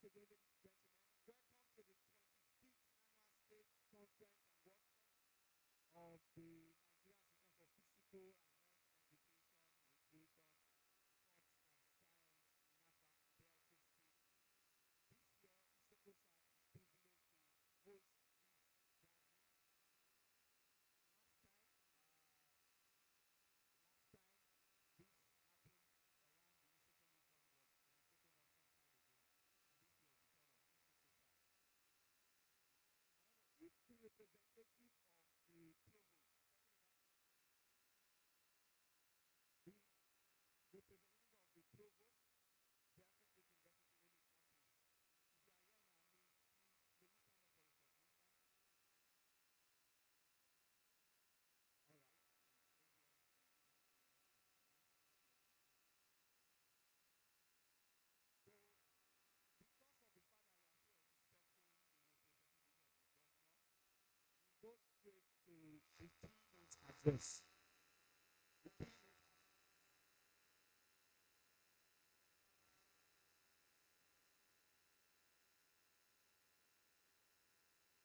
again, ladies and gentlemen. Welcome to the 25th Annual State Conference and Workshop of the Nigerian Association for Physical and Health Education, Recreation, Sports and Science, NAPA, Delsu State. This year, ISECOSAT is privileged to host this gathering. Last time, this happened around the ISECO nation was in ISECO not some time ago, and this year is the turn of ISECOSAT. I don't know if the representative of the provost, talking about the representative of the provost, Delta State University, Oleh campus, if you are here in our midst, please, may you stand up for recognition? All right, it's obvious he's not here in our midst. So, because of the fact that we are still expecting the representative of the governor, we go straight to the keynote address.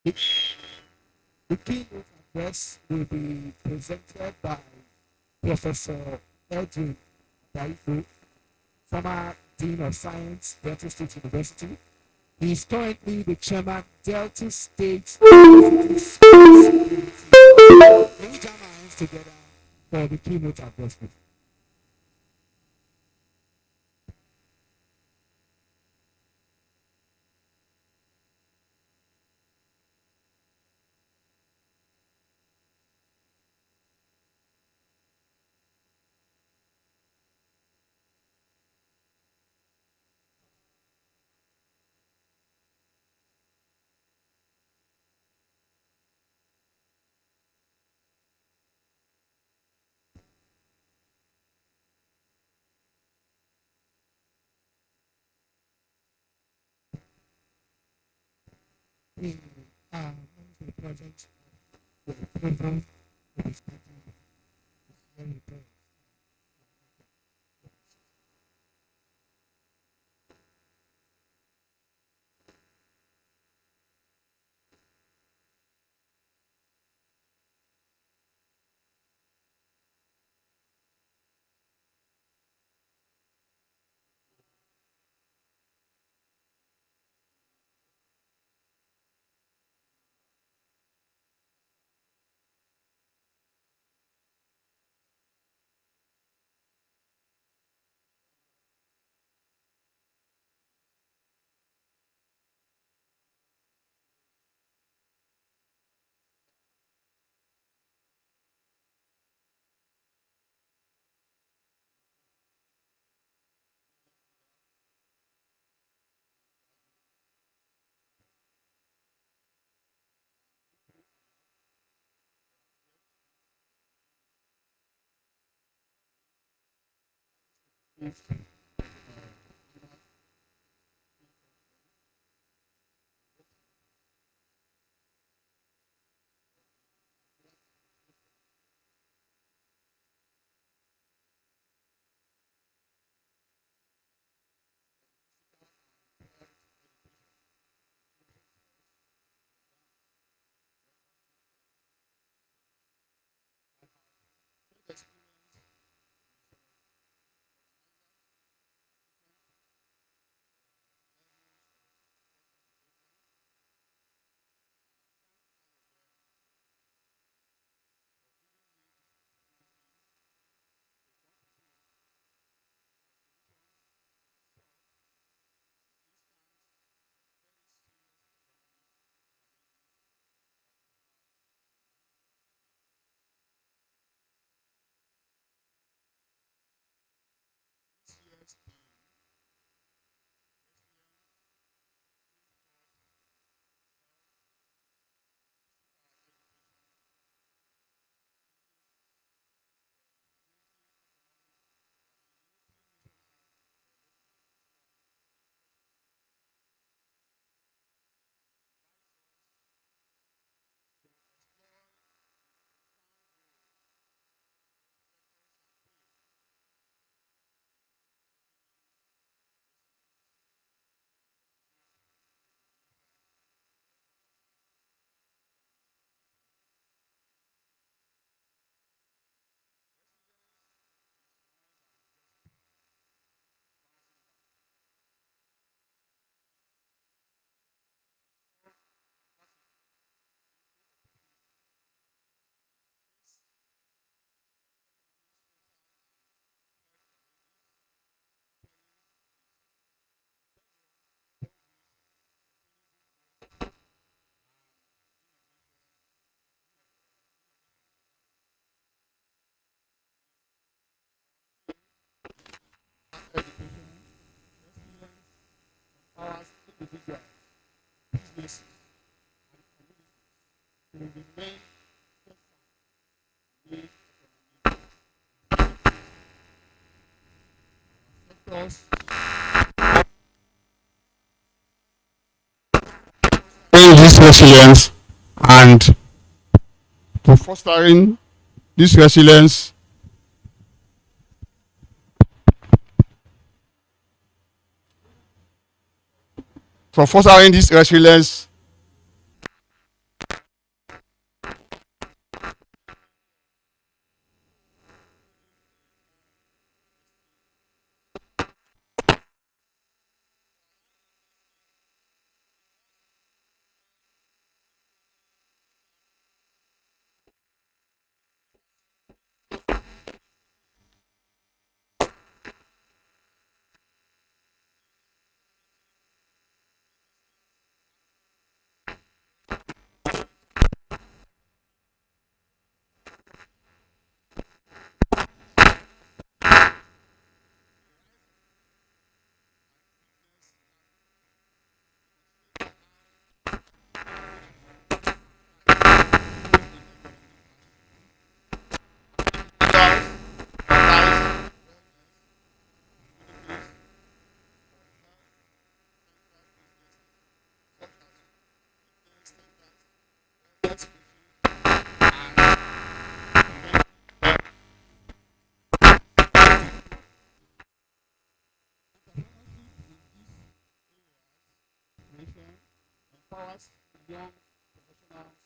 The keynote The keynote address will be presented by Professor Edwin Daifu, former Dean of Science, Delta State University. He is currently the chairman, Delta State University Space Committee. Can we jam our hands together for the keynote address, please? We are going to present the program for the study is very important. individuals, businesses, and communities to remain sectors this resilience and for fostering this resilience empowers young professionals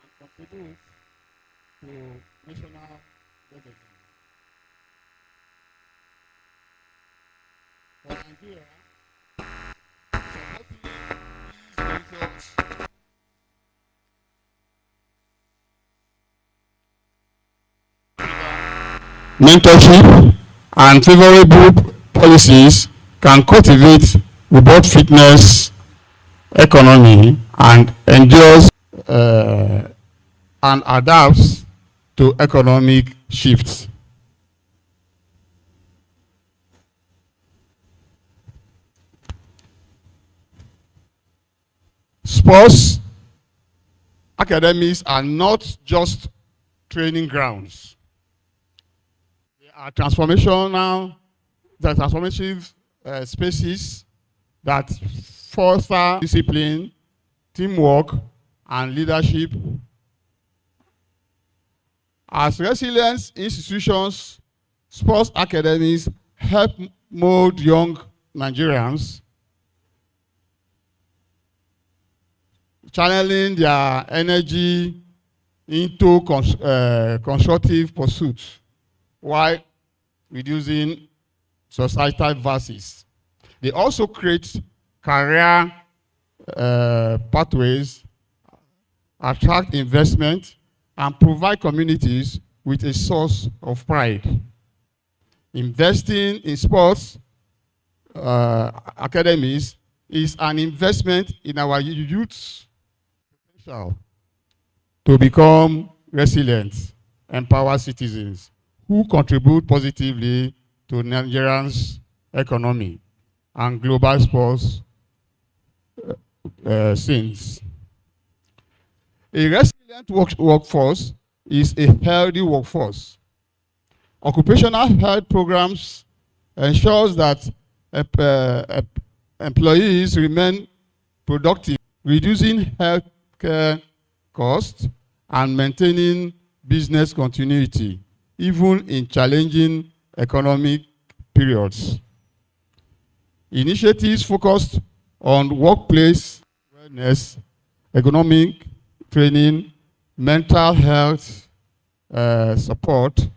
and contributes to national revenue. For Nigeria, supporting these ventures mentorship and favorable policies can cultivate robust fitness economy and endures and adapts to economic shifts. Sports academies are not just training grounds. They are transformative spaces that foster discipline, teamwork, and leadership. As resilience institutions, sports academies help mold young Nigerians, channeling their energy into constructive pursuits while reducing societal vices. They also create career pathways, attract investment, and provide communities with a source of pride. Investing in sports academies is an investment in our youth's potential to become resilient, empowered citizens who contribute positively to Nigerians' economy and global sports scenes. A resilient workforce is a healthy workforce. Occupational health programs ensures that employees remain productive, reducing healthcare costs and maintaining business continuity, even in challenging economic periods. Initiatives focused on workplace wellness, economic training, mental health support,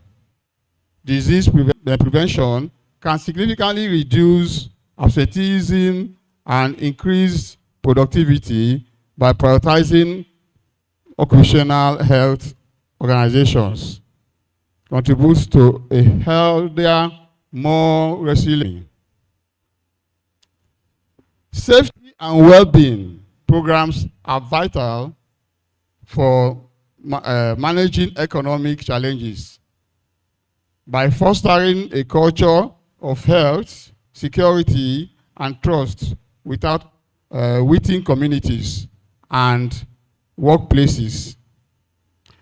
disease prevention can significantly reduce absenteeism and increase productivity by prioritizing occupational health organizations. Contributes to a healthier, more resilient. Safety and well-being programs are vital for managing economic challenges. By fostering a culture of health, security, and trust within communities and workplaces.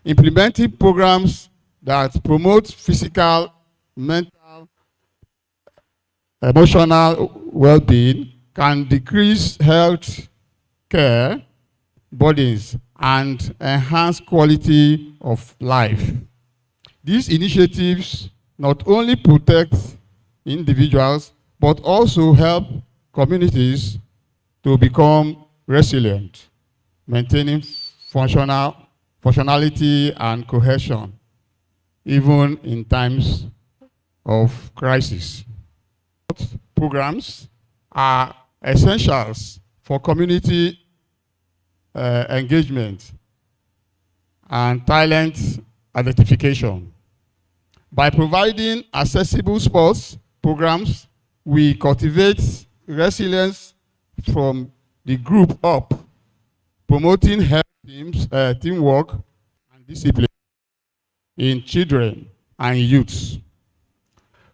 Implementing programs that promote physical, mental, emotional well-being can decrease health care burdens and enhance quality of life. These initiatives not only protect individuals, but also help communities to become resilient, maintaining functionality and cohesion, even in times of crisis. Programs are essentials for community engagement and talent identification. By providing accessible sports programs, we cultivate resilience from the group up, promoting health teams, teamwork and discipline in children and youths.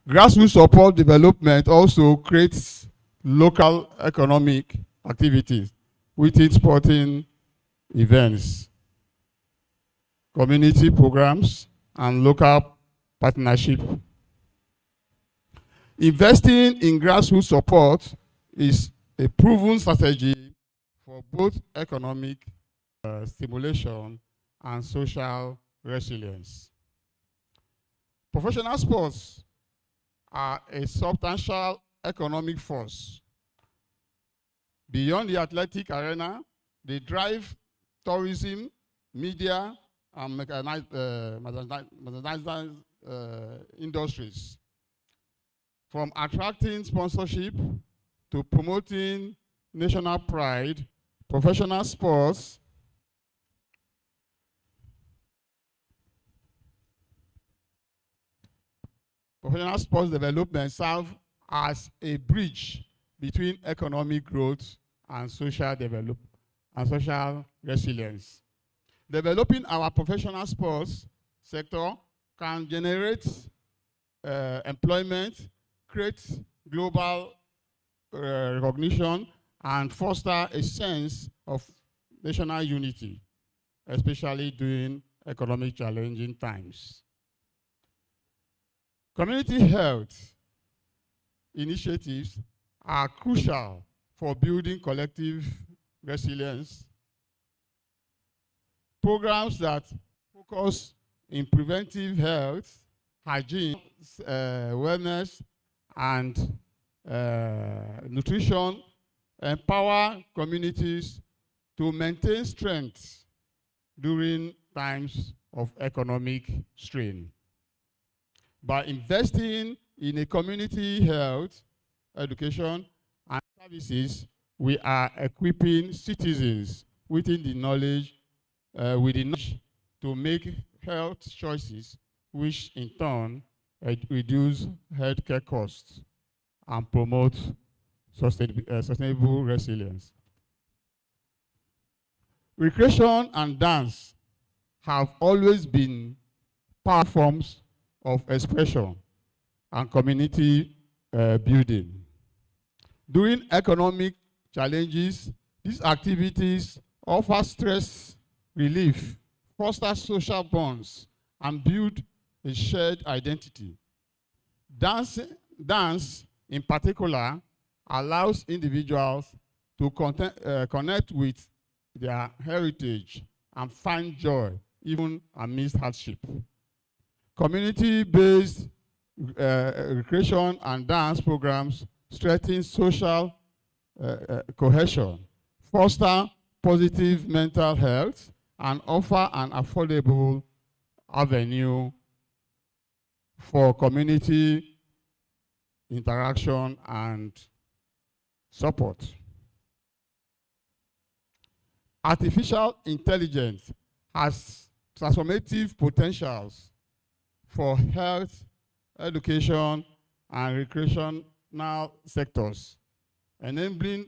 Grassroots support development also creates local economic activities within sporting events, community programs, and local partnership. Investing in grassroots support is a proven strategy for both economic stimulation and social resilience. Professional sports are a substantial economic force. Beyond the athletic arena, they drive tourism, media, and mechanized industries. From attracting sponsorship to promoting national pride, professional sports development serve as a bridge between economic growth and social development and social resilience. Developing our professional sports sector can generate employment, create global recognition, and foster a sense of national unity, especially during economic challenging times. Community health initiatives are crucial for building collective resilience. Programs that focus in preventive health, hygiene, wellness, and nutrition empower communities to maintain strength during times of economic strain. By investing in a community health, education, and services, we are equipping citizens with the knowledge to make health choices, which in turn reduce healthcare costs and promote sustainable resilience. Recreation and dance have always been powerful forms of expression and community building. During economic challenges, these activities offer stress relief, foster social bonds, and build a shared identity. Dance in particular, allows individuals to connect with their heritage and find joy, even amidst hardship. Community-based recreation and dance programs strengthen social cohesion, foster positive mental health, and offer an affordable avenue for community interaction and support. Artificial intelligence has transformative potentials for health, education, and recreational sectors, enabling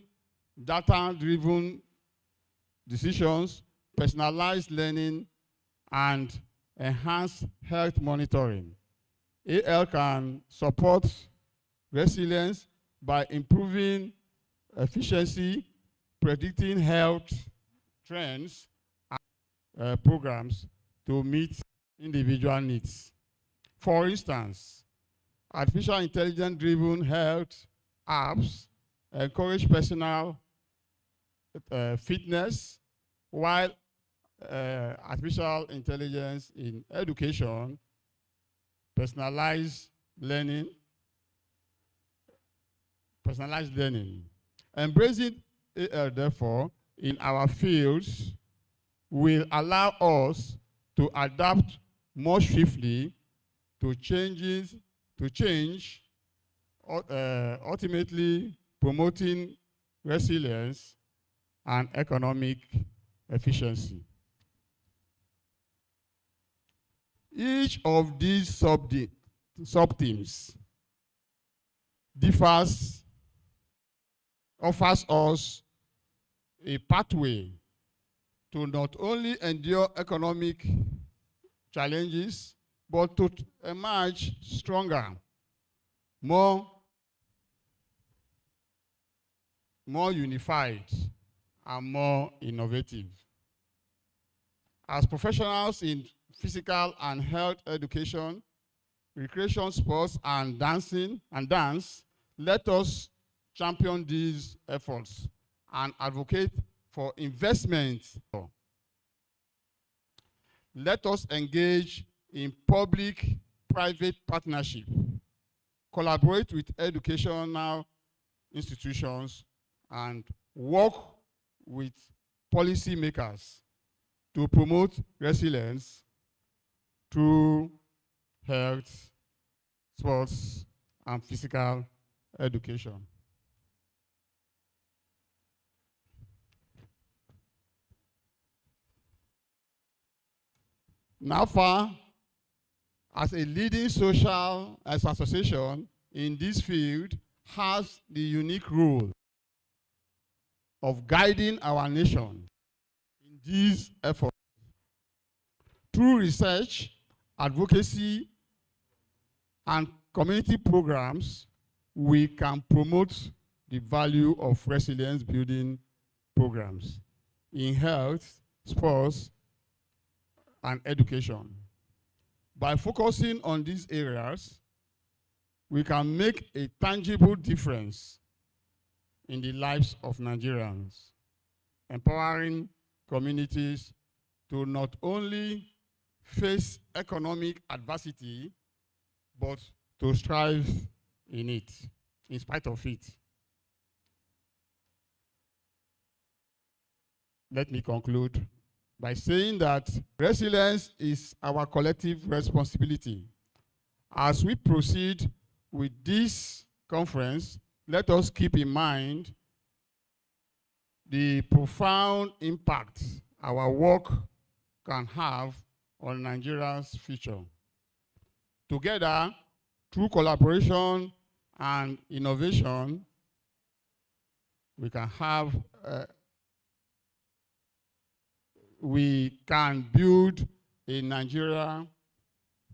data-driven decisions, personalized learning, and enhanced health monitoring. AI can support resilience by improving efficiency, predicting health trends and programs to meet individual needs. For instance, artificial intelligence-driven health apps encourage personal fitness, while artificial intelligence in education, personalized learning. Embracing AI, therefore, in our fields will allow us to adapt more swiftly to change, ultimately promoting resilience and economic efficiency. Each of these sub-themes offers us a pathway to not only endure economic challenges, but to emerge stronger, more unified, and more innovative. As professionals in physical and health education, recreation, sports, and dance, let us champion these efforts and advocate for investment. Let us engage in public-private partnership, collaborate with educational institutions, and work with policymakers to promote resilience through health, sports, and physical education. NAPher, as a leading social association in this field, has the unique role of guiding our nation in these efforts. Through research, advocacy, and community programs, we can promote the value of resilience building programs in health, sports, and education. By focusing on these areas, we can make a tangible difference in the lives of Nigerians, empowering communities to not only face economic adversity, but to strive in it, in spite of it. Let me conclude by saying that resilience is our collective responsibility. As we proceed with this conference, let us keep in mind the profound impact our work can have on Nigeria's future. Together, through collaboration and innovation, we can build a Nigeria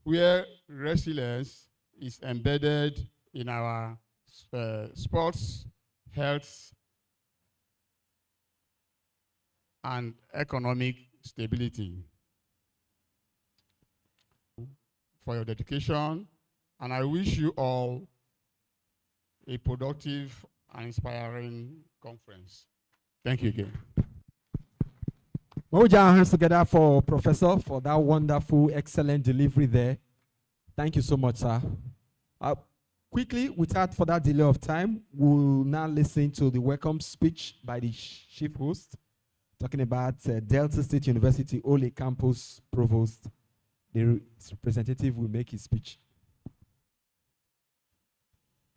where resilience is embedded in our sports, health, and economic stability. For your dedication, and I wish you all a productive and inspiring conference. Thank you again. We'll put our hands together for Professor for that wonderful, excellent delivery there. Thank you so much, sir. Quickly, without further delay of time, we'll now listen to the welcome speech by the chief host, talking about Delta State University Oleh Campus Provost. The representative will make his speech.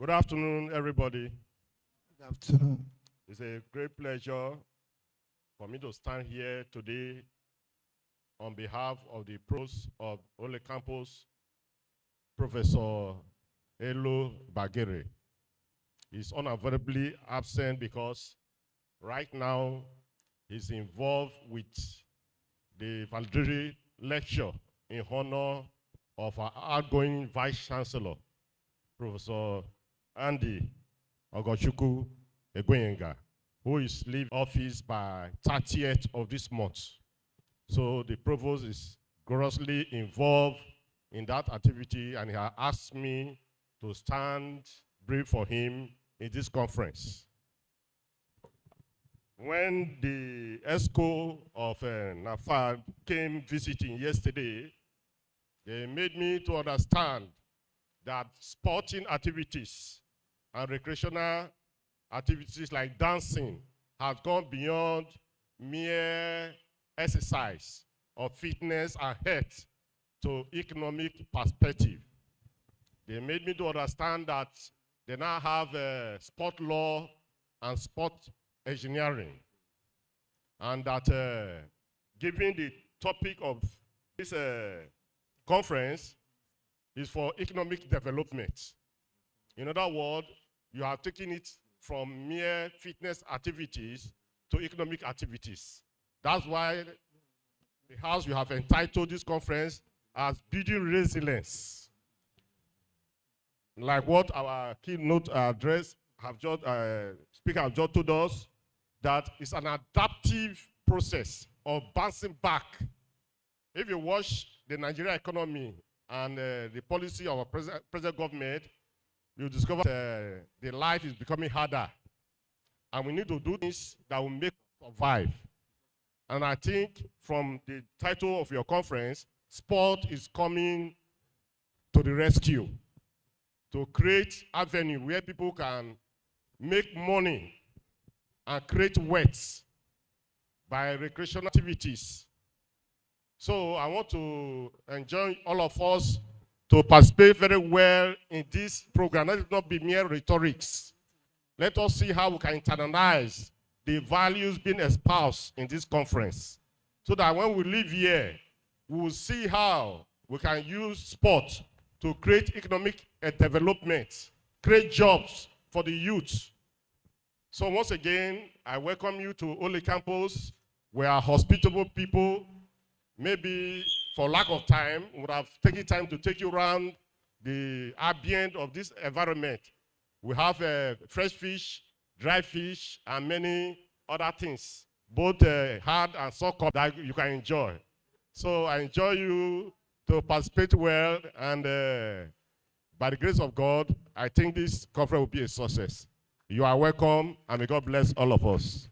Good afternoon, everybody. Good afternoon. It's a great pleasure for me to stand here today on behalf of the provost of Oleh Campus, Professor Elo Bagere. He's unavoidably absent because right now he's involved with the valedictory lecture in honor of our outgoing Vice Chancellor, Professor Andy Ogochukwu Egwenga. who is leaving office by 30th of this month. So the provost is grossly involved in that activity, and he has asked me to stand brief for him in this conference. When the ESCO of Napher came visiting yesterday, they made me to understand that sporting activities and recreational activities like dancing have gone beyond mere exercise of fitness and health to economic perspective. They made me to understand that they now have sport law and sport engineering, and that given the topic of this conference is for economic development. In other words, you are taking it from mere fitness activities to economic activities. That's why the house you have entitled this conference as Building Resilience. Like what our keynote address have just, speaker have just told us, that it's an adaptive process of bouncing back. If you watch the Nigerian economy and the policy of our present government, you discover the life is becoming harder. And we need to do things that will make us survive. And I think from the title of your conference, sport is coming to the rescue to create avenue where people can make money and create wealth by recreational activities. So I want to enjoin all of us to participate very well in this program. Let it not be mere rhetorics. Let us see how we can internalize the values being espoused in this conference, so that when we leave here, we will see how we can use sport to create economic development, create jobs for the youth. So once again, I welcome you to Oleh campus. We are hospitable people. Maybe for lack of time, we would have taken time to take you around the ambient of this environment. We have fresh fish, dry fish, and many other things, both hard and soft that you can enjoy. So I enjoy you to participate well, and by the grace of God, I think this conference will be a success. You are welcome, and may God bless all of us.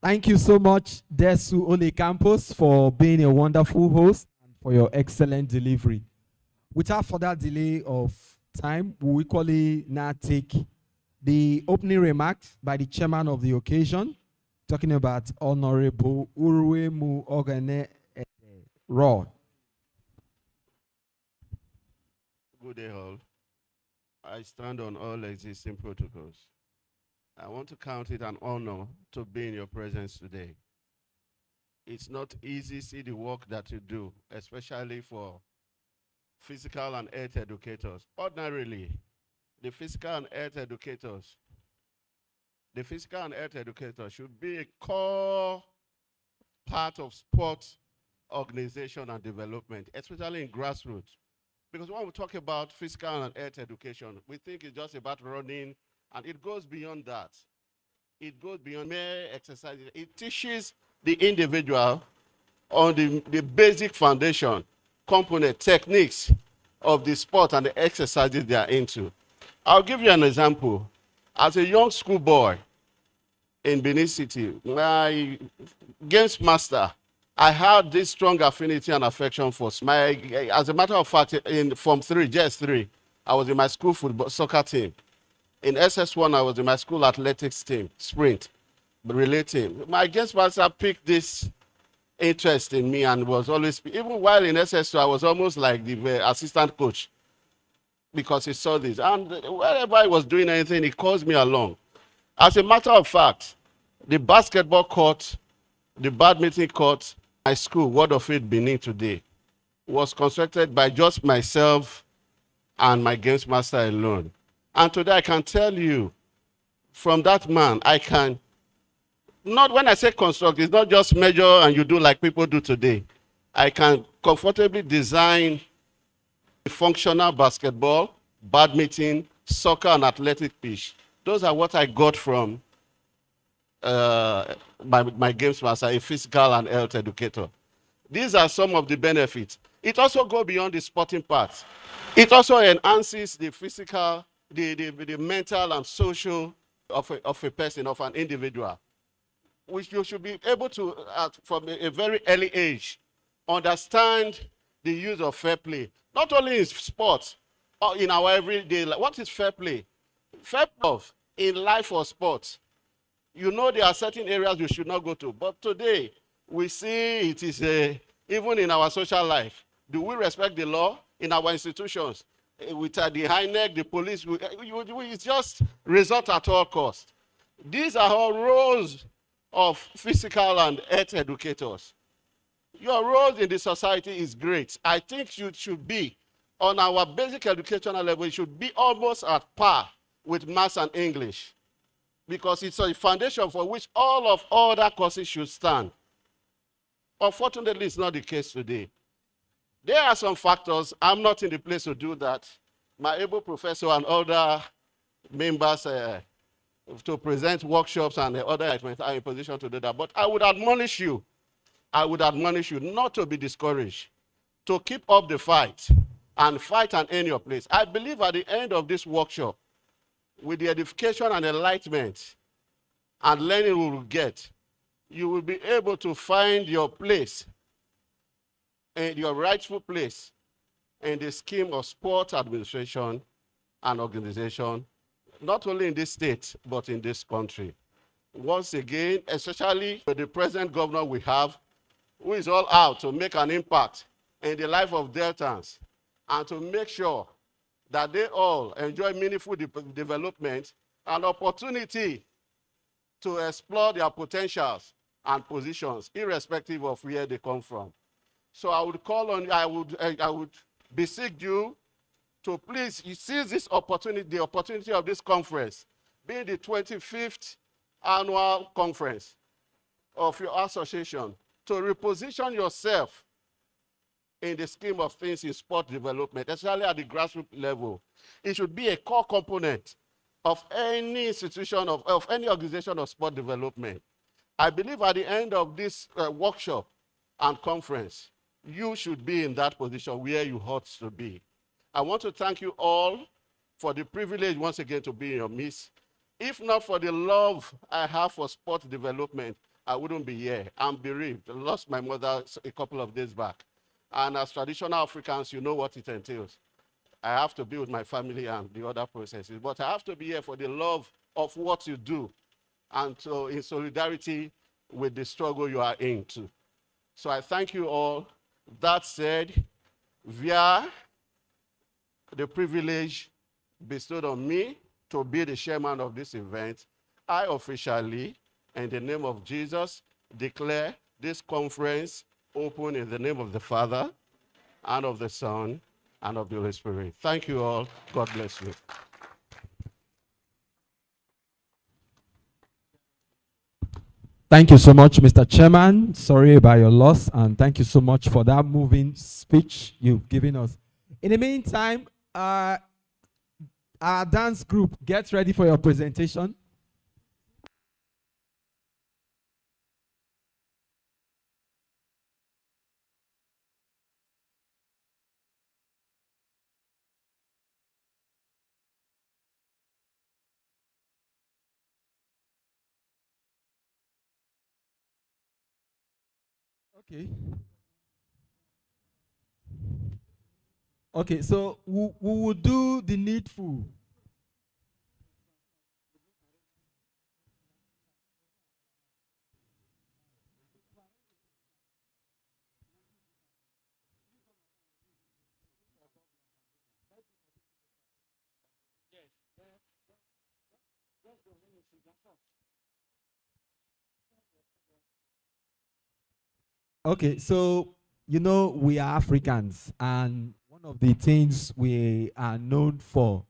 Thank you so much, Delsu Oleh Campus, for being a wonderful host and for your excellent delivery. Without further delay of time, we will equally now take the opening remarks by the chairman of the occasion, talking about Honorable Uruemu Ogane Raw. Good day, all. I stand on all existing protocols. I want to count it an honor to be in your presence today. It's not easy to see the work that you do, especially for physical and health educators. Ordinarily, the physical and health educators should be a core part of sports organization and development, especially in grassroots. Because when we talk about physical and health education, we think it's just about running, and it goes beyond that. It goes beyond mere exercise. It teaches the individual on the basic foundation, component, techniques of the sport and the exercises they are into. I'll give you an example. As a young schoolboy in Benin City, my games master, I had this strong affinity and affection for as a matter of fact, in Form 3, JS3, I was in my school football soccer team. In SS1, I was in my school athletics team, sprint, relay team. My guest master picked this interest in me and was always, even while in SS2, I was almost like the assistant coach because he saw this. And wherever I was doing anything, he calls me along. As a matter of fact, the basketball court, the badminton court, my school, Word of Faith Benin today, was constructed by just myself and my games master alone. And today I can tell you, from that man, I can, not when I say construct, it's not just measure and you do like people do today. I can comfortably design a functional basketball, badminton, soccer, and athletic pitch Those are what I got from my games master, a physical and health educator. These are some of the benefits. It also goes beyond the sporting part. It also enhances the physical, the mental and social of a person, of an individual. Which you should be able to, from a very early age, understand the use of fair play. Not only in sports, or in our everyday life. What is fair play? Fair play in life or sports. You know there are certain areas you should not go to. But today, we see it is even in our social life. Do we respect the law in our institutions? With the HINEC, the police, it's just result at all costs. These are all roles of physical and health educators. Your role in the society is great. I think you should be, on our basic educational level, it should be almost at par with maths and English, because it's a foundation for which all of other courses should stand. Unfortunately, it's not the case today. There are some factors. I'm not in the place to do that. My able professor and other members to present workshops and other items are in position to do that. But I would admonish you not to be discouraged, to keep up the fight and earn your place. I believe at the end of this workshop, with the edification and enlightenment and learning we will get, you will be able to find your place and your rightful place in the scheme of sport administration and organization, not only in this state, but in this country. Once again, especially with the present governor we have, who is all out to make an impact in the life of Deltans and to make sure that they all enjoy meaningful development and opportunity to explore their potentials and positions, irrespective of where they come from. So I would call on, I would beseech you to please seize this opportunity, the opportunity of this conference, being the 25th annual conference of your association, to reposition yourself in the scheme of things in sport development, especially at the grassroots level. It should be a core component of any institution, of any organization of sport development. I believe at the end of this workshop and conference, you should be in that position where you ought to be. I want to thank you all for the privilege once again to be in your midst. If not for the love I have for sport development, I wouldn't be here. I'm bereaved. I lost my mother a couple of days back. And as traditional Africans, you know what it entails. I have to be with my family and the other processes, but I have to be here for the love of what you do and so in solidarity with the struggle you are into. So I thank you all. That said, via the privilege bestowed on me to be the chairman of this event, I officially, in the name of Jesus, declare this conference open in the name of the Father, and of the Son, and of the Holy Spirit. Thank you all. God bless you. Thank you so much, Mr. Chairman. Sorry about your loss, and thank you so much for that moving speech you've given us. In the meantime, our dance group, get ready for your presentation. Okay. Okay, so we will do the needful. Okay, so you know we are Africans, and one of the things we are known for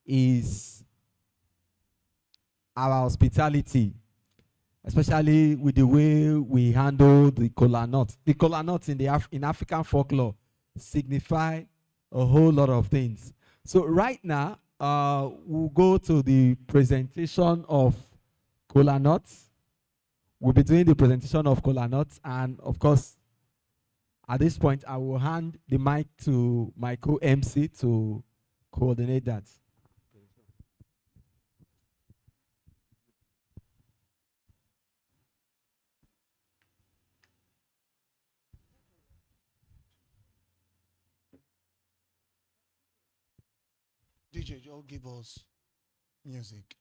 is our hospitality, especially with the way we handle the kola nut. The kola nuts in in African folklore signify a whole lot of things. So right now, we'll go to the presentation of cola nuts. We'll be doing the presentation of cola nuts, and of course, at this point, I will hand the mic to my co-MC to coordinate that. DJ, just give us music.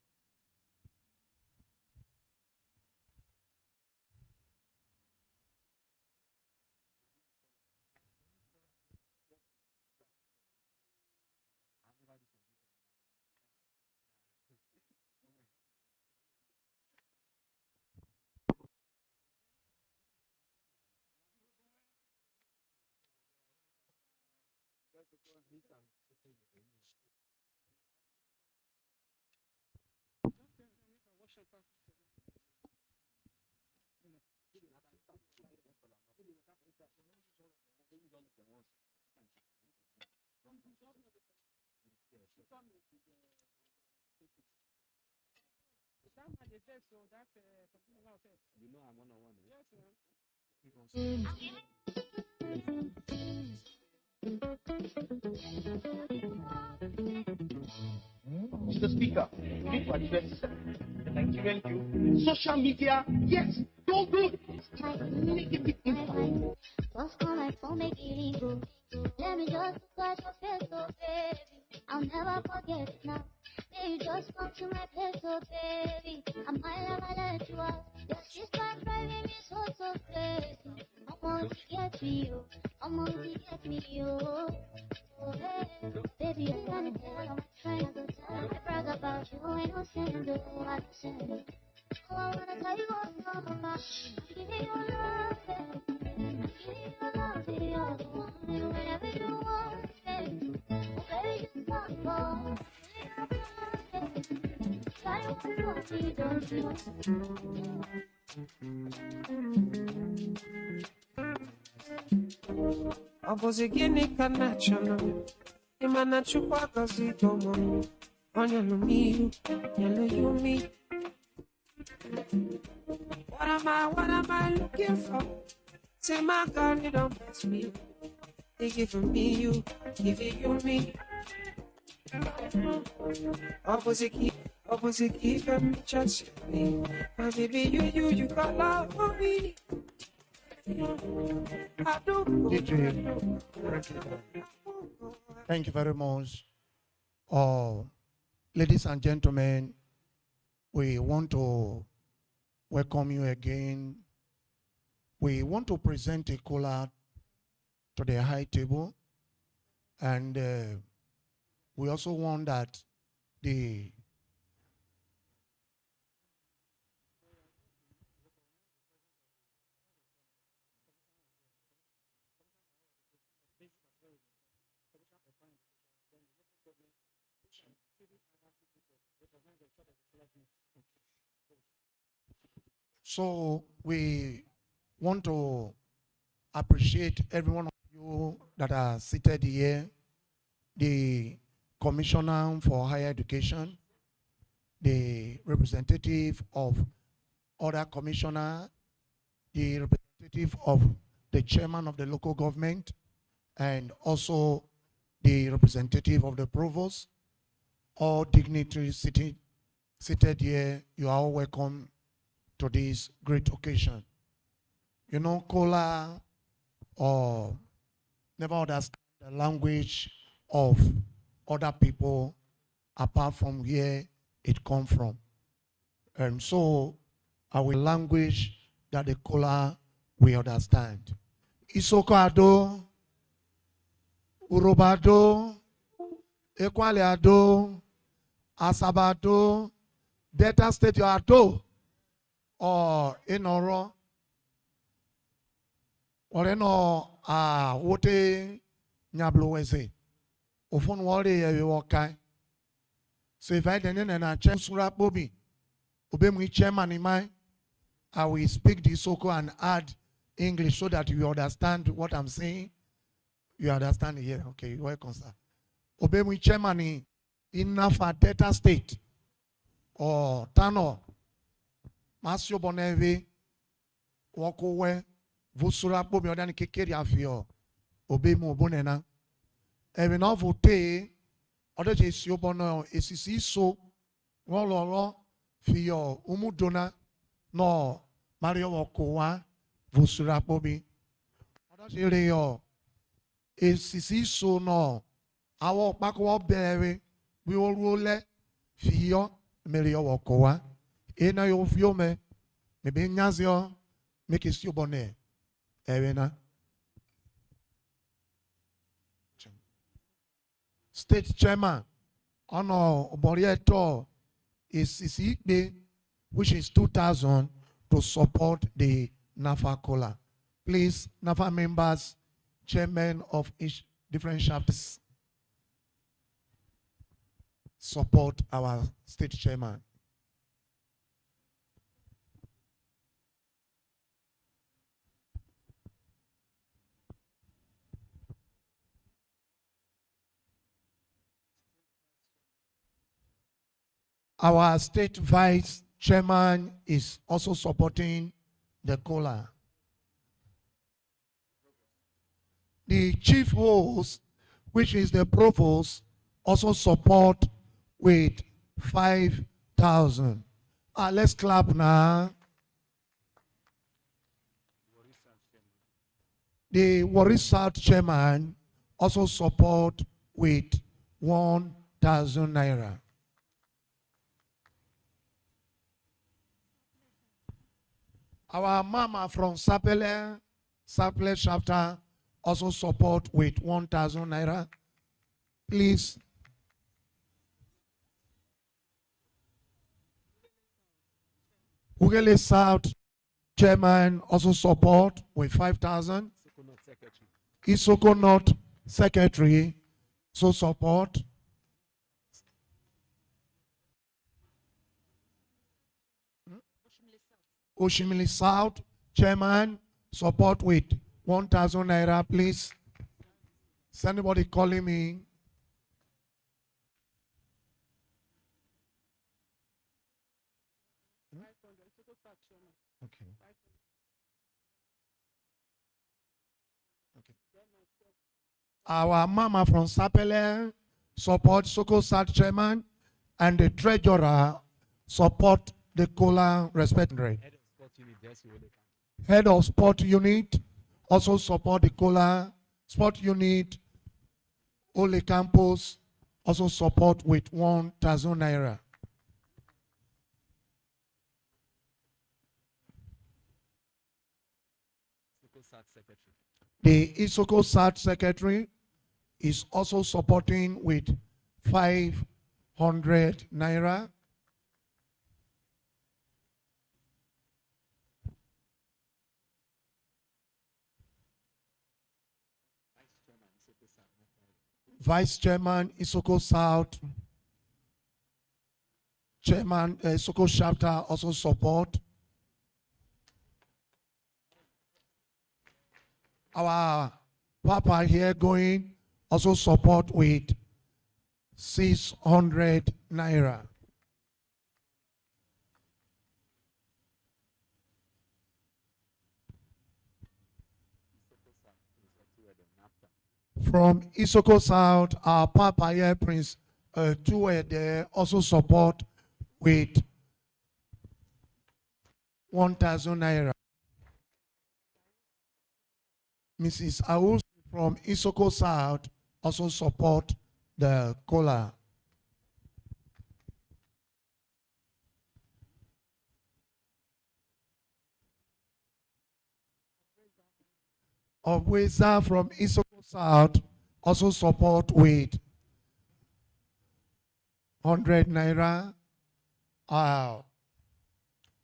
Mr. Speaker, if I address the Nigerian youth, social media, yes, don't do it. Negative impact. Just call my phone, make it illegal. Let me just touch your face, oh baby. I'll never forget it now. Baby, just come to my place, oh baby. I might never let you out. Your sister driving me so crazy. I want to get to you. I want to get me you. Oh, hey. Baby, you're gonna tell all my friends. I brag about you, ain't no sin, do I sin. Oh, I wanna tell you all about my. I'm giving you love, baby. I'm giving you love, baby. All the one you whenever you want, baby. Oh, baby, just come on. Try to want me, don't you? Obozi gini kana chano Imana chukwa kazi tomo Onyo lumiyu, yellow yumi. What am I looking for? Say my God, you don't pass me. They giving me you, giving you me. Opposite keep me chance me. My baby, you got love for me. I don't DJ, thank you very much. Ladies and gentlemen, we want to welcome you again. We want to present a caller to the high table, and we also want that the so we want to appreciate every one of you that are seated here, the Commissioner for Higher Education, the representative of other commissioner, the representative of the chairman of the local government, and also the representative of the provost. All dignitaries seated here, you are all welcome to this great occasion. You know, Kola or never understand the language of other people apart from where it comes from. And so our language that the Kola we understand. Isoko ado, Urobado, Ekwale ado, Asabado, Delta State you ado, or Inoro, or wote nyabluweze. Ofun wale ya wakai. So if I didn't and I check Surah Bobby, obey me chairman in mind, I will speak the Isoko and add English so that you understand what I'm saying. You understand here? Okay, welcome, sir. Obey me chairman in in Napher Delta State or Tano Masio Boneve Wakowe Vusura Bobian Kikeri Afio Obemo Bonena Evino Vote Other Jesio Bono Esisi so Rollo Fio Umudona no Mario Wakowa Vusura Bobi Other Jesio Esisi so no Our Backward Berry we all rule Fio Mario Wakowa Ena yo fiome maybe Nyazio make it your bonnet. Evena State Chairman Honor Borieto is CCB, which is 2,000 to support the Napher Cola. Please, Napher members, chairman of each different chapters, support our state chairman. Our state vice chairman is also supporting the cola. The chief host, which is the provost, also support with 5,000. Let's clap now. The Warri South chairman also support with 1,000 naira. Our mama from Sapele chapter also support with 1,000 naira. Please. Ugele South chairman also support with 5,000. Isoko North secretary so support. Oshimili South chairman support with 1,000 naira, please. Is anybody calling me? Okay. Okay. Our mama from Sapele support Soko South chairman, and the treasurer support the cola respectively. Head of sport unit also support the cola. Sport unit Oleh campus also support with 1,000 naira. The Isoko South secretary is also supporting with 500 naira. Vice Chairman Isoko South, Chairman Isoko chapter also support. Our Papa here going also support with 600 naira. From Isoko South, our Papa here, Prince Tuwe there also support with 1,000 naira. Mrs. Aus from Isoko South also support the cola. Obweza from Isoko South also support with 100 naira.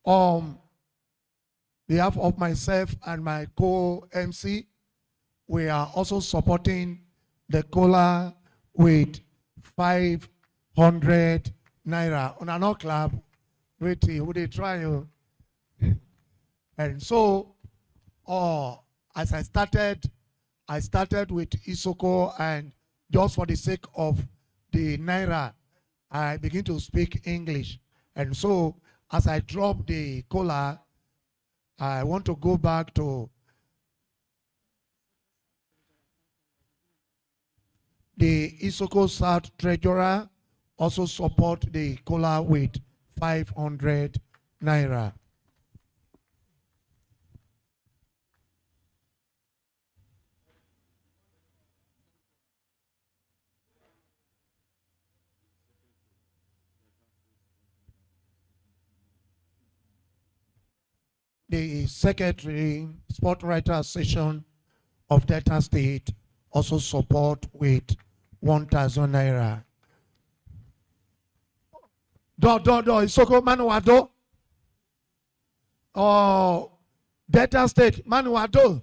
On behalf of myself and my co-MC, we are also supporting the cola with 500 naira. On another club, wait, would they try you? And so, as I started with Isoko, and just for the sake of the naira, I begin to speak English. And so as I drop the collar, I want to go back to the Isoko South Treasurer, also support the collar with 500 naira. The Secretary, Sport Writer Session of Delta State also support with 1,000 naira. Isoko Manuado. Oh, Delta State Manuado.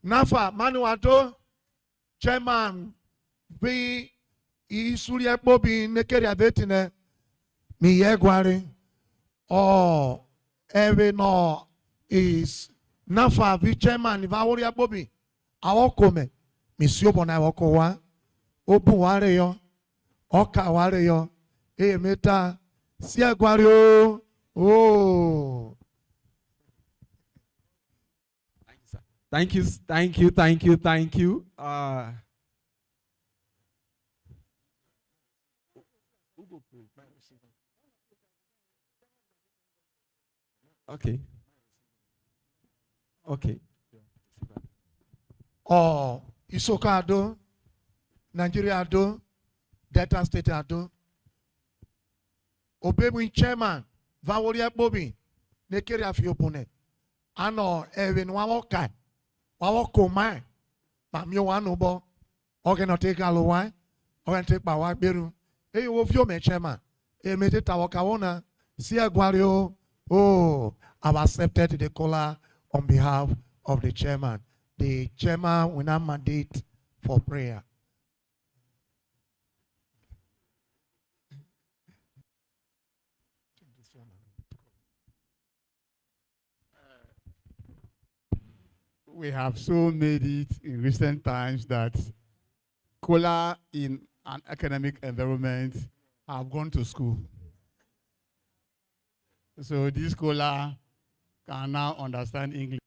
Nafa Manuado. Chairman B. Isulia Bobi Nekeria Betine. Miyegwari. Oh, every no is Nafa V. Chairman Vauria Bobi. Awokome. Monsieur Bona Wakowa. Opu Wareyo. Oka Wareyo. Meta. Siagwario. Oh. Thank you, thank you, thank you, thank you. Okay. Okay. Oh, Isoka Ado, Nigeria Ado, Delta State Ado. Obewin Chairman, Vaworia Bobi, Nekeria Fiopone. Ano, Evan Wawokai, Wawokomai, Mamio Wanobo, Organoteka Lowai, Organtek Bawa Beru. Hey, Wofio me Chairman, Mete Tawakawana, Sia Guario. Oh, I've accepted the collar on behalf of the Chairman. The Chairman will now mandate for prayer. We have so made it in recent times that Kola in an academic environment have gone to school. So this Kola can now understand English.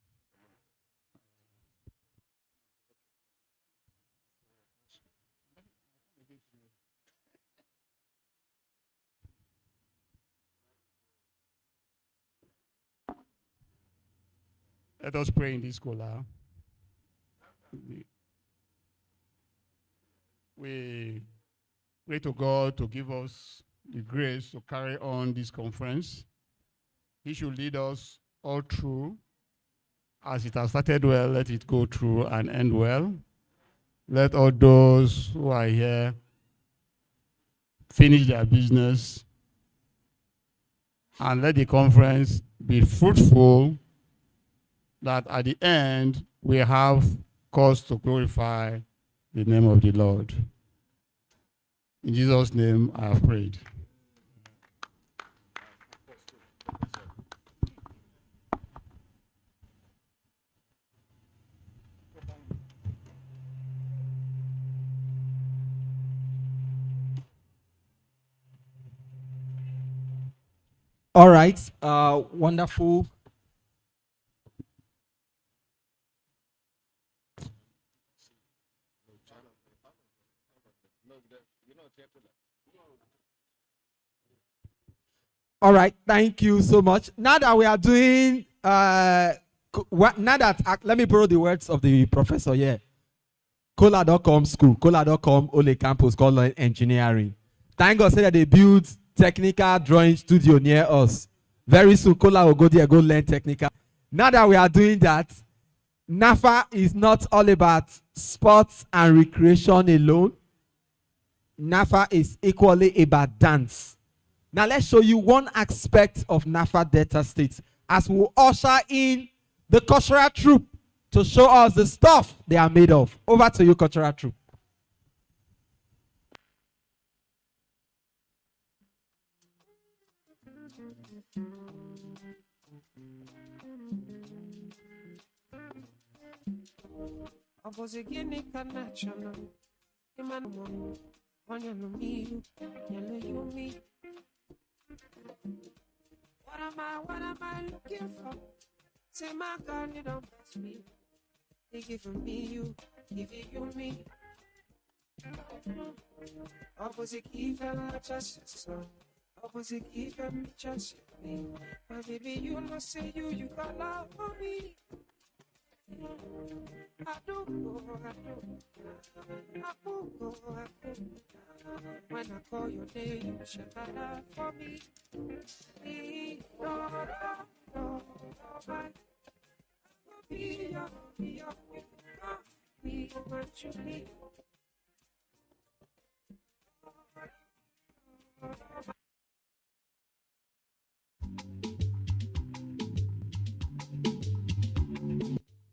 Let us pray in this Kola. We pray to God to give us the grace to carry on this conference. He should lead us all through. As it has started well, let it go through and end well. Let all those who are here finish their business, and let the conference be fruitful, that at the end we have cause to glorify the name of the Lord. In Jesus' name I have prayed. All right, wonderful. All right, thank you so much. Now that we are doing, let me borrow the words of the professor here. Kola.com school, Kola.com Oleh campus, Kola engineering. Thank God say that they build technical drawing studio near us. Very soon, Kola will go there, go learn technical. Now that we are doing that, NAFA is not all about sports and recreation alone. NAFA is equally about dance. Now let's show you one aspect of NAFA Delta State as we usher in the cultural troupe to show us the stuff they are made of. Over to you, cultural troupe. On your me, you me. What am I looking for? Say my God, you don't pass me. They giving me you, giving you me. Opposite keep and just so. Opposite keep and just me. My baby, you know say you got love for me. I do go. When I call your name, you should have love for me. No, I be what you need.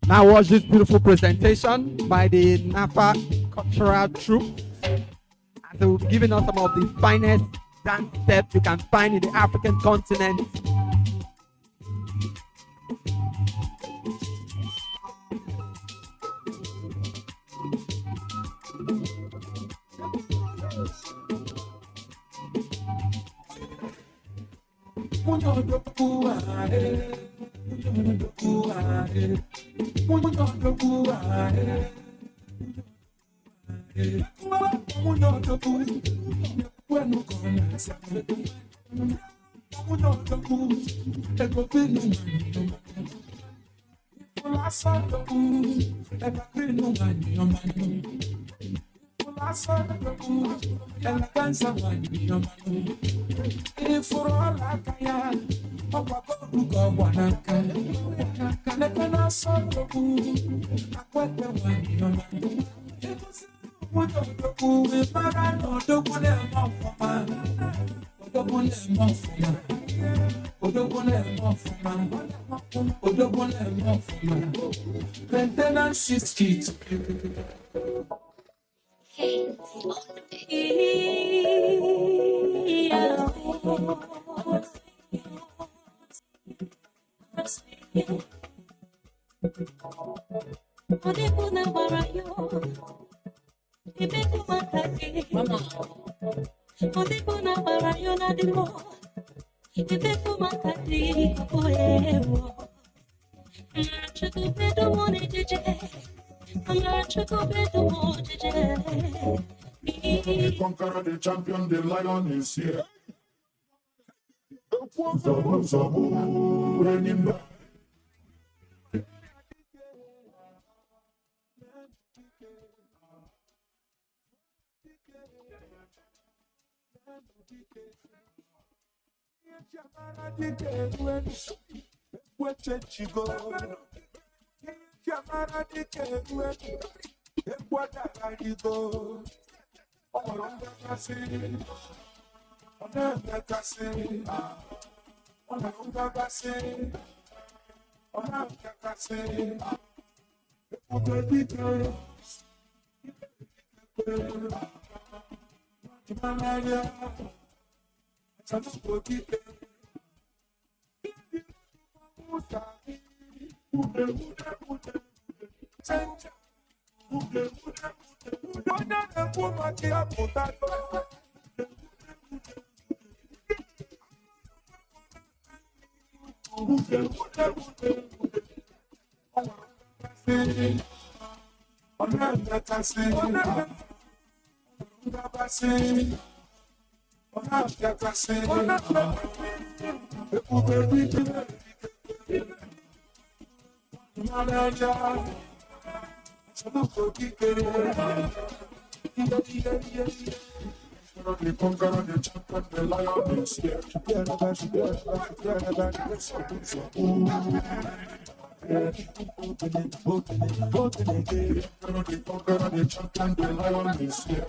Now watch this beautiful presentation by the Napha cultural troupe. And they will be giving us some of the finest dance steps you can find in the African continent. The conqueror, the champion, the lion is here. Zabu, zabu, remember. The conqueror, the champion, the lion is here. The conqueror, the champion, the lion is here.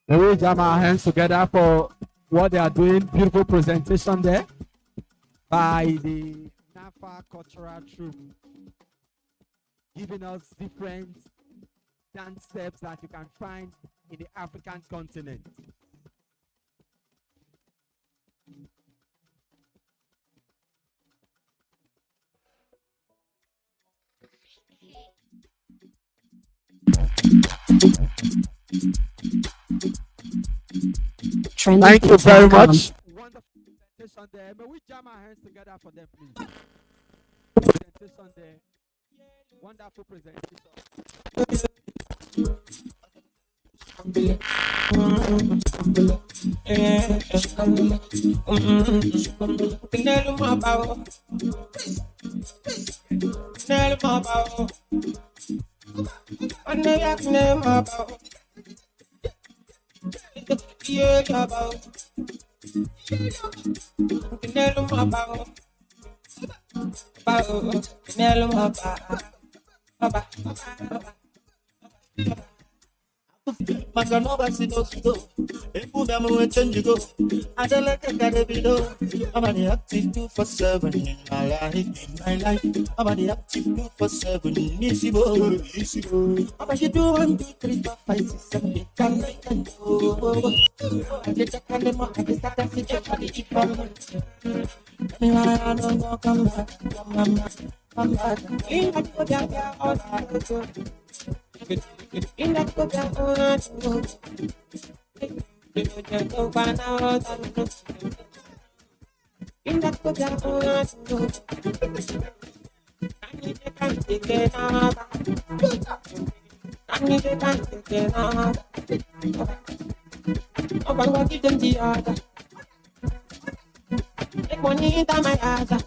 Can we jam our hands together for what they are doing? Beautiful presentation there by the Napher Cultural Troupe, giving us different dance steps that you can find in the African continent. Thank you very much. Wonderful presentation there. May we jam our hands together for them, please? Presentation there. Wonderful presentation. Maganova Sido, Epudamu change go. I don't let the video. I'm an active 247 in my life. I'm an active 247 easy boy. How about you do 1, 2, 3, 4, 5, 6, 7, 8, 9, 10, go. I get a kind of I start to see your body keep on. I don't know, come back. In that go down, all right. In that go down, all right. In that go down, all right. I need to get out. I need to get out. Oh, but what did the other? Take money into my house.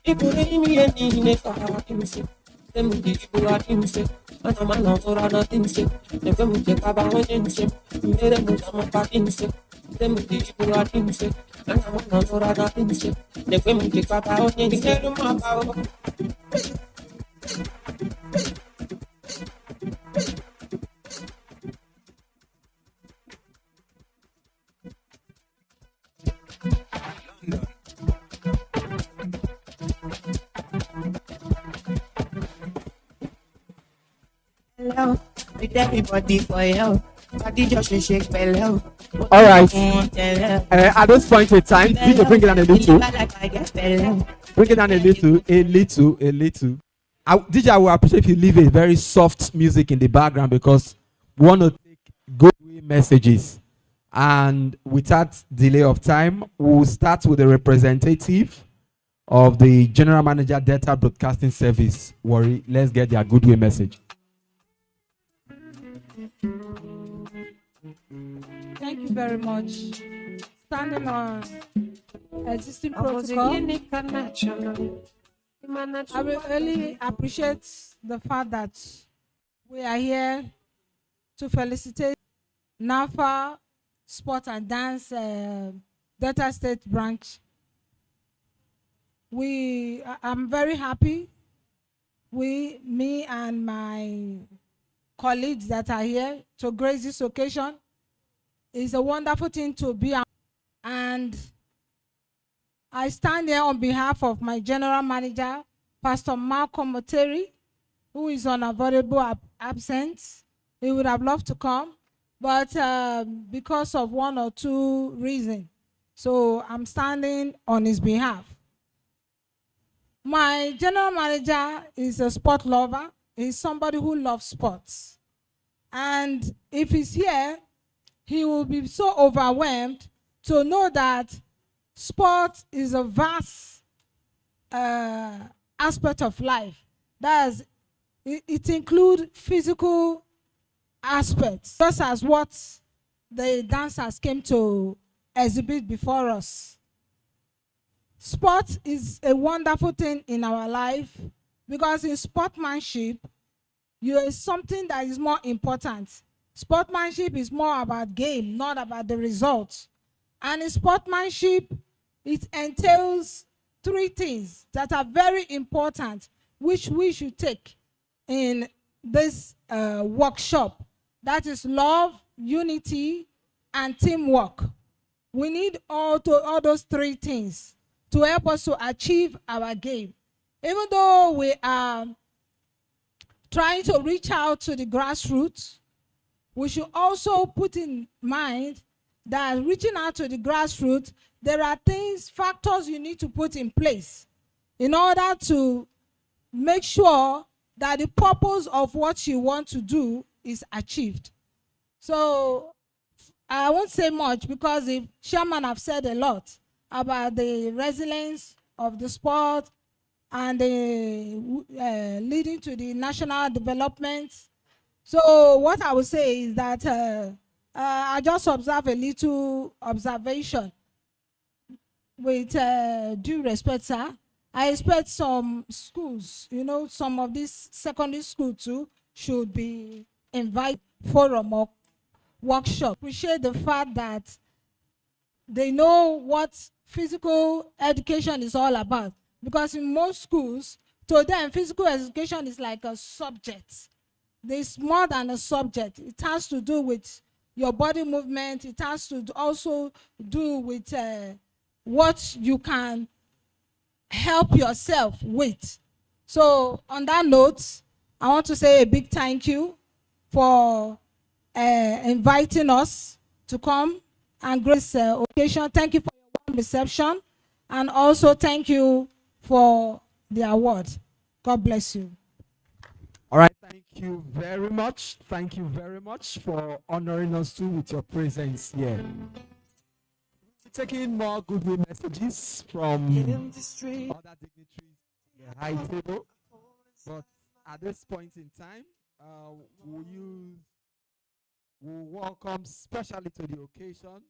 If you leave me any nigga, I'm sick. Then we people are sick. And I'm not nothing sick. Then we take about one sick. Made a move on my sick. Then we people are sick. And I'm not nothing sick. Then we take about one sick. need everybody for help. Body just shake belly. All right. At this point in time, we can bring it down a little. Bring it down a little. DJ, I will appreciate if you leave a very soft music in the background because we want to take good messages. And without delay of time, we'll start with the representative of the General Manager Delta Broadcasting Service. Worry, let's get their goodwill message. Thank you very much. Standing on existing protocol, I will really appreciate the fact that we are here to felicitate NAFA Sport and Dance Delta State Branch. I'm very happy. Me and my colleagues that are here to grace this occasion. It's a wonderful thing to be on. And I stand here on behalf of my general manager, Pastor Malcolm Moteri, who is on unavoidable absence. He would have loved to come, but because of one or two reasons, so I'm standing on his behalf. My general manager is a sport lover. He's somebody who loves sports. And if he's here, he will be so overwhelmed to know that sport is a vast aspect of life. It includes physical aspects, just as what the dancers came to exhibit before us. Sport is a wonderful thing in our life because in sportsmanship, is something that is more important. Sportsmanship is more about game, not about the results. And in sportsmanship, it entails three things that are very important, which we should take in this workshop. That is love, unity, and teamwork. We need all those three things to help us to achieve our game. Even though we are trying to reach out to the grassroots, we should also put in mind that reaching out to the grassroots, there are factors you need to put in place in order to make sure that the purpose of what you want to do is achieved. So I won't say much because the chairman have said a lot about the resilience of the sport and leading to the national development. So what I would say is that I just observe a little observation with due respect, sir. I expect some schools, some of these secondary schools too, should be invited for a workshop. Appreciate the fact that they know what physical education is all about. Because in most schools, to them, physical education is like a subject. There's more than a subject. It has to do with your body movement. It has to also do with what you can help yourself with. So on that note, I want to say a big thank you for inviting us to come and grace occasion. Thank you for your warm reception. And also thank you for the award. God bless you. All right, thank you very much. Thank you very much for honoring us too with your presence here. Taking more goodwill messages from other dignitaries in the high table. But at this point in time, we'll welcome specially to the occasion.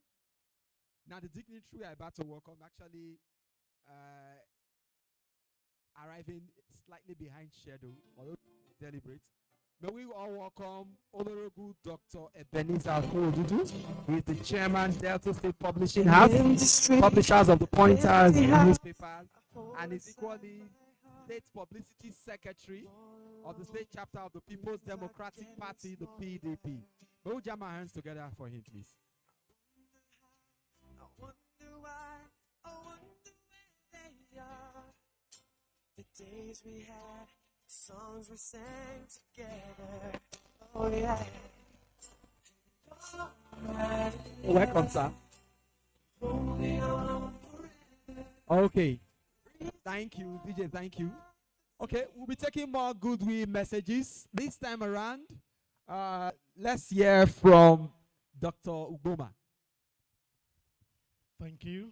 Now the dignitary I'm about to welcome actually arriving slightly behind schedule, although deliberate. May we all welcome Honorable Dr. Ebenezer Kodudu, who is the chairman, Delta State Publishing House, publishers of the Pointers newspapers, and is equally State Publicity Secretary of the State Chapter of the People's Democratic Party, the PDP. May we jam our hands together for him, please. The days we had, songs we sang together. Welcome, sir. Okay. Thank you, DJ. Thank you. Okay, we'll be taking more goodwill messages this time around. Let's hear from Dr. Uboma. Thank you.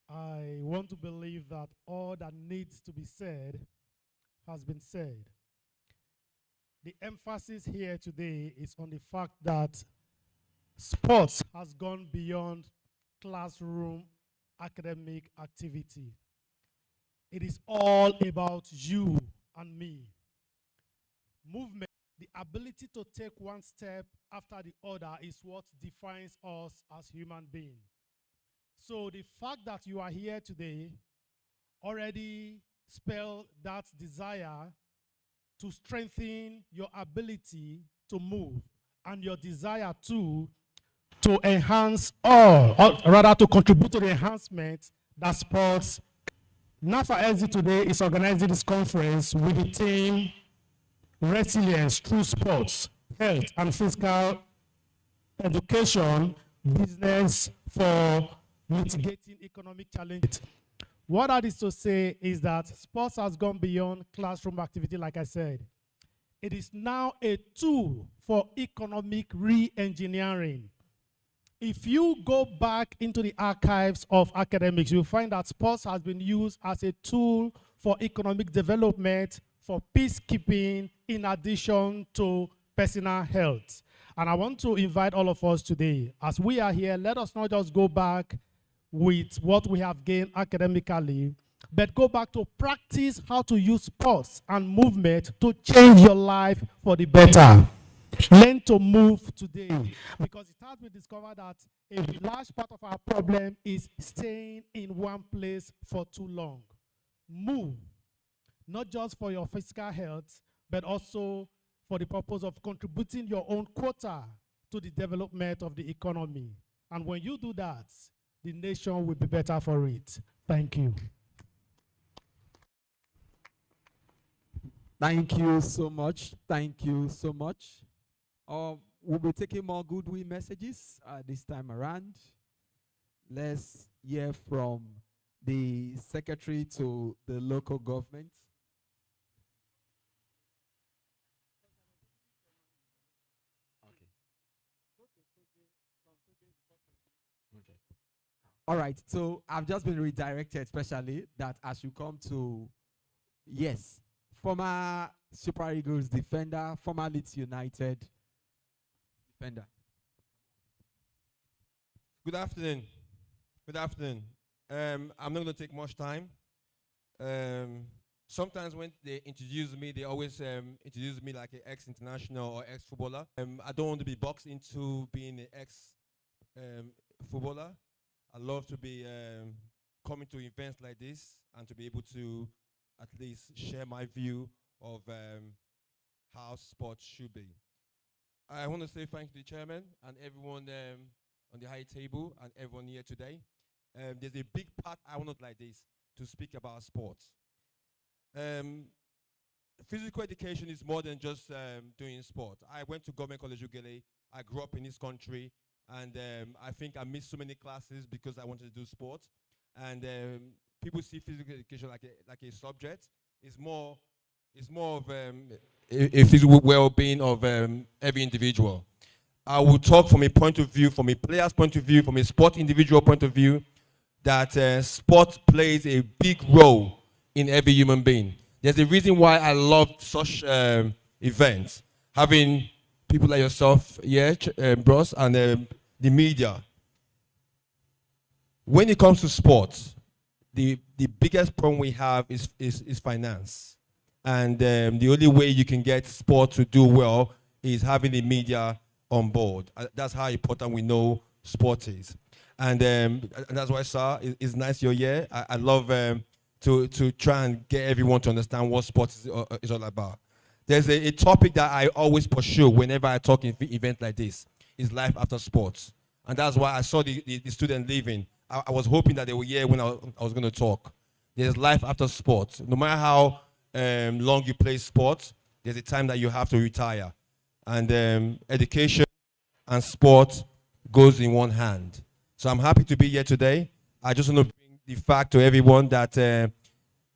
I want to believe that all that needs to be said has been said. The emphasis here today is on the fact that sports has gone beyond classroom academic activity. It is all about you and me. Movement, the ability to take one step after the other is what defines us as human beings. So the fact that you are here today already spell that desire to strengthen your ability to move and your desire to enhance or rather to contribute to the enhancement that sports. Napher-Sd today is organizing this conference with the theme Resilience through Sports, Health and Physical Education, Business for Mitigating Economic Challenges. What that is to say is that sports has gone beyond classroom activity, like I said. It is now a tool for economic re-engineering. If you go back into the archives of academics, you'll find that sports has been used as a tool for economic development, for peacekeeping, in addition to personal health. And I want to invite all of us today, as we are here, let us not just go back with what we have gained academically, but go back to practice how to use sports and movement to change your life for the better. Learn to move today, because it has been discovered that a large part of our problem is staying in one place for too long. Move, not just for your physical health, but also for the purpose of contributing your own quota to the development of the economy. And when you do that, the nation will be better for it. Thank you. Thank you so much. Thank you so much. We'll be taking more goodwill messages this time around. Let's hear from the secretary to the local government. Okay. All right, so I've just been redirected, especially that as you come to, yes, former Super Eagles defender, former Leeds United defender. Good afternoon. Good afternoon. I'm not going to take much time. Sometimes when they introduce me, they always introduce me like an ex-international or ex-footballer. I don't want to be boxed into being an ex-footballer. I love to be coming to events like this and to be able to at least share my view of how sports should be. I want to say thanks to the chairman and everyone on the high table and everyone here today. There's a big part I want like this to speak about sports. Physical education is more than just doing sport. I went to Government College Ugele. I grew up in this country, and I think I missed so many classes because I wanted to do sport. And people see physical education like a subject. It's more of a physical well-being of every individual. I will talk from a point of view, from a player's point of view, from a sport individual point of view, that sport plays a big role in every human being. There's a reason why I love such events. Having people like yourself here, bros, and the media. When it comes to sports, the biggest problem we have is finance. And the only way you can get sport to do well is having the media on board. That's how important we know sport is. And that's why, sir, it's nice you're here. I love to try and get everyone to understand what sports is all about. There's a topic that I always pursue whenever I talk in events like this, is life after sports. And that's why I saw the student leaving. I was hoping that they were here when I was going to talk. There's life after sports. No matter how long you play sports, there's a time that you have to retire. And education and sport goes in one hand. So I'm happy to be here today. I just want to bring the fact to everyone that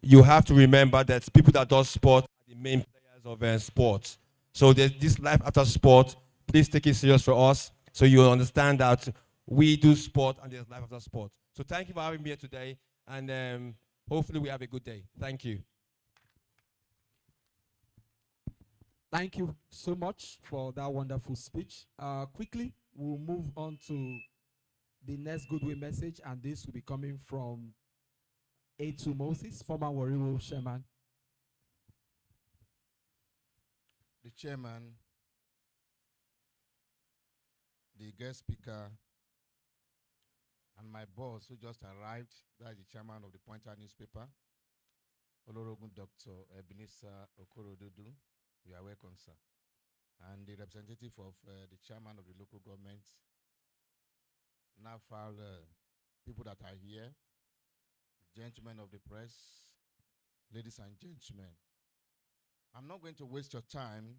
you have to remember that people that do sport are the main players of sports. So there's this life after sport. Please take it serious for us so you understand that we do sport and there's life after sport. So thank you for having me here today, and hopefully we have a good day. Thank you. Thank you so much for that wonderful speech. Quickly, we'll move on to the next goodwill message, and this will be coming from A2 Moses, former Warrior chairman. The chairman, the guest speaker, and my boss who just arrived, that's the chairman of the Pointer newspaper, Olorogun Dr. Ebenezer Okorodudu. You are welcome, sir. And the representative of the chairman of the local government, NAFAL, people that are here, gentlemen of the press, ladies and gentlemen. I'm not going to waste your time,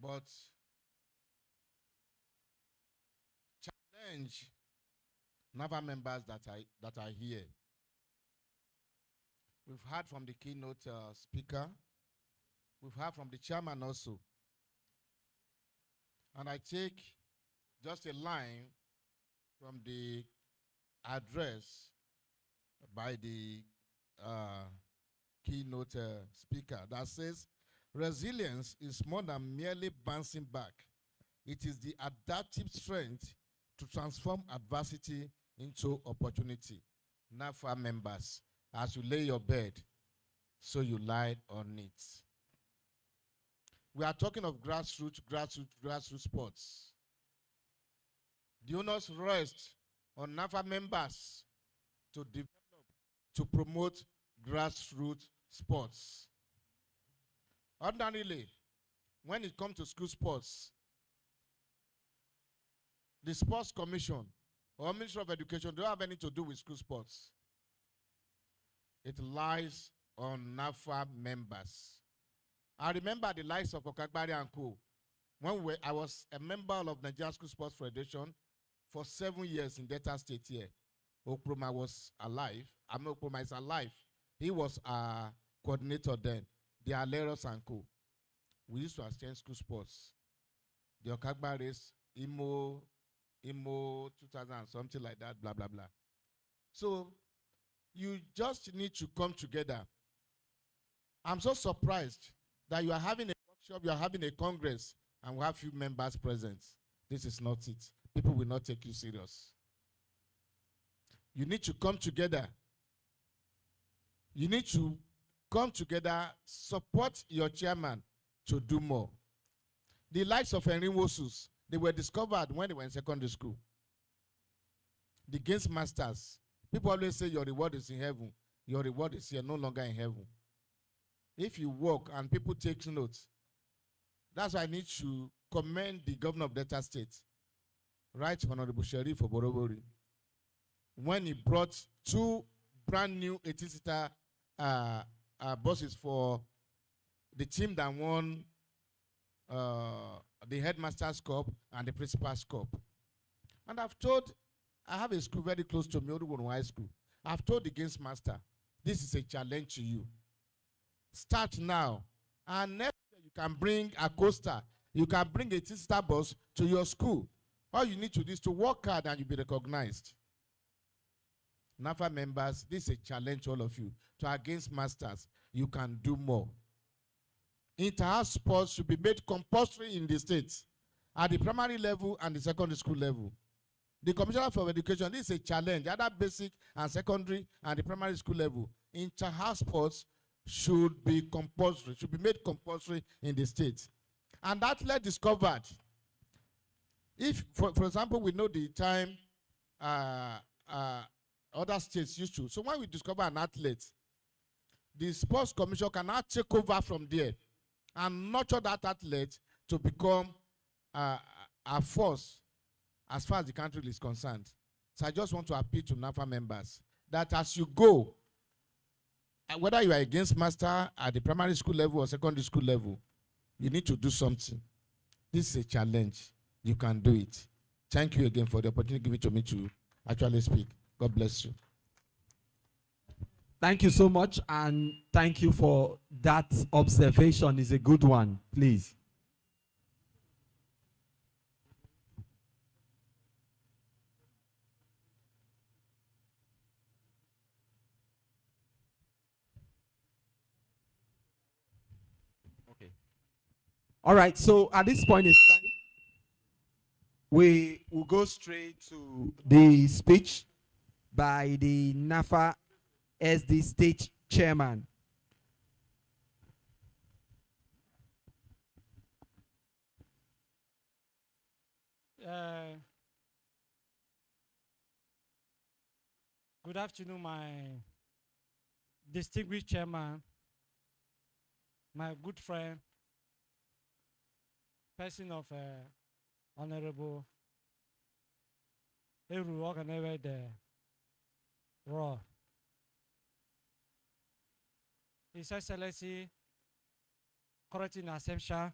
but challenge NAVA members that are here. We've heard from the keynote speaker. We've heard from the chairman also. And I take just a line from the address by the keynote speaker that says, resilience is more than merely bouncing back. It is the adaptive strength to transform adversity into opportunity. NAFA members, as you lay your bed, so you lie on it. We are talking of grassroots sports. The onus rests on NAFA members to develop, to promote grassroots sports. Ordinarily, when it comes to school sports, the Sports Commission or Ministry of Education don't have anything to do with school sports. It lies on NAFA members. I remember the likes of Okagbari and Co. When I was a member of Nigerian School Sports Federation for 7 years in Delta State here. Okroma was alive. Okroma is alive. He was a coordinator then. The Aleros and Co. We used to attend school sports. The Okagbaris, Imo 2000, something like that, blah, blah, blah. So you just need to come together. I'm so surprised that you are having a workshop, you are having a congress, and we have few members present. This is not it. People will not take you serious. You need to come together. You need to come together, support your chairman to do more. The likes of Henry Wosus, they were discovered when they were in secondary school. The Games Masters, people always say your reward is in heaven. Your reward is here, no longer in heaven. If you work and people take notes, that's why I need to commend the governor of Delta State, Right Honorable Sheriff Oborobori, when he brought 2 brand new 18-seater buses for the team that won the Headmasters Cup and the Principals Cup. And I have a school very close to me, Odubono High School. I've told the Games Master, this is a challenge to you. Start now. And next year you can bring a coaster. You can bring a 18-seater bus to your school. All you need to do is to work hard and you'll be recognized. NAFA members, this is a challenge to all of you. To our Games Masters, you can do more. Inter-house sports should be made compulsory in the states at the primary level and the secondary school level. The Commissioner for Education, this is a challenge, either basic and secondary and the primary school level. Inter-house sports should be compulsory, should be made compulsory in the states. And athlete discovered. If, for example, we know the time other states used to. So when we discover an athlete, the Sports Commission can now take over from there and nurture that athlete to become a force as far as the country is concerned. So I just want to appeal to NAFA members that as you go, whether you are against master at the primary school level or secondary school level, you need to do something. This is a challenge. You can do it. Thank you again for the opportunity given to me to actually speak. God bless you. Thank you so much, and thank you for that observation. Is a good one, please. Okay. All right, so at this point in time, we will go straight to the speech by the Napher-Sd state chairman. Good afternoon, my distinguished chairman, my good friend, person of Honorable Eru Oganewe the Raw. His Excellency, Correcting Assumption,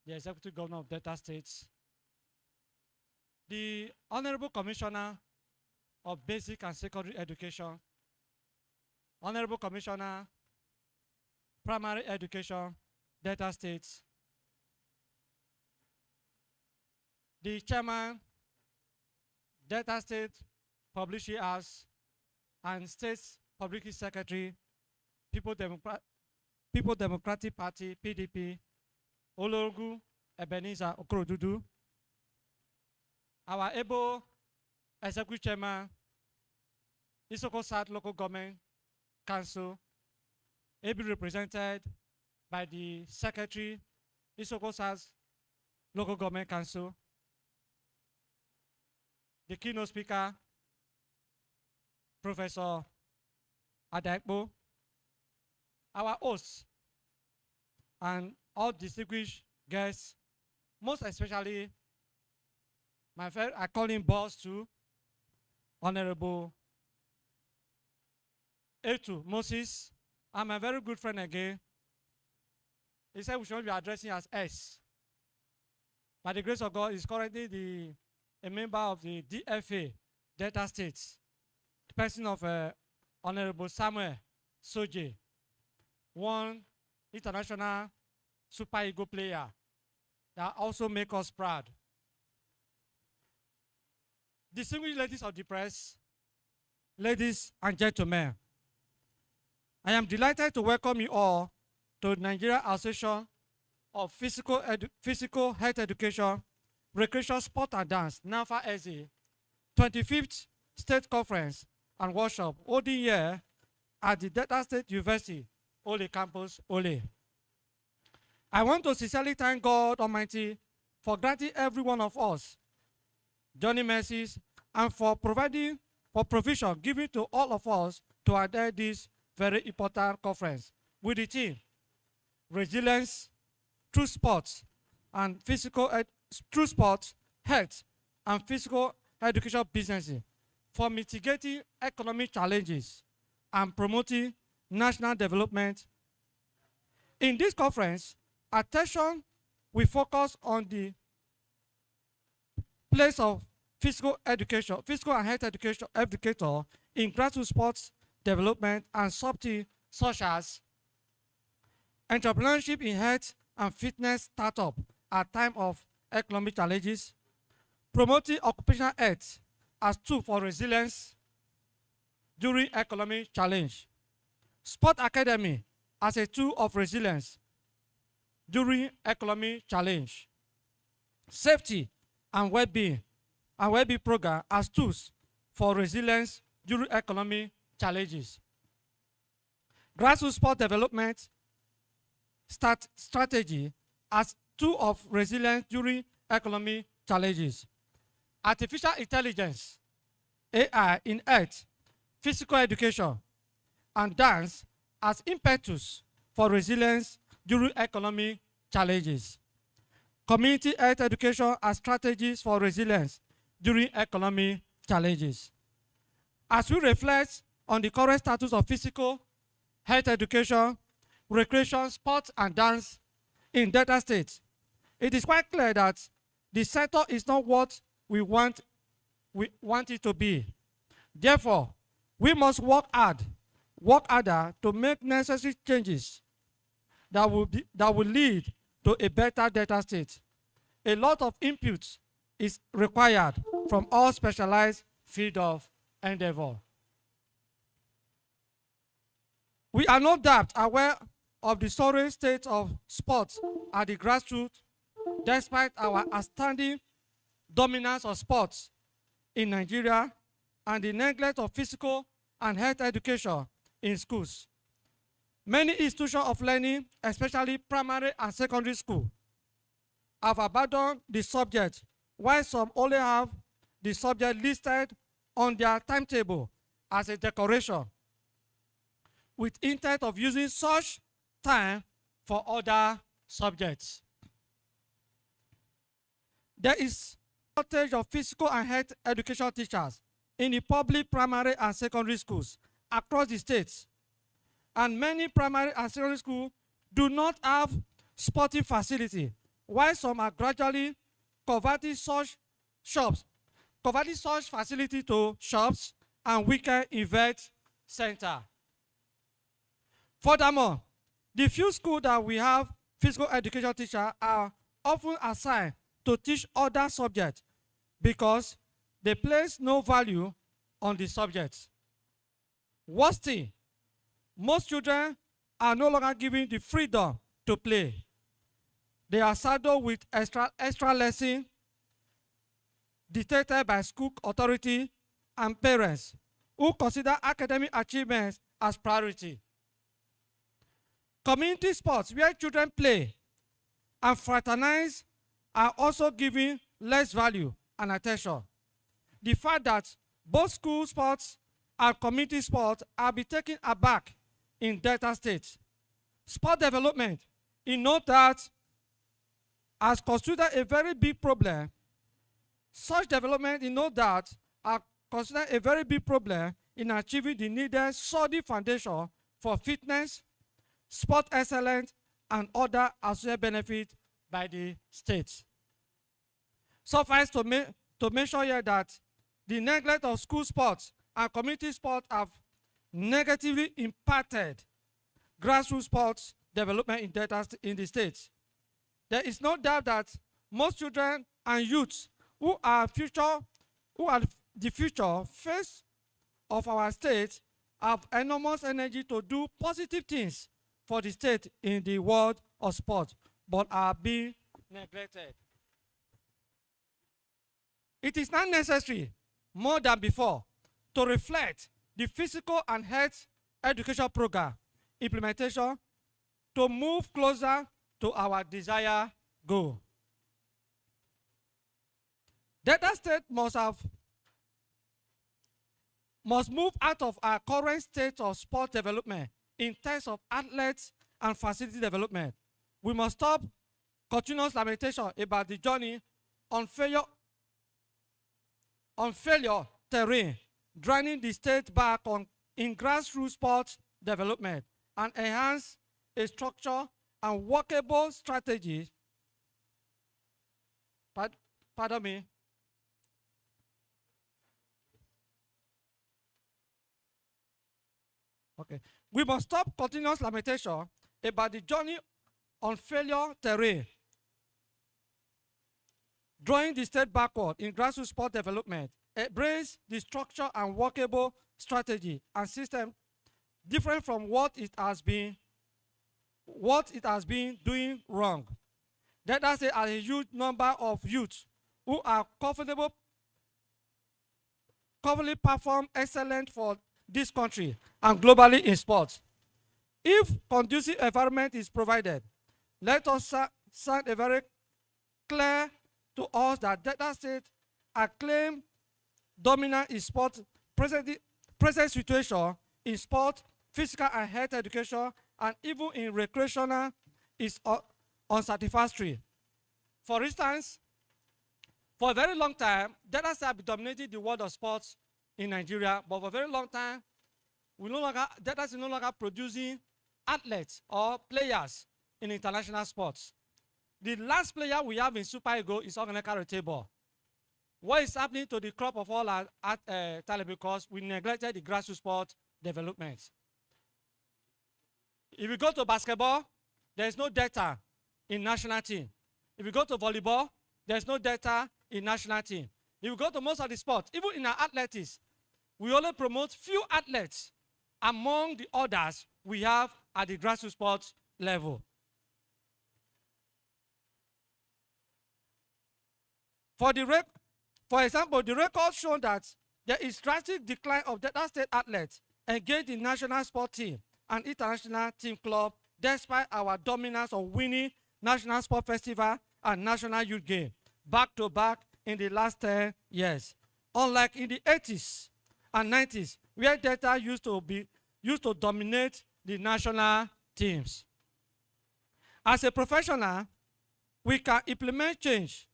the Executive Governor of Delta States, the Honorable Commissioner of Basic and Secondary Education, Honorable Commissioner, Primary Education, Delta States, the Chairman, Delta State Publishing House, and State Public Secretary, People Democratic Party, PDP, Ologu Ebenezer Okorodudu, our able Executive Chairman, Isoko South Local Government Council, ably represented by the Secretary, Isoko South Local Government Council, the keynote speaker, Professor Adekbo, our hosts, and all distinguished guests, most especially my friend, I call him boss too, Honorable Etu Moses. I'm a very good friend again. He said we should be addressing as S. By the grace of God, he's currently a member of the DFA, Delta States, the person of Honorable Samuel Soje, one international super ego player that also make us proud. Distinguished ladies of the press, ladies and gentlemen, I am delighted to welcome you all to the Nigeria Association of Physical Health Education, Recreation, Sport and Dance, Napher-Sd, 25th State Conference and Workshop holding here at the Delta State University, Oleh campus, Oleh. I want to sincerely thank God Almighty for granting every one of us journey mercies and for providing for provision given to all of us to attend this very important conference with the theme Resilience through sports and through sports, health, and physical education businesses for mitigating economic challenges and promoting national development. In this conference, attention will focus on the place of physical and health education educator in grassroots sports development and subjects such as entrepreneurship in health and fitness startup at time of economic challenges, promoting occupational health as tool for resilience during economic challenge, sport academy as a tool of resilience during economic challenge, safety and well-being program as tools for resilience during economic challenges, grassroots sport development strategy as tool of resilience during economic challenges, artificial intelligence, AI in health, physical education, and dance as impetus for resilience during economic challenges, community health education as strategies for resilience during economic challenges. As we reflect on the current status of physical health education, recreation, sports, and dance in Delta State, it is quite clear that the sector is not what we want it to be. Therefore, we must work harder to make necessary changes that will lead to a better Delta State. A lot of input is required from all specialized field of endeavor. We are no doubt aware of the sorry state of sports at the grassroots, despite our outstanding dominance of sports in Nigeria and the neglect of physical and health education in schools. Many institutions of learning, especially primary and secondary school, have abandoned the subject, while some only have the subject listed on their timetable as a decoration, with intent of using such time for other subjects. There is a shortage of physical and health education teachers in the public primary and secondary schools across the states. And many primary and secondary schools do not have sporting facility, while some are gradually converting such facility to shops and weekend event center. Furthermore, the few schools that we have physical education teachers are often assigned to teach other subjects because they place no value on the subjects. Worst thing, most children are no longer given the freedom to play. They are saddled with extra lessons dictated by school authority and parents who consider academic achievements as priority. Community sports where children play and fraternize are also given less value and attention. The fact that both school sports and community sports are being taken aback in Delta State. Sport development, in note that as considered a very big problem, such development in no doubt are considered a very big problem in achieving the needed solid foundation for fitness, sport excellence, and other associated benefits by the state. Suffice to mention here that the neglect of school sports and community sports have negatively impacted grassroots sports development in the state. There is no doubt that most children and youths who are the future face of our state have enormous energy to do positive things for the state in the world of sport, but are being neglected. It is not necessary, more than before, to reflect the physical and health education program implementation to move closer to our desired goal. Delta State must move out of our current state of sport development in terms of athletes and facility development. We must stop continuous lamentation about the journey on failure terrain, driving the state back in grassroots sports development and enhance a structure and workable strategy. Pardon me. Okay. We must stop continuous lamentation about the journey on failure terrain, drawing the state backward in grassroots sport development, embrace the structure and workable strategy and system different from what it has been doing wrong. That is a huge number of youths who are comfortably perform excellent for this country and globally in sports. If conducive environment is provided, let us send a very clear to us that Delta State acclaim dominant in sport, present situation in sport, physical and health education, and even in recreational is unsatisfactory. For instance, for a very long time, Delta State have dominated the world of sports in Nigeria, but for a very long time, Delta is no longer producing athletes or players in international sports. The last player we have in Super Eagles is Oganeka Retable. What is happening to the crop of all our talent because we neglected the grassroots sport development? If you go to basketball, there is no data in national team. If you go to volleyball, there is no data in national team. If you go to most of the sports, even in our athletics, we only promote few athletes among the others we have at the grassroots sports level. For example, the record shown that there is drastic decline of Delta State athletes engaged in national sport team and international team club despite our dominance of winning national sport festival and national youth game back to back in the last 10 years. Unlike in the 80s and 90s, where Delta used to dominate the national teams. As a professional, we can implement change.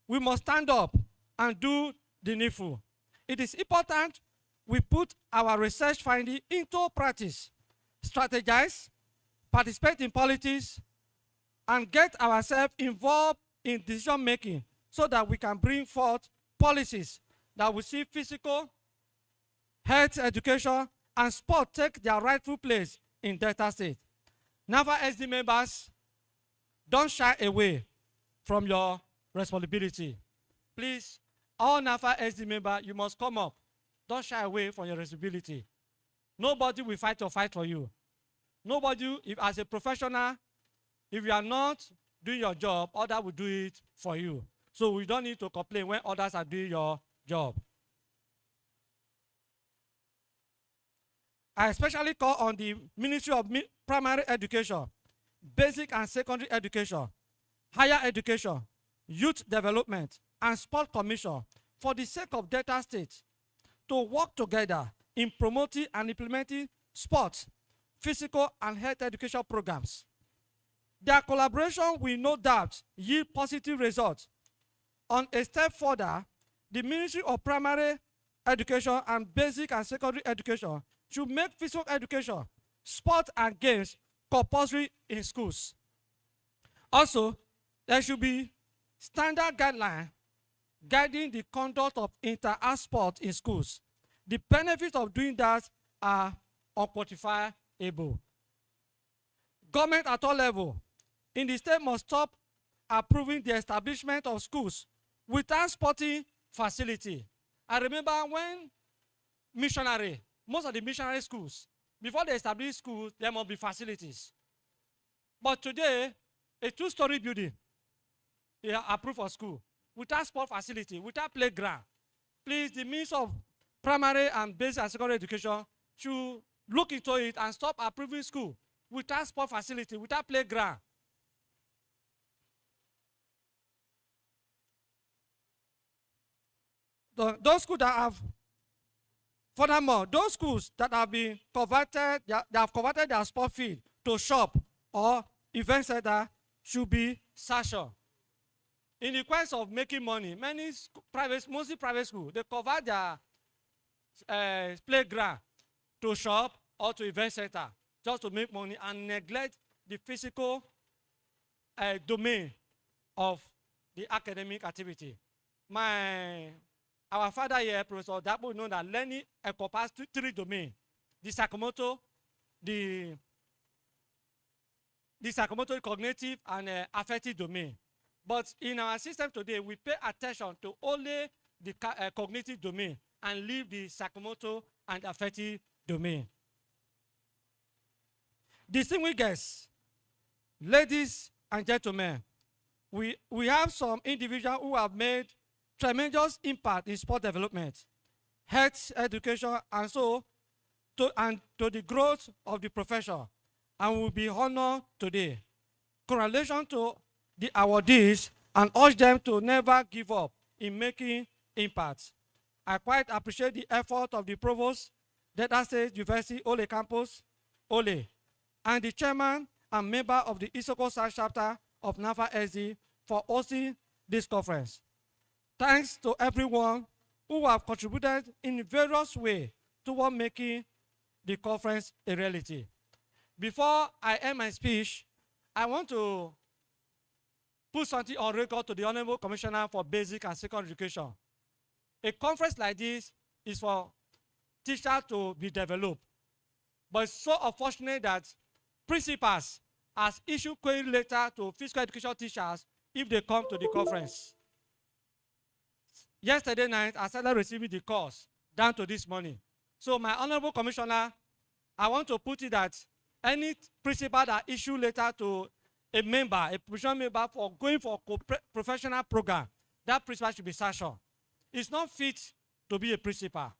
We must stand up and do the needful. It is important we put our research finding into practice, strategize, participate in politics, and get ourselves involved in decision making so that we can bring forth policies that will see physical, health education, and sport take their rightful place in Delta State. Napher-Sd members, don't shy away from your responsibility. Please, all Napher-Sd members, you must come up. Don't shy away from your responsibility. Nobody will fight your fight for you. Nobody, if as a professional, if you are not doing your job, others will do it for you. So we don't need to complain when others are doing your job. I especially call on the Ministry of Primary Education, Basic and Secondary Education, Higher Education, Youth Development, and Sport Commission for the sake of Delta State to work together in promoting and implementing sports, physical and health education programs. Their collaboration will no doubt yield positive results. On a step further, the Ministry of Primary Education and Basic and Secondary Education should make physical education, sport and games compulsory in schools. Also, there should be standard guidelines guiding the conduct of inter-house sport in schools. The benefits of doing that are unquantifiable. Government at all levels in the state must stop approving the establishment of schools without sporting facility. I remember when most of the missionary schools, before they establish schools, there must be facilities. But today, a two-story building, they are approved for school, without sport facility, without playground. Please, the Ministry of Primary and Basic and Secondary Education should look into it and stop approving school without sport facility, without playground. Those schools that have, furthermore, those schools that have been converted, they have converted their sport field to shop or event center should be sanctioned. In the quest of making money, mostly private schools, they convert their playground to shop or to event center just to make money and neglect the physical domain of the academic activity. Our father here, Professor Dapo, knows that learning encompasses three domains: the psychomotor, the cognitive, and affective domain. But in our system today, we pay attention to only the cognitive domain and leave the psychomotor and affective domain. Distinguished guests, ladies and gentlemen, we have some individuals who have made tremendous impact in sport development, health education, and to the growth of the profession, and will be honored today. Congratulations to the awardees and urge them to never give up in making impact. I quite appreciate the effort of the provost, Delta State University Oleh campus, Oleh, and the chairman and member of the Isoko South chapter of Napher-Sd for hosting this conference. Thanks to everyone who have contributed in various ways toward making the conference a reality. Before I end my speech, I want to put something on record to the Honorable Commissioner for Basic and Secondary Education. A conference like this is for teachers to be developed. But it's so unfortunate that principals has issued query letter to physical education teachers if they come to the conference. Yesterday night, I started receiving the calls down to this morning. So my Honorable Commissioner, I want to put it that any principal that issue letter to a member, a professional member for going for a professional program, that principal should be sanctioned. It's not fit to be a principal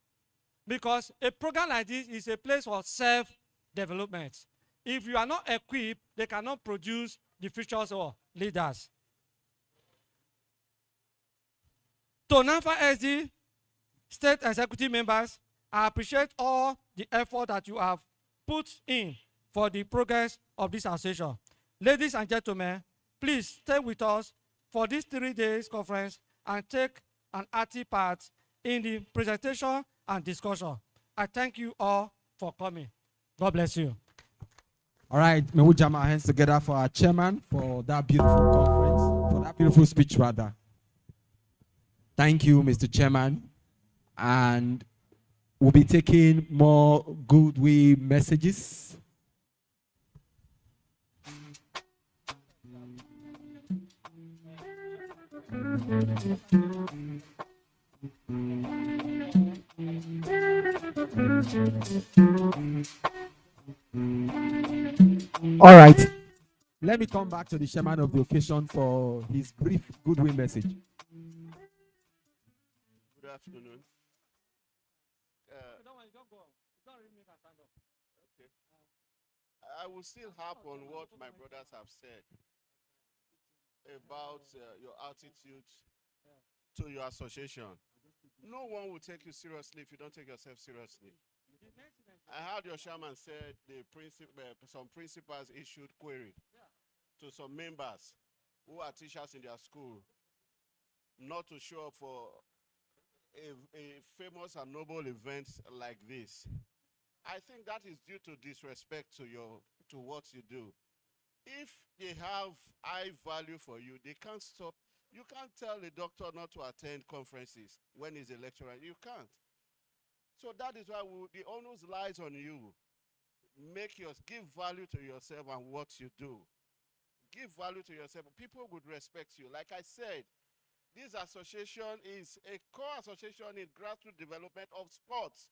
because a program like this is a place for self-development. If you are not equipped, they cannot produce the futures or leaders. To Napher-Sd state executive members, I appreciate all the effort that you have put in for the progress of this association. Ladies and gentlemen, please stay with us for this 3 days conference and take an active part in the presentation and discussion. I thank you all for coming. God bless you. All right, may we jam our hands together for our chairman for that beautiful conference, for that beautiful speech rather. Thank you, Mr. Chairman. And we'll be taking more goodwill messages. All right. Let me come back to the chairman of the occasion for his brief goodwill message. Good afternoon. Okay. I will still harp on what my brothers have said about your attitude to your association. No one will take you seriously if you don't take yourself seriously. I heard your chairman said some principals issued query to some members who are teachers in their school not to show up for a famous and noble event like this. I think that is due to disrespect to what you do. If they have high value for you, they can't stop. You can't tell a doctor not to attend conferences when he's a lecturer. You can't. So that is why the onus lies on you. Give value to yourself and what you do. Give value to yourself. People would respect you. Like I said, this association is a core association in grassroots development of sports.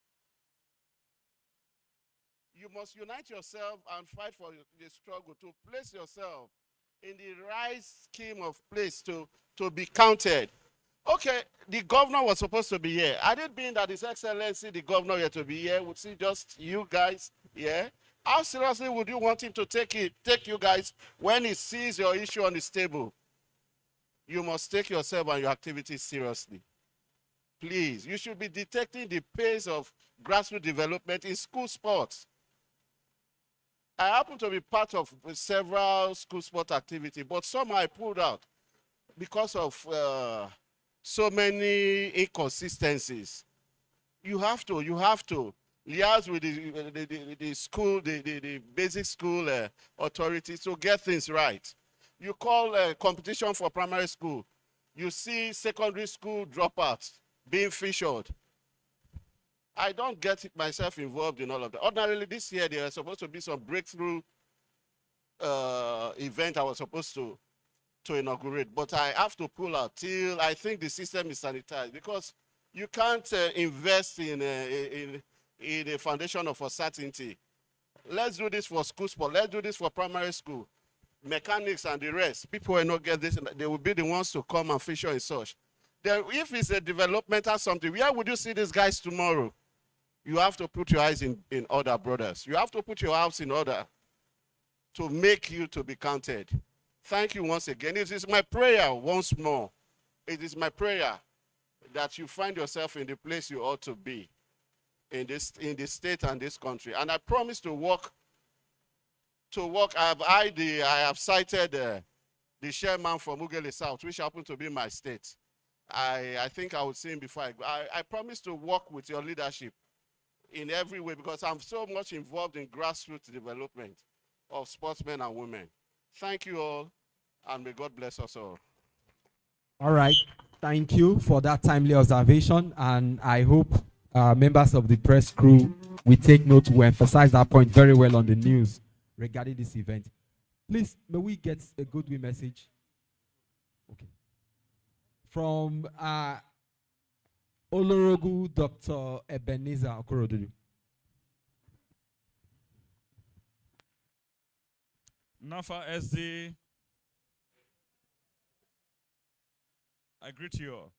You must unite yourself and fight for the struggle to place yourself in the right scheme of place to be counted. Okay, the governor was supposed to be here. Had it been that His Excellency, the governor, here to be here, would see just you guys here? How seriously would you want him to take you guys when he sees your issue on his table? You must take yourself and your activities seriously. Please, you should be detecting the pace of grassroots development in school sports. I happen to be part of several school sport activities, but some I pulled out because of so many inconsistencies. You have to liaise with the school, the basic school authorities to get things right. You call competition for primary school. You see secondary school dropouts being featured. I don't get myself involved in all of that. Ordinarily, this year, there was supposed to be some breakthrough event I was supposed to inaugurate, but I have to pull out till I think the system is sanitized, because you can't invest in a foundation of uncertainty. Let's do this for school sport. Let's do this for primary school. Mechanics and the rest. People will not get this. They will be the ones to come and feature in such. Then if it's a developmental something, where would you see these guys tomorrow? You have to put your eyes in order, brothers. You have to put your house in order to make you to be counted. Thank you once again. It is my prayer once more. It is my prayer that you find yourself in the place you ought to be in this state and this country. And I promise to work. I have cited the chairman from Ughelli South, which happened to be my state. I think I would see him before I promise to work with your leadership in every way because I'm so much involved in grassroots development of sportsmen and women. Thank you all, and may God bless us all. All right. Thank you for that timely observation, and I hope members of the press crew will take note. We emphasize that point very well on the news regarding this event. Please, may we get a goodwill message? Okay. From Olorogu Dr. Ebenezer Okorodudu. Napher-Sd, I greet you all.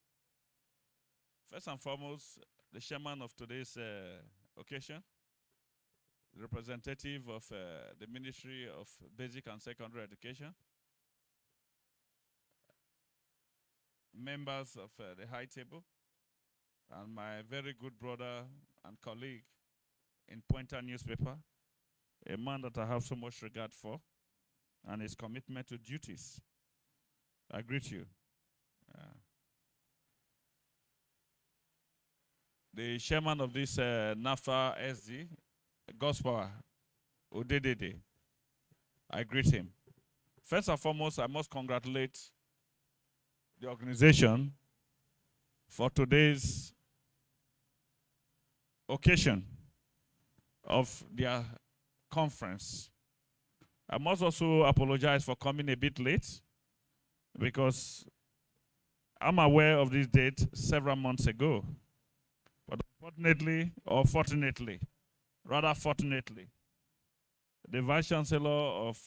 First and foremost, the chairman of today's occasion, the representative of the Ministry of Basic and Secondary Education, members of the high table, and my very good brother and colleague in Pointer newspaper, a man that I have so much regard for, and his commitment to duties. I greet you. The chairman of this Napher-Sd, Gospel Odedede, I greet him. First and foremost, I must congratulate the organization for today's occasion of their conference. I must also apologize for coming a bit late because I'm aware of this date several months ago. But unfortunately, or fortunately, rather fortunately, the Vice Chancellor of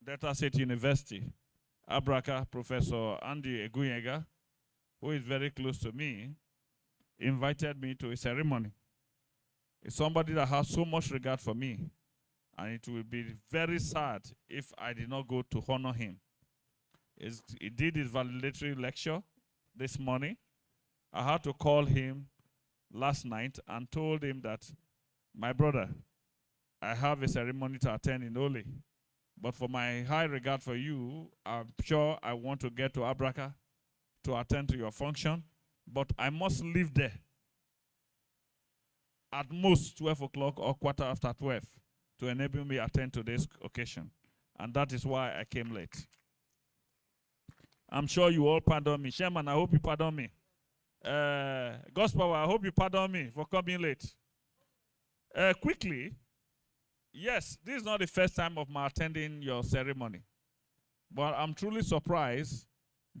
Delta State University, Abraka, Professor Andy Eguyega, who is very close to me, invited me to a ceremony. It's somebody that has so much regard for me, and it will be very sad if I did not go to honor him. He did his valedictory lecture this morning. I had to call him last night and told him that, my brother, I have a ceremony to attend in Oleh, but for my high regard for you, I'm sure I want to get to Abraka to attend to your function, but I must leave there at most 12 o'clock or quarter after 12 to enable me attend to this occasion. And that is why I came late. I'm sure you all pardon me. Chairman, I hope you pardon me. Gospel, I hope you pardon me for coming late. Quickly, yes, this is not the first time of my attending your ceremony, but I'm truly surprised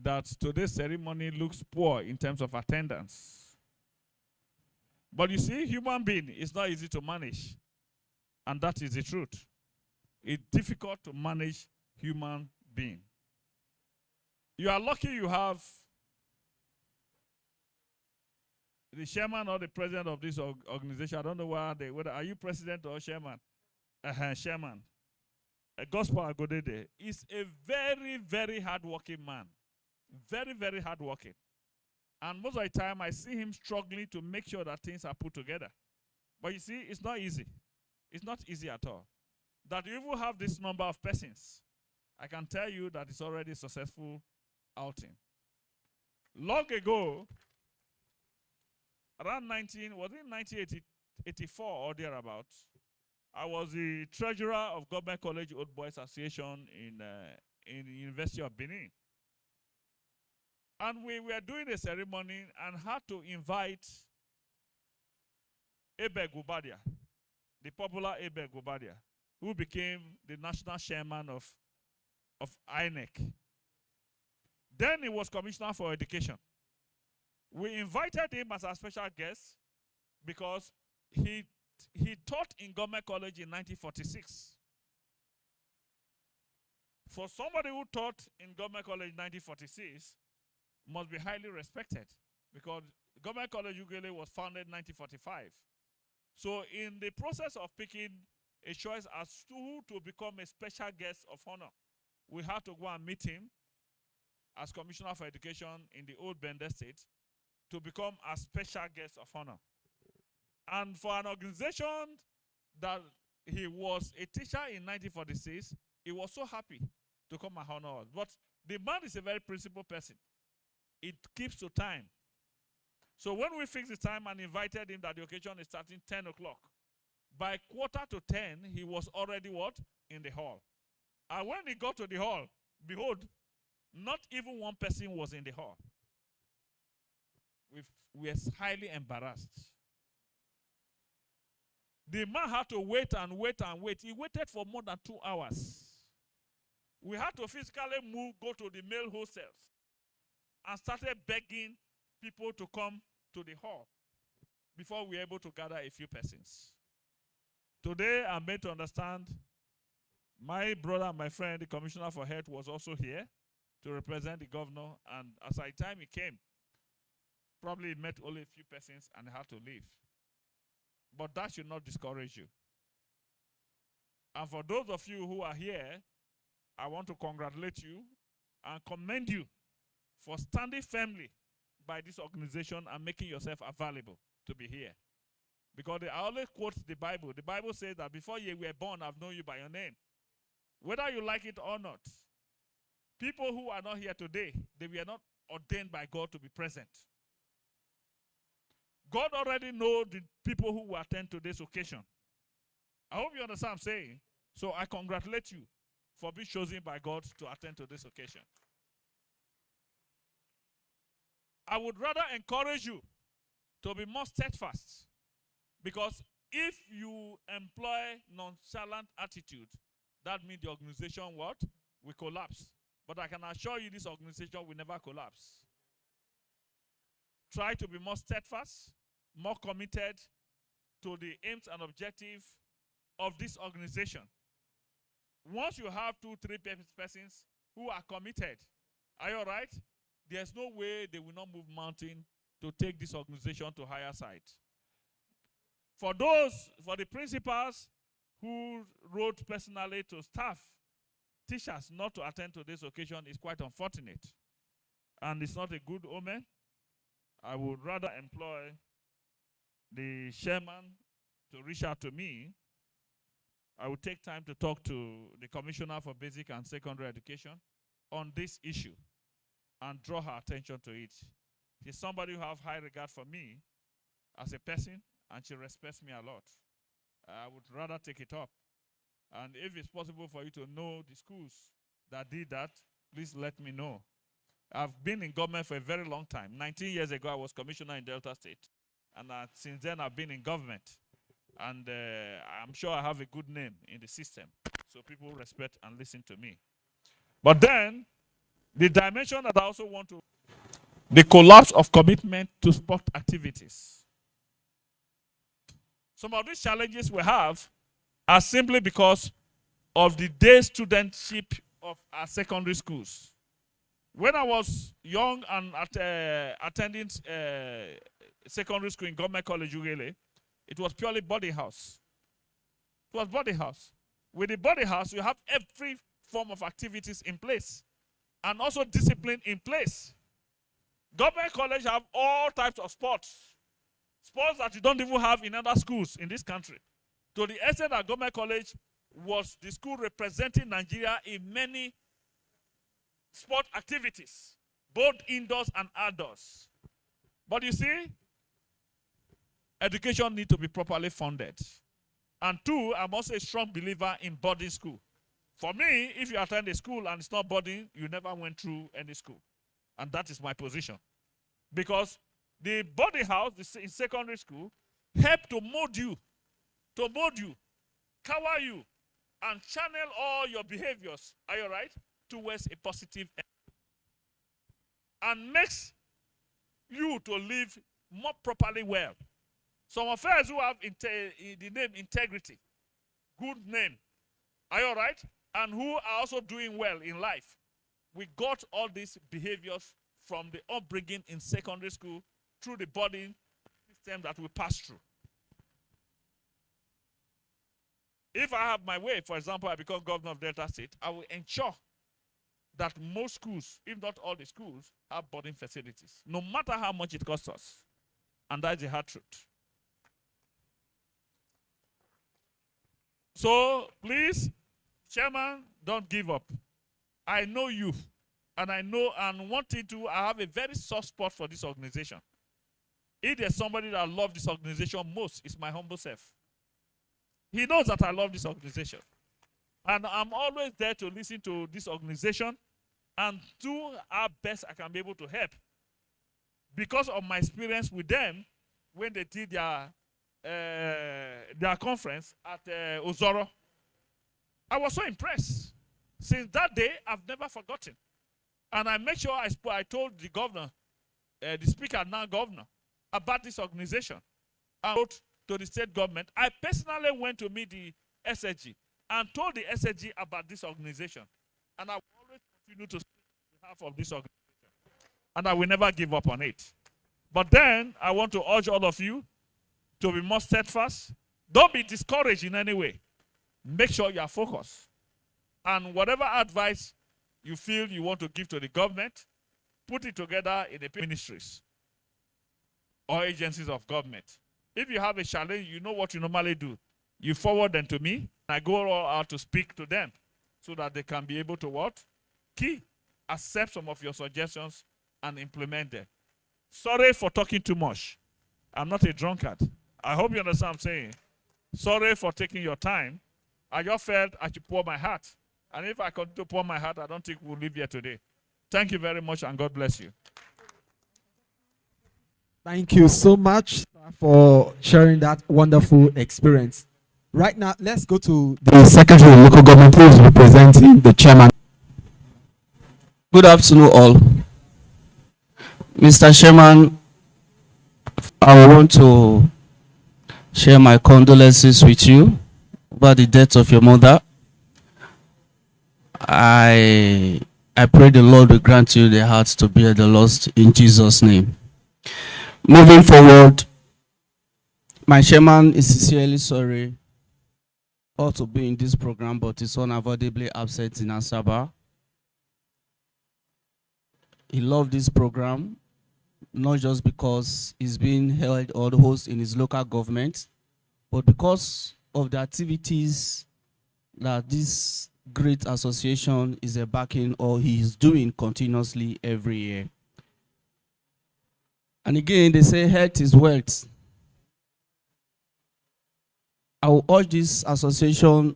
that today's ceremony looks poor in terms of attendance. But you see, human being is not easy to manage, and that is the truth. It's difficult to manage human being. You are lucky you have the chairman or the president of this organization. I don't know whether are you president or chairman? Chairman. Gospel Agodede is a very, very hardworking man. Very, very hardworking. And most of the time, I see him struggling to make sure that things are put together. But you see, it's not easy. It's not easy at all. That you even have this number of persons, I can tell you that it's already a successful outing. Long ago, around 1984 or thereabouts, I was the treasurer of Government College Old Boys Association in the University of Benin. And we were doing a ceremony and had to invite Ebe Gubadia, the popular Ebe Gubadia, who became the national chairman of INEC. Then he was commissioner for education. We invited him as a special guest because he taught in Government College in 1946. For somebody who taught in Government College in 1946, must be highly respected because Government College Ugele was founded in 1945. So in the process of picking a choice as to who to become a special guest of honor, we had to go and meet him as Commissioner for Education in the old Bender State to become a special guest of honor. And for an organization that he was a teacher in 1946, he was so happy to come and honor us. But the man is a very principled person. It keeps to time. So when we fixed the time and invited him that the occasion is starting 10 o'clock, by 9:45, he was already what? In the hall. And when he got to the hall, behold, not even one person was in the hall. We were highly embarrassed. The man had to wait and wait and wait. He waited for more than 2 hours. We had to physically go to the male hostels and started begging people to come to the hall before we were able to gather a few persons. Today, I'm made to understand my brother and my friend, the Commissioner for Health, was also here to represent the governor. And as the time he came, probably met only a few persons and had to leave. But that should not discourage you. And for those of you who are here, I want to congratulate you and commend you for standing firmly by this organization and making yourself available to be here. Because I always quote the Bible. The Bible says that before you were born, I've known you by your name. Whether you like it or not, people who are not here today, they were not ordained by God to be present. God already knows the people who will attend to this occasion. I hope you understand what I'm saying. So I congratulate you for being chosen by God to attend to this occasion. I would rather encourage you to be more steadfast, because if you employ nonchalant attitude, that means the organization what? Will collapse. But I can assure you this organization will never collapse. Try to be more steadfast, more committed to the aims and objectives of this organization. Once you have 2-3 persons who are committed, are you all right? There's no way they will not move mountain to take this organization to higher heights. For the principals who wrote personally to staff, teachers not to attend to this occasion is quite unfortunate. And it's not a good omen. I would rather employ the chairman to reach out to me. I will take time to talk to the Commissioner for Basic and Secondary Education on this issue and draw her attention to it. She's somebody who has high regard for me as a person, and she respects me a lot. I would rather take it up. And if it's possible for you to know the schools that did that, please let me know. I've been in government for a very long time. 19 years ago, I was commissioner in Delta State. And since then, I've been in government. And I'm sure I have a good name in the system. So people respect and listen to me. But then, the dimension that I also want to, the collapse of commitment to sport activities. Some of these challenges we have are simply because of the day studentship of our secondary schools. When I was young and attending secondary school in Government College, Oleh, it was purely boarding house. It was boarding house. With the boarding house, you have every form of activities in place and also discipline in place. Government College have all types of sports. Sports that you don't even have in other schools in this country. To the extent that Government College was the school representing Nigeria in many sport activities, both indoors and outdoors. But you see, education needs to be properly funded. And two, I'm also a strong believer in boarding school. For me, if you attend a school and it's not boarding, you never went through any school. And that is my position. Because the boarding house in secondary school help to mold you, cover you, and channel all your behaviors, are you right, towards a positive end. And makes you to live more properly well. Some of us who have the name integrity, good name, are you all right? And who are also doing well in life. We got all these behaviors from the upbringing in secondary school through the boarding system that we pass through. If I have my way, for example, I become governor of Delta State, I will ensure that most schools, if not all the schools, have boarding facilities, no matter how much it costs us. And that's the hard truth. So, please, Chairman, don't give up. I know you, and I know and wanted to, I have a very soft spot for this organization. If there's somebody that loves this organization most, it's my humble self. He knows that I love this organization. And I'm always there to listen to this organization and do our best I can be able to help. Because of my experience with them when they did their conference at Ozoro, I was so impressed. Since that day, I've never forgotten. And I make sure I told the governor, the speaker, now governor, about this organization. I wrote to the state government. I personally went to meet the SSG and told the SSG about this organization. And I will always continue to speak on behalf of this organization. And I will never give up on it. But then, I want to urge all of you to be more steadfast. Don't be discouraged in any way. Make sure you are focused. And whatever advice you feel you want to give to the government, put it together in the ministries or agencies of government. If you have a challenge, you know what you normally do. You forward them to me, and I go all out to speak to them so that they can be able to what? Accept some of your suggestions and implement them. Sorry for talking too much. I'm not a drunkard. I hope you understand what I'm saying. Sorry for taking your time. I just felt I should pour my heart. And if I continue to pour my heart, I don't think we'll leave here today. Thank you very much, and God bless you. Thank you so much for sharing that wonderful experience. Right now, let's go to the Secretary of Local Government, who is representing the chairman. Good afternoon, all. Mr. Chairman, I want to share my condolences with you about the death of your mother. I pray the Lord will grant you the heart to bear the loss in Jesus' name. Moving forward, my chairman is sincerely sorry not to be in this program, but is unavoidably absent in Asaba. He loved this program, not just because it's being held or hosted in his local government, but because of the activities that this great association is backing or he is doing continuously every year. And again, they say health is wealth. I will urge this association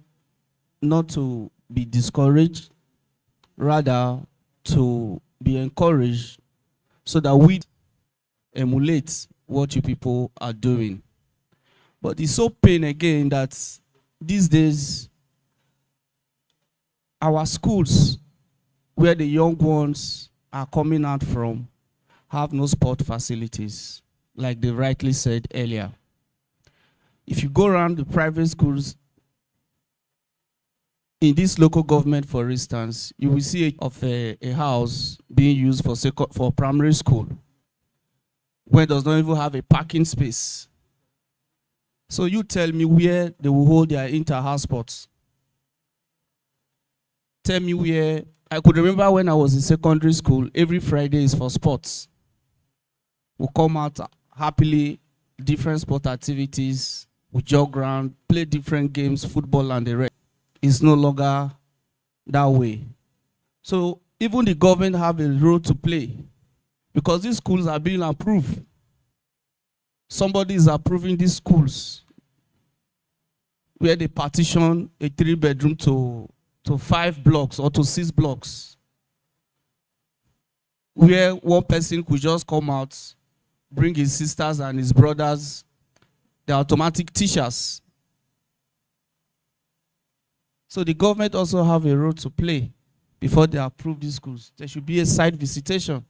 not to be discouraged, rather to be encouraged so that we emulate what you people are doing. But it's so pain again that these days our schools where the young ones are coming out from have no sport facilities, like they rightly said earlier. If you go around the private schools, in this local government, for instance, you will see a house being used for primary school, where it does not even have a parking space. So you tell me where they will hold their inter-house sports. Tell me where. I could remember when I was in secondary school, every Friday is for sports. We come out happily, different sport activities, we jog around, play different games, football and the rest. It's no longer that way. So even the government have a role to play because these schools are being approved. Somebody is approving these schools where they partition a 3-bedroom to 5 blocks or to 6 blocks, where one person could just come out, bring his sisters and his brothers, the automatic teachers. So the government also have a role to play before they approve these schools. There should be a site visitation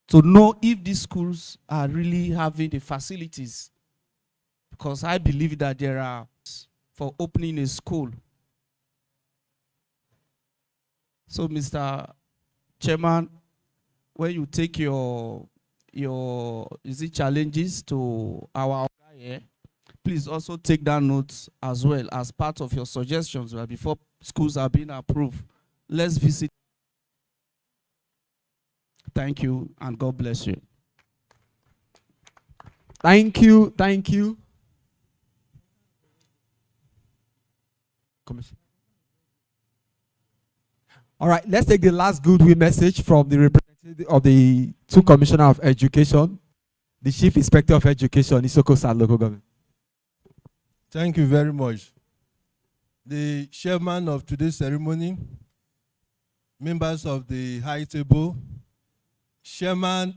to know if these schools are really having the facilities. Because I believe that there are for opening a school. So, Mr. Chairman, when you take your challenges to our here, please also take that note as well as part of your suggestions before schools are being approved. Let's visit. Thank you, and God bless you. Thank you. Thank you. Commission. All right, let's take the last goodwill message from the representative of the 2 Commissioners of Education. the Chief Inspector of Education, Isoko South Local Government. Thank you very much. The chairman of today's ceremony, members of the high table, chairman,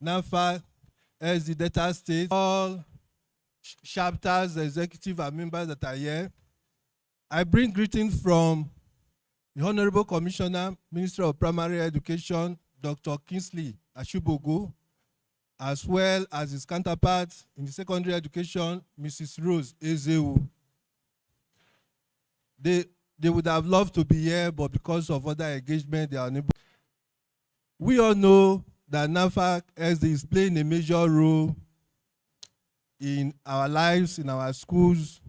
Napher-Sd Delta State, all chapters, executive and members that are here. I bring greetings from the Honorable Commissioner, Minister of Primary Education, Dr. Kingsley Ashubogo, as well as his counterpart in the secondary education, Mrs. Rose Ezewu. They would have loved to be here, but because of other engagement, they are unable. We all know that Napher-Sd is playing a major role in our lives, in our schools,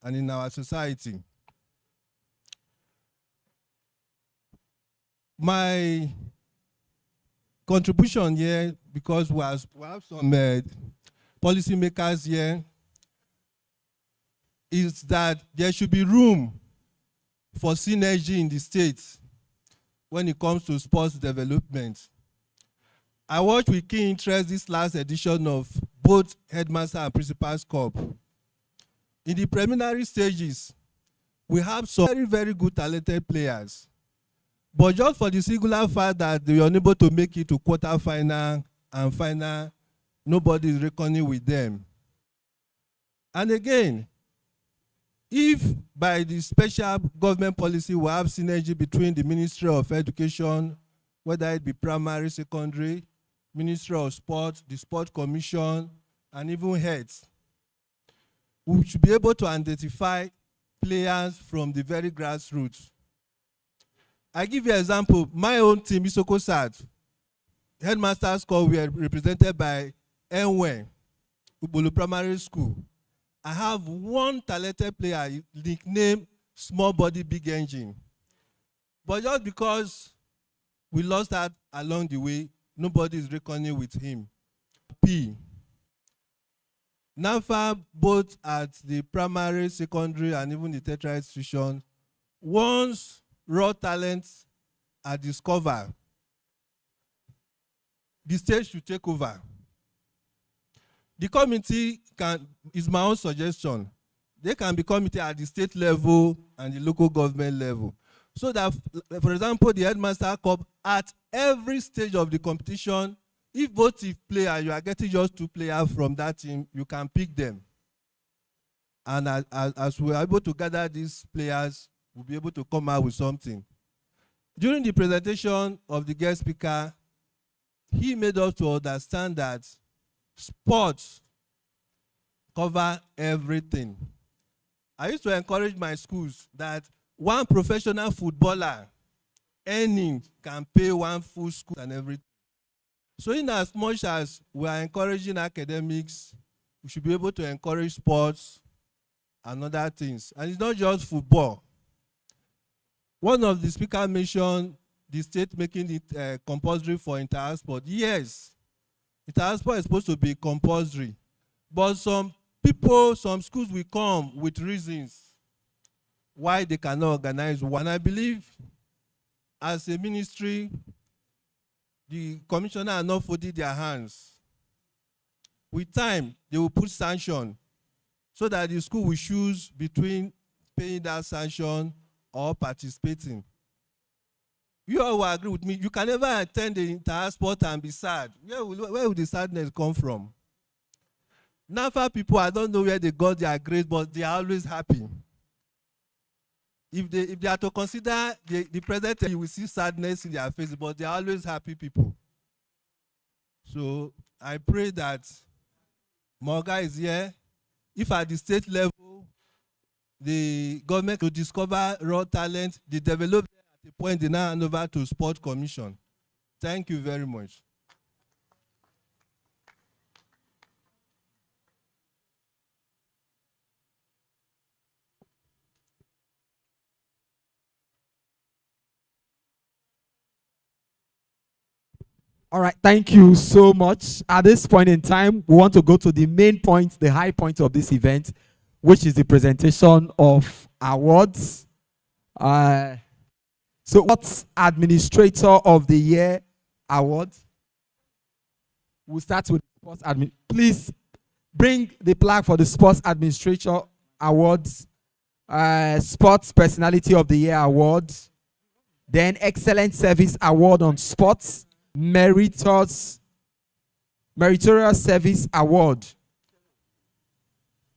and in our society. My contribution here, because we have some policy makers here, is that there should be room for synergy in the state when it comes to sports development. I watched with keen interest this last edition of both Headmaster and Principal's Cup. In the preliminary stages, we have some very, very good talented players. But just for the singular fact that they were unable to make it to quarter-final and final, nobody is reckoning with them. And again, if by the special government policy we have synergy between the Ministry of Education, whether it be primary, secondary, Ministry of Sport, the Sport Commission, and even heads, we should be able to identify players from the very grassroots. I give you an example. My own team, Isoko South, Headmaster's Corps, we are represented by Enwe, Ubulu Primary School. I have one talented player, nicknamed Small Body Big Engine. But just because we lost that along the way, nobody is reckoning with him. P. Napher, both at the primary, secondary, and even the tertiary institution, once raw talents are discovered, the state should take over. The committee is my own suggestion. They can be committee at the state level and the local government level. So that, for example, the Headmaster Cup, at every stage of the competition, if both player, you are getting just 2 players from that team, you can pick them. And as we are able to gather these players, we'll be able to come out with something. During the presentation of the guest speaker, he made us to understand that sports cover everything. I used to encourage my schools that one professional footballer earning can pay one full school and everything. So in as much as we are encouraging academics, we should be able to encourage sports and other things. And it's not just football. One of the speakers mentioned the state making it compulsory for inter-house sport. Yes, inter-house sport is supposed to be compulsory. But some people, some schools will come with reasons why they cannot organize one. I believe as a ministry, the commissioner are not folding their hands. With time, they will put sanction so that the school will choose between paying that sanction or participating. You all will agree with me. You can never attend the inter-house sport and be sad. Where will the sadness come from? Napher people, I don't know where they got their grades, but they are always happy. If they are to consider the present, you will see sadness in their face, but they are always happy people. So I pray that Morga is here. If at the state level, the government will discover raw talent, they develop at a point, they now hand over to Sport Commission. Thank you very much. All right, thank you so much. At this point in time, we want to go to the main point, the high point of this event, which is the presentation of awards. So what's Administrator of the Year award? We'll start with Sports admin. Please bring the plaque for the Sports Administrator Awards, Sports Personality of the Year Award, then Excellent Service Award on Sports, Meritorious Service Award.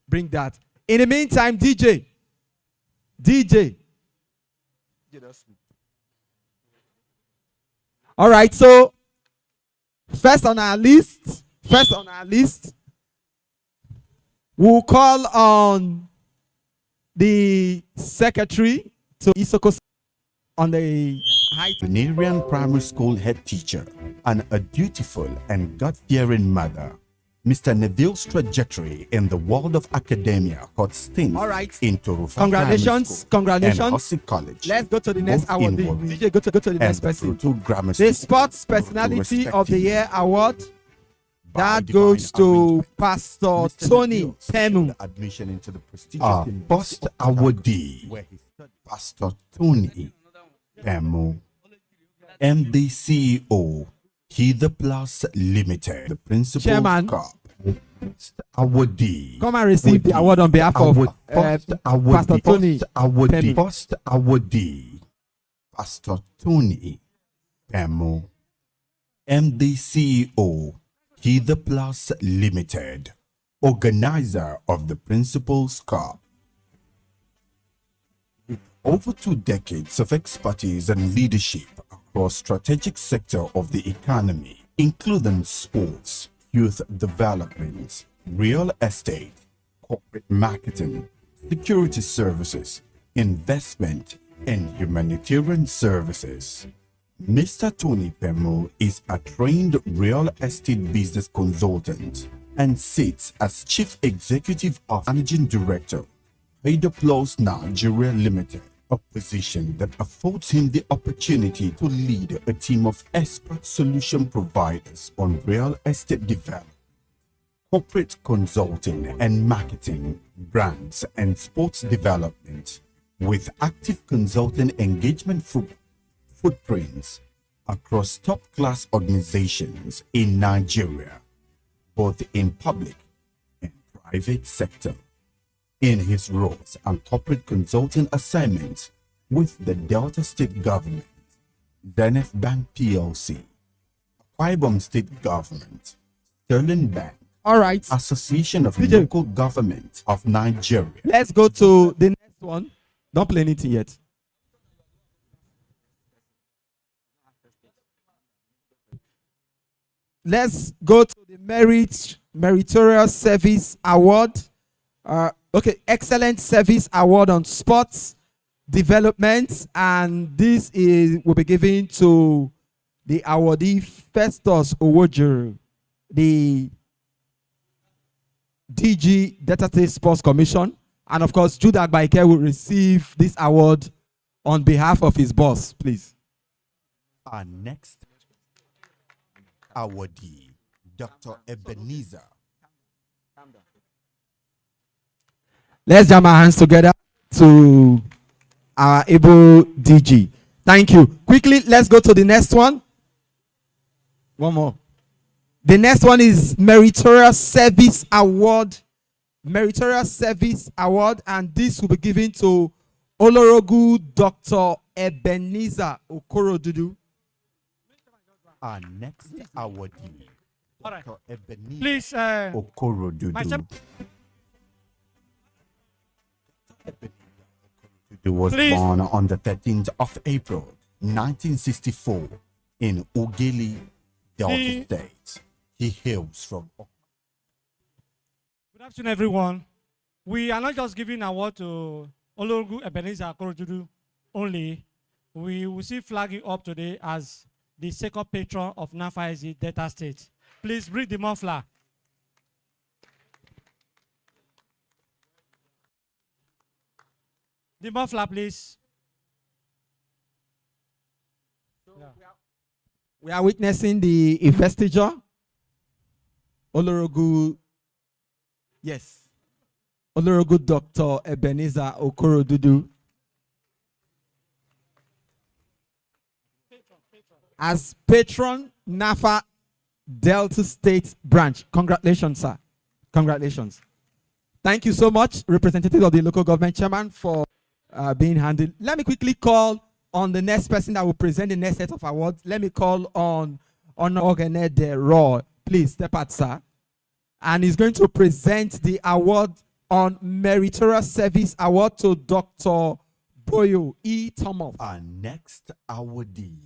Bring that. In the meantime, DJ. All right, so first on our list, we'll call on the secretary to Isoko on the Nigerian primary school head teacher and a dutiful and God-fearing mother. Mr. Neville's trajectory in the world of academia got stints into Rufa Congratulations. and Hussey College. Let's go to the next both award. in Warri DJ, go to the and next the person. Fruto Grammar The School, Sports Personality of the respectively. Year Award. That By goes divine to Pastor Tony Pemu. Admission into the prestigious first awardee, where he studied Pastor Tony Pemu, MD CEO, He the Plus Limited, the principal Chairman. cup. Awardee. Come and receive the award on behalf of Pastor Tony Pemu. First awardee, Pastor Tony Pemu, MD CEO, He the Plus Limited, organizer of the Principal's Cup. With over 2 decades of expertise and leadership across strategic sector of the economy, including sports, youth development, real estate, corporate marketing, security services, investment, and humanitarian services. Mr. Tony Pemu is a trained real estate business consultant and sits as Chief Executive of Managing Director, Plus Nigeria Limited, a position that affords him the opportunity to lead a team of expert solution providers on real estate development, corporate consulting and marketing, brands and sports development, with active consulting engagement footprints across top-class organizations in Nigeria, both in public and private sector. In his roles and corporate consulting assignments with the Delta State Government, Zenith Bank PLC, Akwa Ibom State Government, Sterling Bank, Association of Local Government of Nigeria. Let's go to the next one. Don't play anything yet. Let's go to the Meritorious Service Award. Okay, Excellent Service Award on Sports Development, and this will be given to the awardee Festus Owojuru, the DG Delta State Sports Commission, and of course Judah Baike will receive this award on behalf of his boss, please. Our next awardee, Dr. Ebenezer. Let's jam our hands together to our able DG. Thank you. Quickly, let's go to the next one. One more. The next one is Meritorious Service Award. Meritorious Service Award, and this will be given to Olorogu Dr. Ebenezer Okorodudu. Our next awardee, Dr. Ebenezer Please, Okorodudu. He was born on the 13th of April, 1964, in Ughelli, Delta State. He hails from. Good afternoon, everyone. We are not just giving an award to Olorogu Ebenezer Okorodudu only. We will see flagging up today as the second patron of Napher-Sd Delta State. Please bring the muffler. The muffler, please. We are witnessing the investiture. Olorogu, yes. Olorogu Dr. Ebenezer Okorodudu. As patron, Napher Delta State branch. Congratulations, sir. Congratulations. Thank you so much, representative of the local government chairman, for being handled. Let me quickly call on the next person that will present the next set of awards. Let me call on Ogenede Raw. Please step out, sir. And he's going to present the award on Meritorious Service Award to Dr. Boyo E. Thomas. Our next awardee,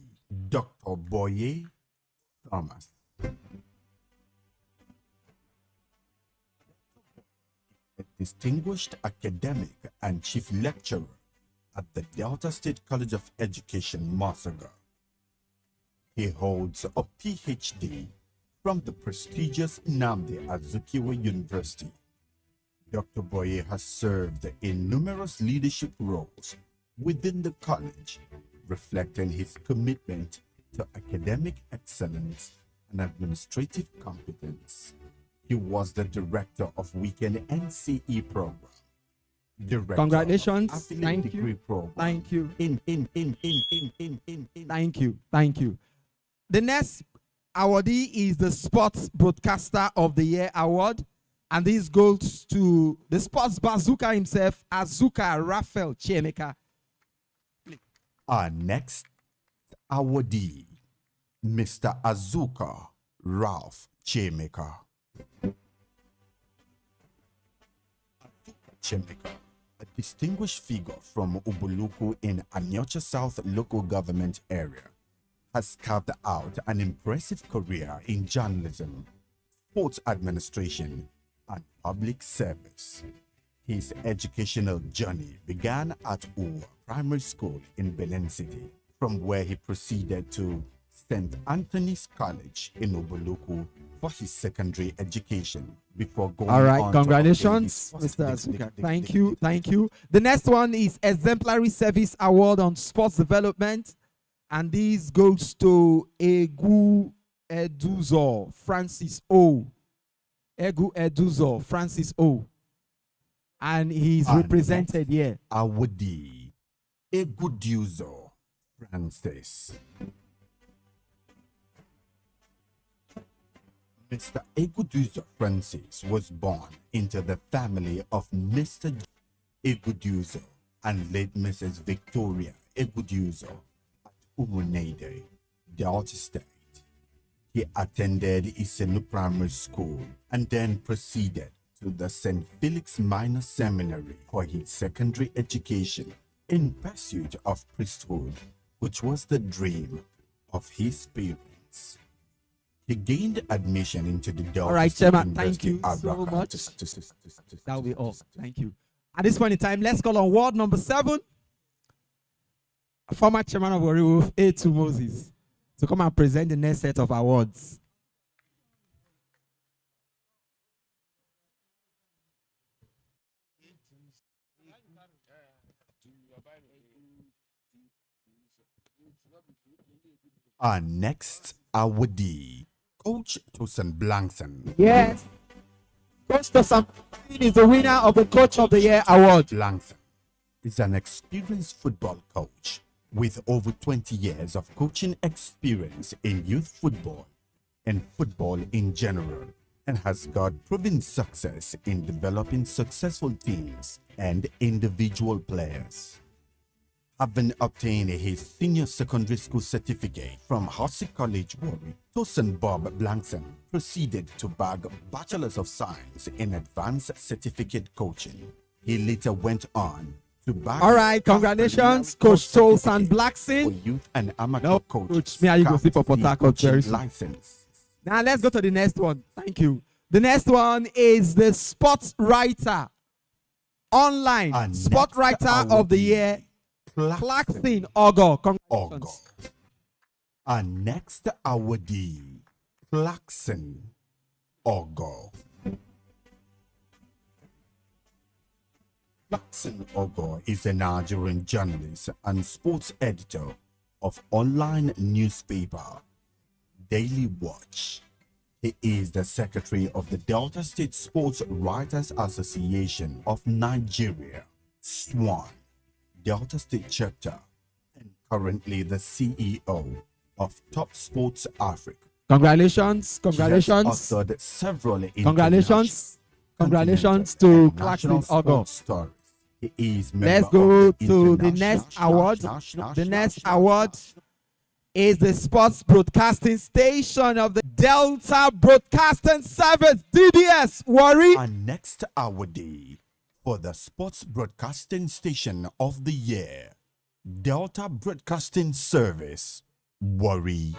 Dr. Boye Thomas. A distinguished academic and chief lecturer at the Delta State College of Education, Masaga. He holds a PhD from the prestigious Nnamdi Azikiwe University. Dr. Boye has served in numerous leadership roles within the college, reflecting his commitment to academic excellence and administrative competence. He was the director of Weekend NCE program. Director Congratulations. of Affiliate Thank Degree you. Program. Thank you. In. Thank you. Thank you. The next awardee is the Sports Broadcaster of the Year Award. And this goes to the sports bazooka himself, Azuka Raphael Chiemeka. Our next awardee, Mr. Azuka Ralph Chiemeka. Chiemeka, a distinguished figure from Ubuluku in Anyocha South local government area, has carved out an impressive career in journalism, sports administration, and public service. His educational journey began at Uwa Primary School in Benin City, from where he proceeded to St. Anthony's College in Ubuluku for his secondary education before going All right, on congratulations, to obtain his Mr. first Azuka. Thank you, thank you. The next one is Exemplary Service Award on Sports Development, and this goes to Egu Eduzo Francis O. Egu Eduzo Francis O. And he's And represented here. Awadi Eguduzo Francis. Mr. Eguduzo Francis was born into the family of Mr. Eguduzo and late Mrs. Victoria Eguduzo at Umunede, Delta State. He attended Isenu Primary School and then proceeded to the St. Felix Minor Seminary for his secondary education in pursuit of priesthood, which was the dream of his parents. He gained admission into the Delta All right, State Chairman, thank University you so Abraka much. to- That'll be all. Thank you. At this point in time, let's call on award number 7. Former chairman of Warrior A2 Moses to come and present the next set of awards. Our next awardee, Coach Tosin Blankson. Yes. Coach Tosin is the winner of the Coach of the Year Award. Blankson is an experienced football coach with over 20 years of coaching experience in youth football and football in general, and has got proven success in developing successful teams and individual players. Having obtained his senior secondary school certificate from Hussey College, Warri, Tosin Bob Blankson proceeded to bag Bachelors of Science in Advanced Certificate Coaching. He later went on to bag All right, congratulations, Coach Tosin for Blankson. youth and amateur No, coaches. Coach, me and you go see for Port Harcourt coaching very soon. license. Now let's go to the next one. Thank you. The next one is the Sports Writer Online Sport Writer of the Year, Clarkson Ogo. Congratulations. Our next awardee, Clarkson Ogo. Clarkson Ogo is a Nigerian journalist and sports editor of online newspaper Daily Watch. He is the secretary of the Delta State Sports Writers Association of Nigeria, SWAN, Delta State chapter, and currently the CEO of Top Sports Africa, Congratulations, She has congrattions, authored several congratulations, congratulations to and Clarkson national Ogo. sports stories. He is member Let's of go the to the International- next award. The next award is the Sports Broadcasting Station of the Delta Broadcasting Service, DBS, Warri. Our next awardee for the Sports Broadcasting Station of the Year, Delta Broadcasting Service, Warri.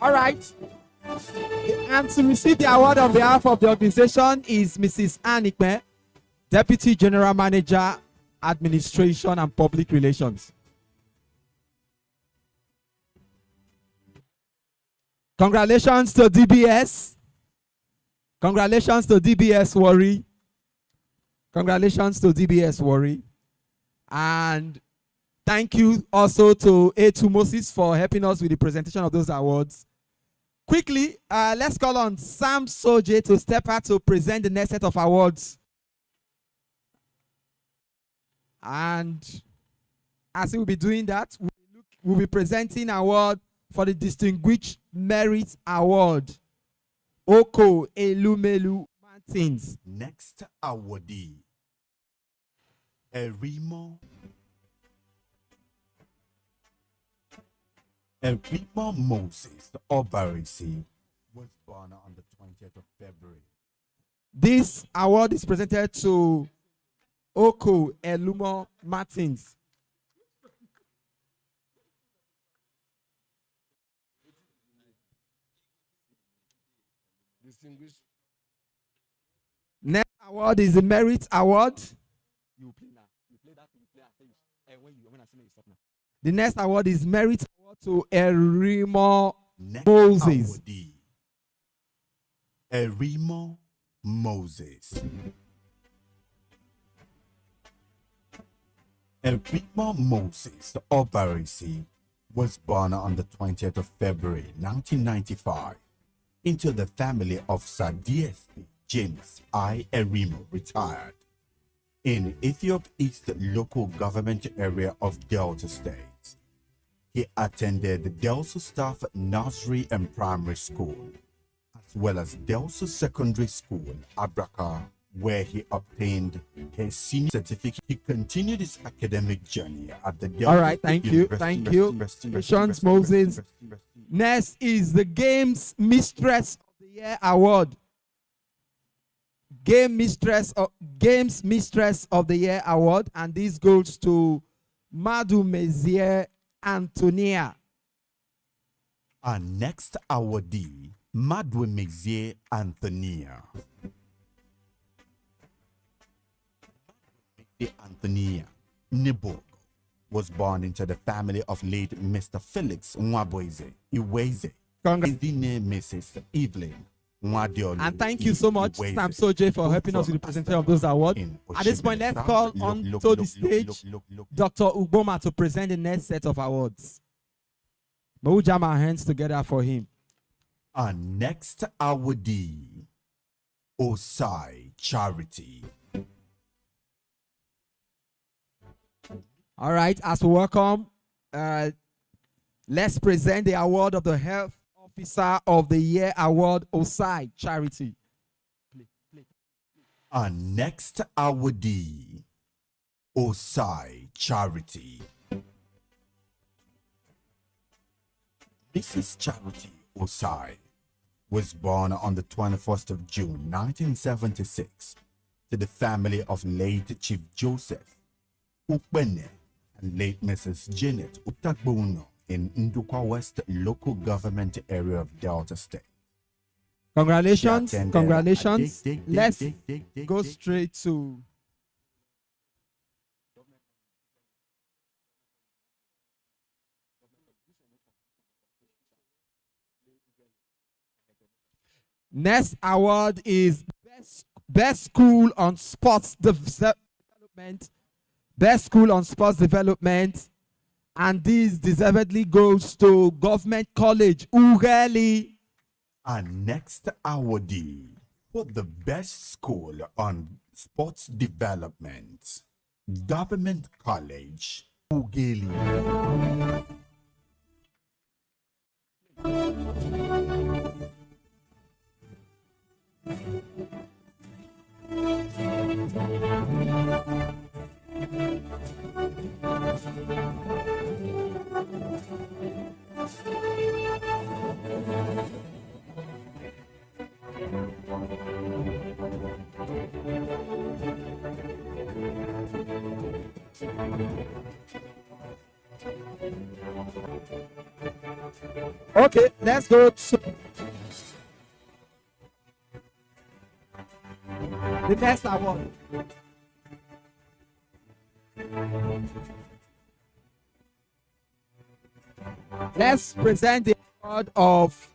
All right. And to receive the award on behalf of the organization is Mrs. Anikme, Deputy General Manager, Administration and Public Relations. Congratulations to DBS. Congratulations to DBS Warri. Congratulations to DBS Warri. And thank you also to A2 Moses for helping us with the presentation of those awards. Quickly, let's call on Sam Soje to step out to present the next set of awards. And as he will be doing that, we'll be presenting award for the Distinguished Merit Award, Oko Elumelu Martins. Next awardee, Erimo Moses Obarisi was born on the 20th of February. This award is presented to Oko Elumo Martins. Distinguished. Next award is the Merit Award. You play now. You play that. You play. When I say you stop now. The next award is Merit Award to Erimo Moses. Awardee, Erimo Moses. Erimo Moses Obarisi was born on the 20th of February 1995 into the family of Sir DSP James I. Erimo, retired, in Ethiopia East local government area of Delta State. He attended the Delsu Staff Nursery and Primary School, as well as Delsu Secondary School, Abraka, where he obtained his senior certificate. He continued his academic journey at the Delta All right, thank State you, University. thank you. Congratulations, Moses. Next is the Games Mistress of the Year Award. Games Mistress of the Year Award, and this goes to Madu Mezier Antonia. Our next awardee, Madwe Mezier Antonia. Antonia Niborgo was born into the family of late Mr. Felix Nwaboize Iweze. His name Mrs. Evelyn Nwadiolu. And thank you so much, Sam Soje, for helping us with the presentation of those awards. At this point, let's call on to the stage Dr. Ugboma to present the next set of awards. But we'll jam our hands together for him. Our next awardee, Osai Charity. All right, as we welcome, let's present the award of the Health Officer of the Year Award, Osai Charity. Our next awardee, Osai Charity. Mrs. Charity Osai was born on the 21st of June 1976 to the family of late Chief Joseph Ukbene and late Mrs. Janet Utagbono in Ndukwa West local government area of Delta State. Congratulations, She attended congratulations. a Let's go straight to next award is best school on sports development. Best school on sports development, and this deservedly goes to Government College Ughelli. Our next awardee for the best school on sports development. Government College, Ugeli. Okay, let's go to the next award. Let's present the award of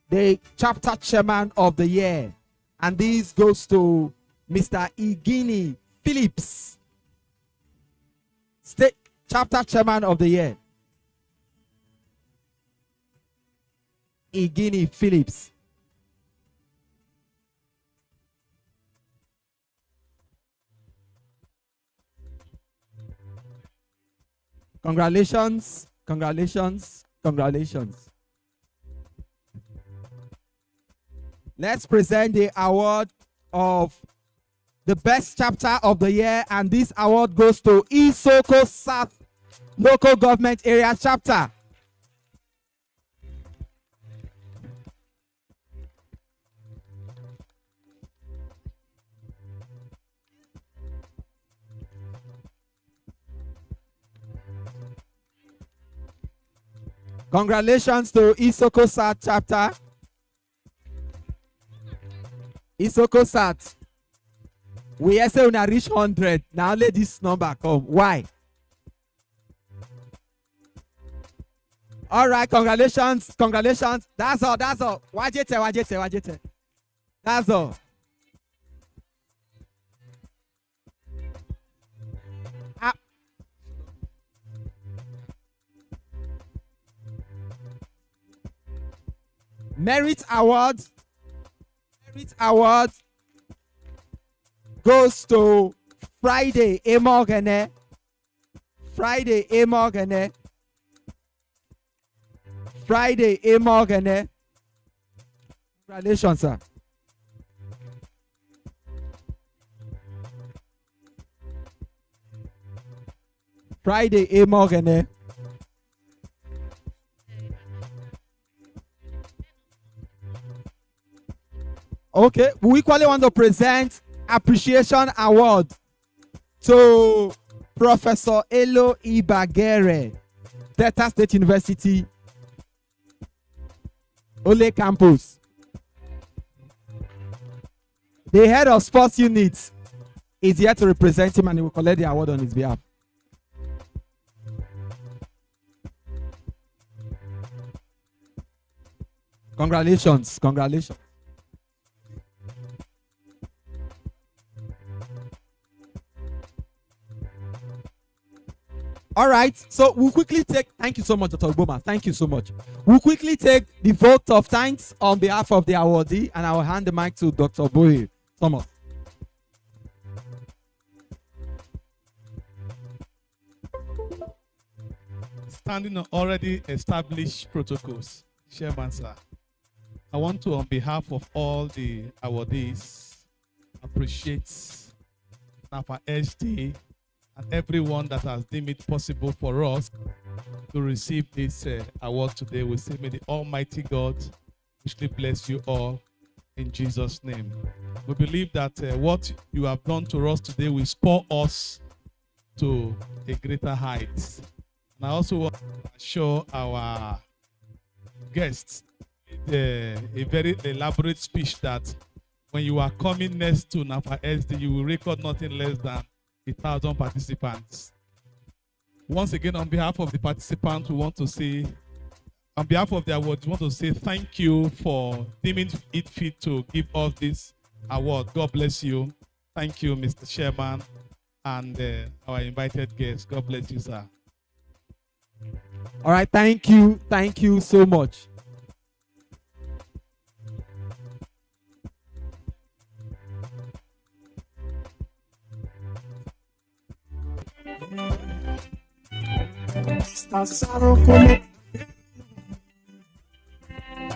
the chapter chairman of the year. And this goes to Mr. Igini Phillips, state chapter chairman of the year. Igini Phillips. Congratulations, congratulations, congratulations. Let's present the award of the best chapter of the year, and this award goes to Isoko South Local Government Area Chapter. Congratulations to Isoko South chapter. Isoko South. We say when I reach 100. Now let this number come. Why? All right, congratulations, congratulations. That's all, that's all. Wajete. That's all. Merit award goes to Friday Emogene. Friday Emogene. Congratulations, sir. Friday Emogene. Okay, we equally want to present appreciation award to Professor Elo Ibagere, Delta State University, Oleh campus. The head of sports unit is here to represent him, and he will collect the award on his behalf. Congratulations, congratulations. All right, so we'll quickly take, thank you so much, Dr. Oboma, thank you so much. We'll quickly take the vote of thanks on behalf of the awardee, and I will hand the mic to Dr. Boye Thomas. Standing on already established protocols, Chairman, sir, I want to, on behalf of all the awardees, appreciate Napher-Sd and everyone that has deemed it possible for us to receive this award today. We say, may the Almighty God richly bless you all in Jesus' name. We believe that what you have done to us today will spur us to a greater height. And I also want to assure our guests a very elaborate speech that when you are coming next to Napher-Sd, you will record nothing less than 1,000 participants. Once again, on behalf of the participants, we want to say, on behalf of the award, we want to say thank you for deeming it fit to give us this award. God bless you. Thank you, Mr. Chairman, and our invited guests. God bless you, sir. All right, thank you so much. Mr. Sarokole.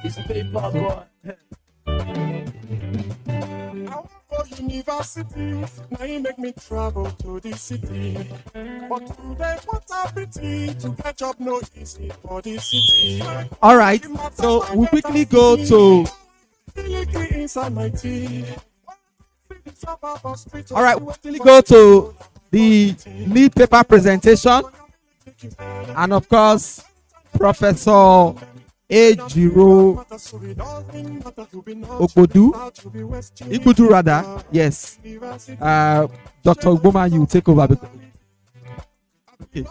It's paper boy. I want go university. Now you make me travel to the city. But today, what a pity to catch up no easy for the city. All right, so we quickly go to. Inside my tea. All right, we quickly go to the lead paper presentation, and of course, Professor Ejiro Ikudu rather, yes. Dr. Ugboma, you take over. Okay.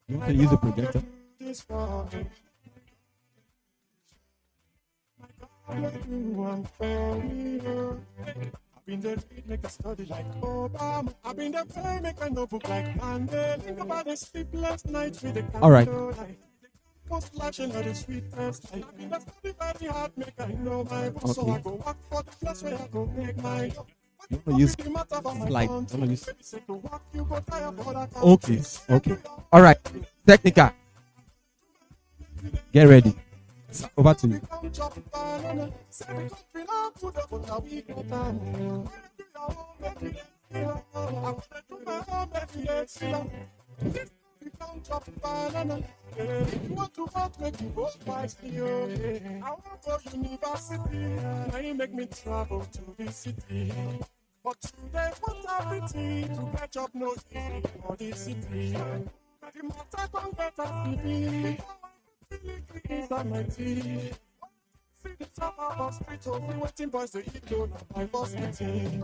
You want to use the projector? Been there make a study like Obama. I've been there play make a notebook like Mandela. Think about the sleepless nights with the all right. Post flashing of the sweetest. I've been there study very hard make I know my book. So I go work for the place where I go make my. You want to use slide? Okay, okay. All right. Technical. Get ready. Over to you. Make me travel to the city. But today, what a pity to catch up no easy for the city. The matter can better be. Inside my tea. See the top of hospital, we waiting boys to eat down by varsity.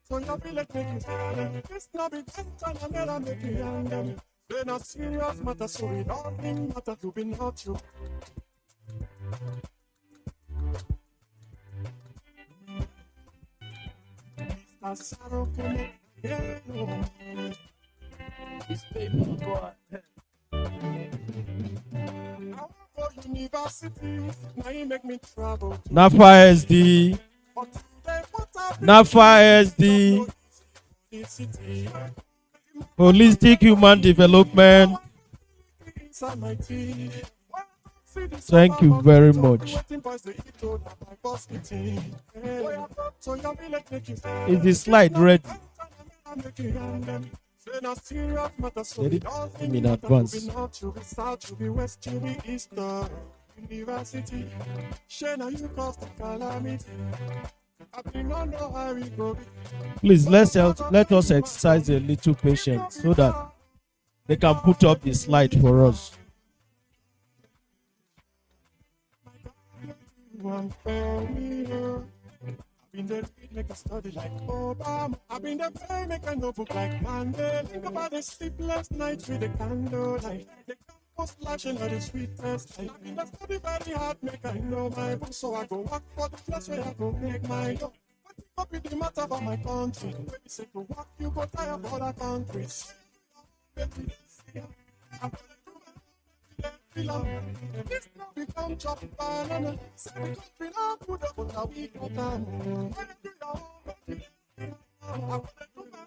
So you feel like making stand. This not be time and then I make you young. They're not serious matter, so it all been matter to be not you. Mr. Sarokole, yeah, no. It's paper boy. Napher-Sd, Napher-Sd, holistic human development. Thank you very much. Is the slide ready? Ready? In advance. Please let us exercise a little patience so that they can put up the slide for us. Been there make a study like Obama. I've been there play make a notebook like Mandela. Think about the sleepless nights with the candlelight. The campus flashing of the sweetest. I've been there study very hard make I know my book. So I go work for the place where I go make my dough. What think up with the matter for my country? When you say to work, you go tire of other countries. This now become chop banana. Say we country now put up on a week of time. When you do your own, I wanna do my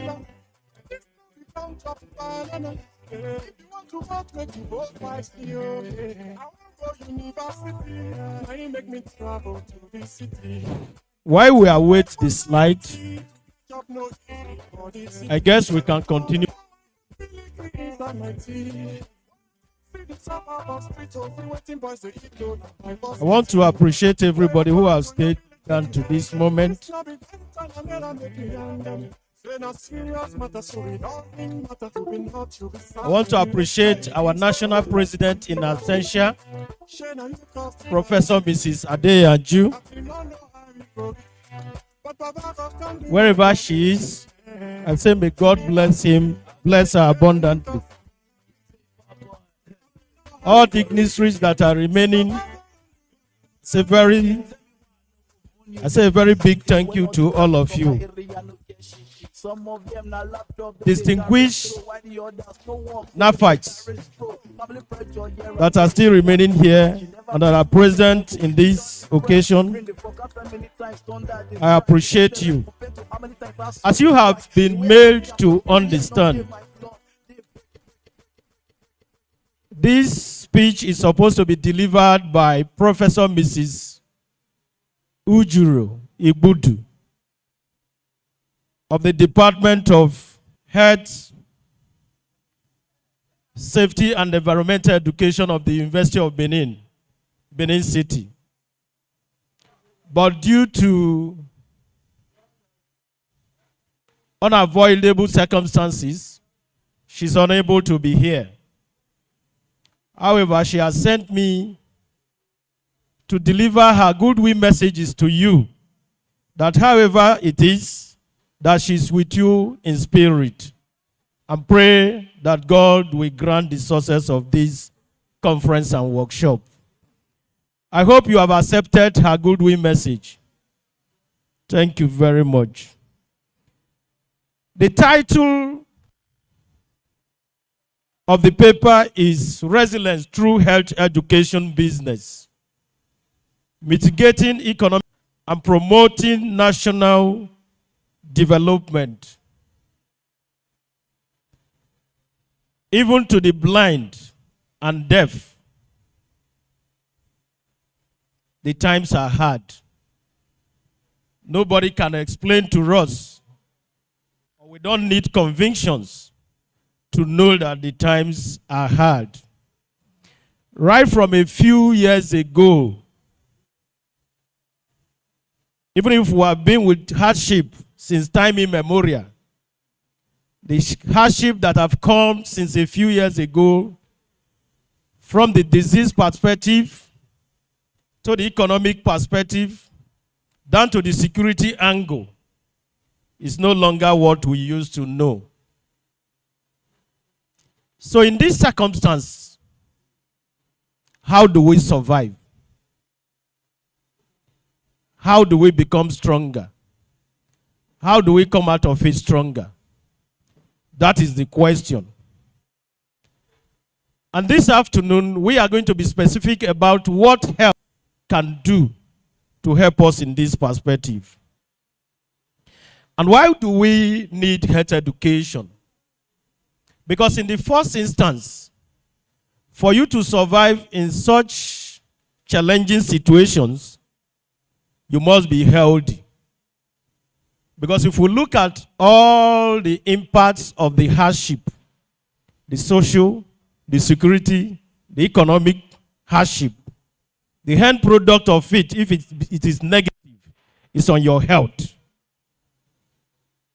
own, this now become chop banana. If you want to vote, make you vote wisely. I want to go university. Now you make me travel to the city. While we await the slide, I guess we can continue. I want to appreciate everybody who has stayed down to this moment. I want to appreciate our national president in absentia, Professor Mrs. Adeyanju, wherever she is. I say may God bless him, bless her abundantly. All dignitaries that are remaining, I say a very big thank you to all of you. distinguished NAFAs that are still remaining here and that are present in this occasion, I appreciate you. As you have been made to understand, this speech is supposed to be delivered by Professor Mrs. Ujuru Igbudu of the Department of Health, Safety and Environmental Education of the University of Benin, Benin City. But due to unavoidable circumstances, she's unable to be here. However, she has sent me to deliver her goodwill messages to you, that however it is, that she's with you in spirit, and pray that God will grant the success of this conference and workshop. I hope you have accepted her goodwill message. Thank you very much. The title of the paper is Resilience Through Health Education Business, Mitigating Economic and Promoting National Development, even to the blind and deaf. The times are hard. Nobody can explain to us, or we don't need convictions to know that the times are hard. Right from a few years ago, even if we have been with hardship since time immemorial, the hardship that have come since a few years ago, from the disease perspective to the economic perspective, down to the security angle, is no longer what we used to know. So in this circumstance, how do we survive? How do we become stronger? How do we come out of it stronger? That is the question. And this afternoon, we are going to be specific about what health can do to help us in this perspective. And why do we need health education? Because in the first instance, for you to survive in such challenging situations, you must be healthy. Because if we look at all the impacts of the hardship, the social, the security, the economic hardship, the end product of it, if it is negative, is on your health.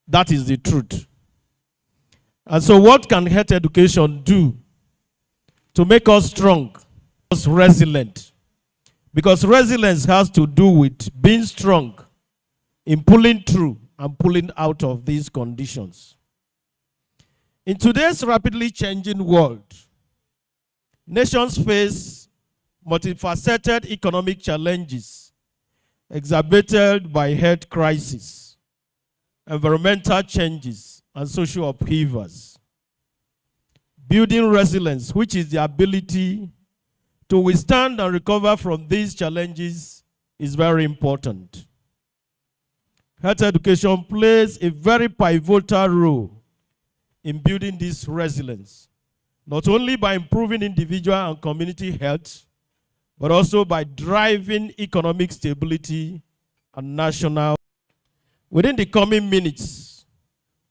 That is the truth. And so what can health education do to make us strong, us resilient? Because resilience has to do with being strong in pulling through and pulling out of these conditions. In today's rapidly changing world, nations face multifaceted economic challenges exacerbated by health crisis, environmental changes, and social upheavals. Building resilience, which is the ability to withstand and recover from these challenges, is very important. Health education plays a very pivotal role in building this resilience, not only by improving individual and community health, but also by driving economic stability and national. Within the coming minutes,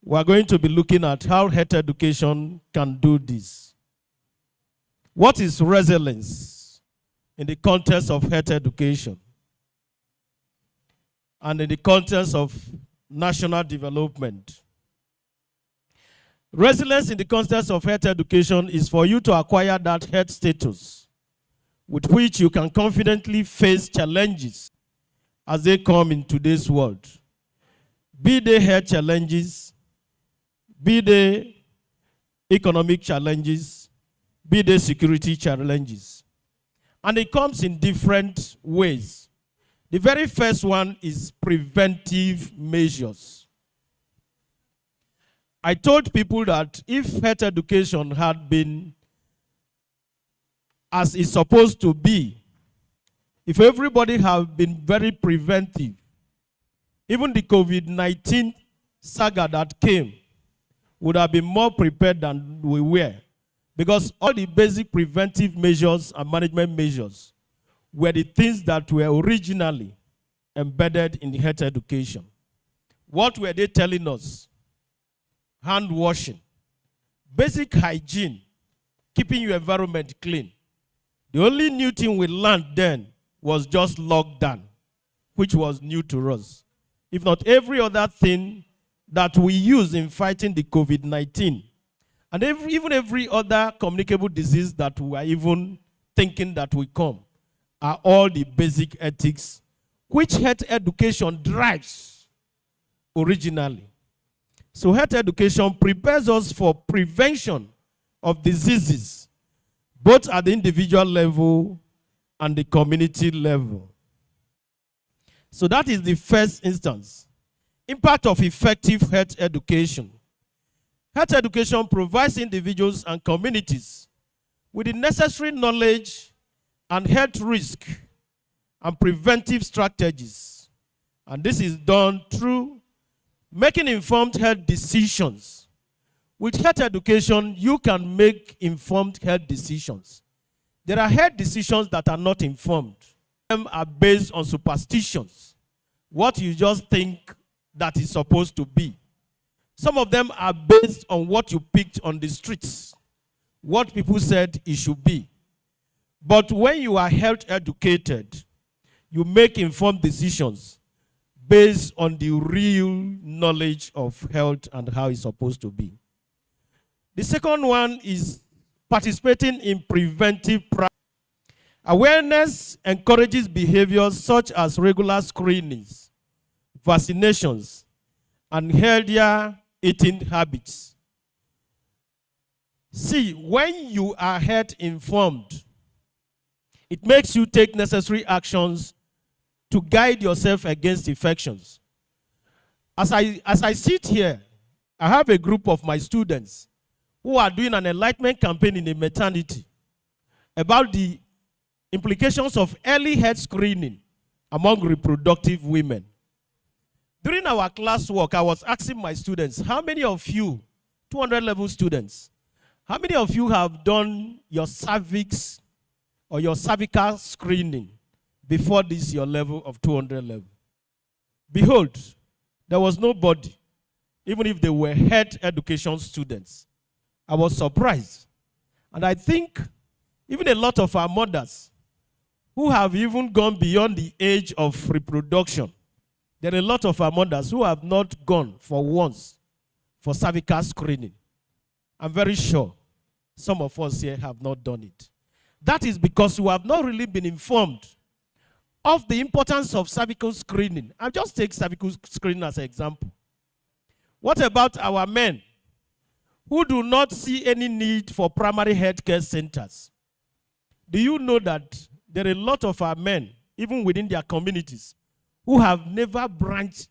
we are going to be looking at how health education can do this. What is resilience in the context of health education and in the context of national development? Resilience in the context of health education is for you to acquire that health status with which you can confidently face challenges as they come in today's world. Be they health challenges, be they economic challenges, be they security challenges. And it comes in different ways. The very first one is preventive measures. I told people that if health education had been as it's supposed to be, if everybody had been very preventive, even the COVID-19 saga that came would have been more prepared than we were, because all the basic preventive measures and management measures were the things that were originally embedded in the health education. What were they telling us? Hand washing, basic hygiene, keeping your environment clean. The only new thing we learned then was just lockdown, which was new to us. If not every other thing that we use in fighting the COVID-19, and even every other communicable disease that we are even thinking that will come, are all the basic ethics which health education drives originally. So health education prepares us for prevention of diseases, both at the individual level and the community level. So that is the first instance. Impact of effective health education. Health education provides individuals and communities with the necessary knowledge and health risk and preventive strategies. And this is done through making informed health decisions. With health education, you can make informed health decisions. There are health decisions that are not informed. Them are based on superstitions, what you just think that is supposed to be. Some of them are based on what you picked on the streets, what people said it should be. But when you are health educated, you make informed decisions based on the real knowledge of health and how it's supposed to be. The second one is participating in preventive practice. Awareness encourages behaviors such as regular screenings, vaccinations, and healthier eating habits. See, when you are health informed, it makes you take necessary actions to guide yourself against infections. As I sit here, I have a group of my students who are doing an enlightenment campaign in a maternity about the implications of early health screening among reproductive women. During our classwork, I was asking my students, how many of you, 200 level students, how many of you have done your cervix or your cervical screening before this your level of 200 level? Behold, there was nobody, even if they were health education students. I was surprised. And I think even a lot of our mothers who have even gone beyond the age of reproduction, there are a lot of our mothers who have not gone for once for cervical screening. I'm very sure some of us here have not done it. That is because we have not really been informed of the importance of cervical screening. I'll just take cervical screening as an example. What about our men who do not see any need for primary health care centers? Do you know that there are a lot of our men, even within their communities, who have never branched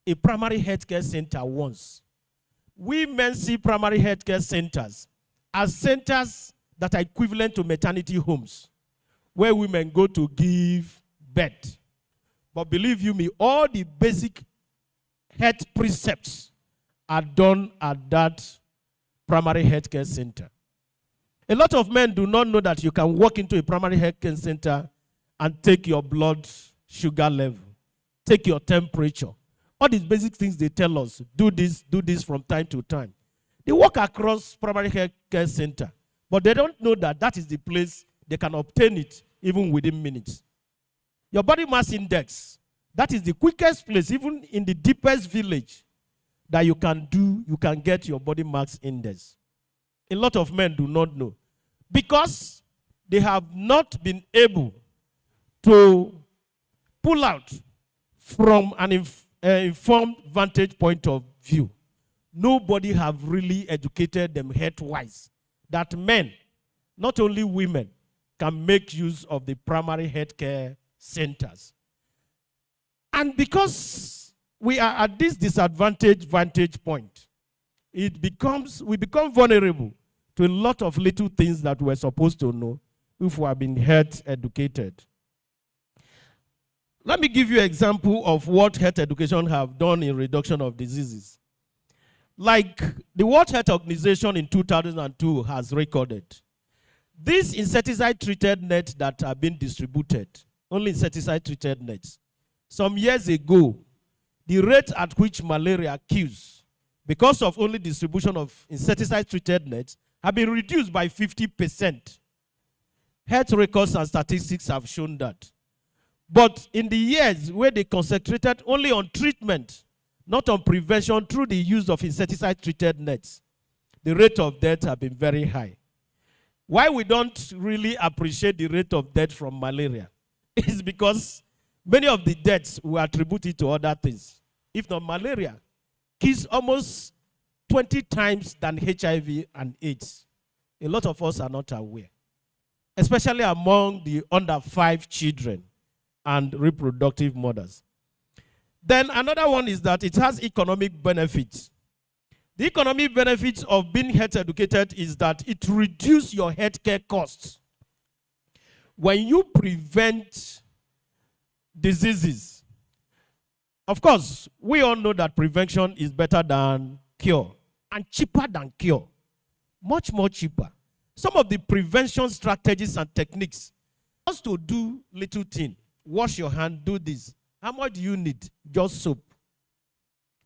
a primary health care center once? We men see primary health care centers as centers that are equivalent to maternity homes, where women go to give birth. But believe you me, all the basic health precepts are done at that primary health care center. A lot of men do not know that you can walk into a primary health care center and take your blood sugar level, take your temperature. All these basic things they tell us, do this from time to time. They walk across primary health care center, but they don't know that that is the place they can obtain it even within minutes. Your body mass index, that is the quickest place, even in the deepest village, that you can get your body mass index. A lot of men do not know, because they have not been able to pull out from an informed vantage point of view. Nobody have really educated them health-wise that men, not only women, can make use of the primary health care centers. And because we are at this disadvantaged vantage point, we become vulnerable to a lot of little things that we're supposed to know if we have been health educated. Let me give you an example of what health education have done in reduction of diseases. Like the World Health Organization in 2002 has recorded, these insecticide-treated nets that are being distributed, only insecticide-treated nets, some years ago, the rate at which malaria kills because of only distribution of insecticide-treated nets have been reduced by 50%. Health records and statistics have shown that. But in the years where they concentrated only on treatment, not on prevention through the use of insecticide-treated nets, the rate of death have been very high. Why we don't really appreciate the rate of death from malaria is because many of the deaths were attributed to other things. If not, malaria kills almost 20 times than HIV and AIDS. A lot of us are not aware, especially among the under 5 children and reproductive mothers. Then another one is that it has economic benefits. The economic benefits of being health educated is that it reduces your healthcare costs. When you prevent diseases, of course, we all know that prevention is better than cure and cheaper than cure, much more cheaper. Some of the prevention strategies and techniques, just to do little thing, wash your hand, do this. How much do you need? Just soap.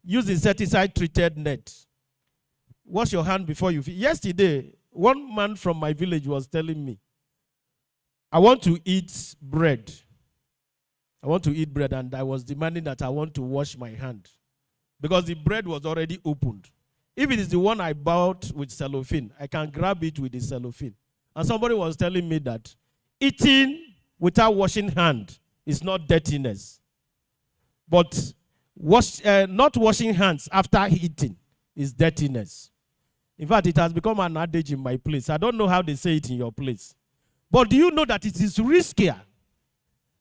Use insecticide-treated net. Wash your hand before you feed. Yesterday, one man from my village was telling me, I want to eat bread. I want to eat bread, and I was demanding that I want to wash my hand because the bread was already opened. If it is the one I bought with cellophane, I can grab it with the cellophane. And somebody was telling me that eating without washing hand is not dirtiness. But not washing hands after eating is dirtiness. In fact, it has become an adage in my place. I don't know how they say it in your place. But do you know that it is riskier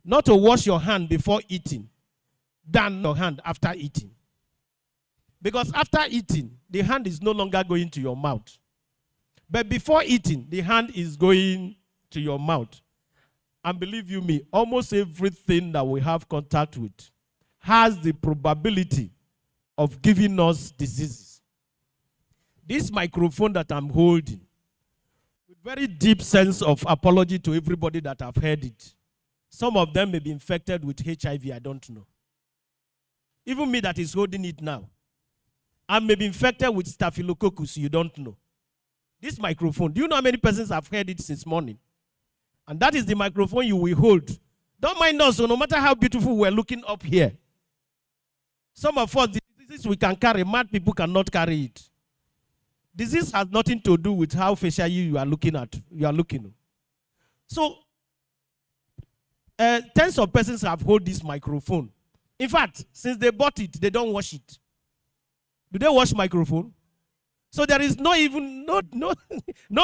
not to wash your hand before eating than your hand after eating? Because after eating, the hand is no longer going to your mouth. But before eating, the hand is going to your mouth. And believe you me, almost everything that we have contact with has the probability of giving us diseases. This microphone that I'm holding, with very deep sense of apology to everybody that have heard it. Some of them may be infected with HIV, I don't know. Even me that is holding it now. I may be infected with staphylococcus, you don't know. This microphone, do you know how many persons have heard it since morning? And that is the microphone you will hold. Don't mind us, so no matter how beautiful we're looking up here. Some of us, the disease we can carry, mad people cannot carry it. Disease has nothing to do with how facial you are looking at. You are looking. So, tens of persons have held this microphone. In fact, since they bought it, they don't wash it. Do they wash microphone? So there is no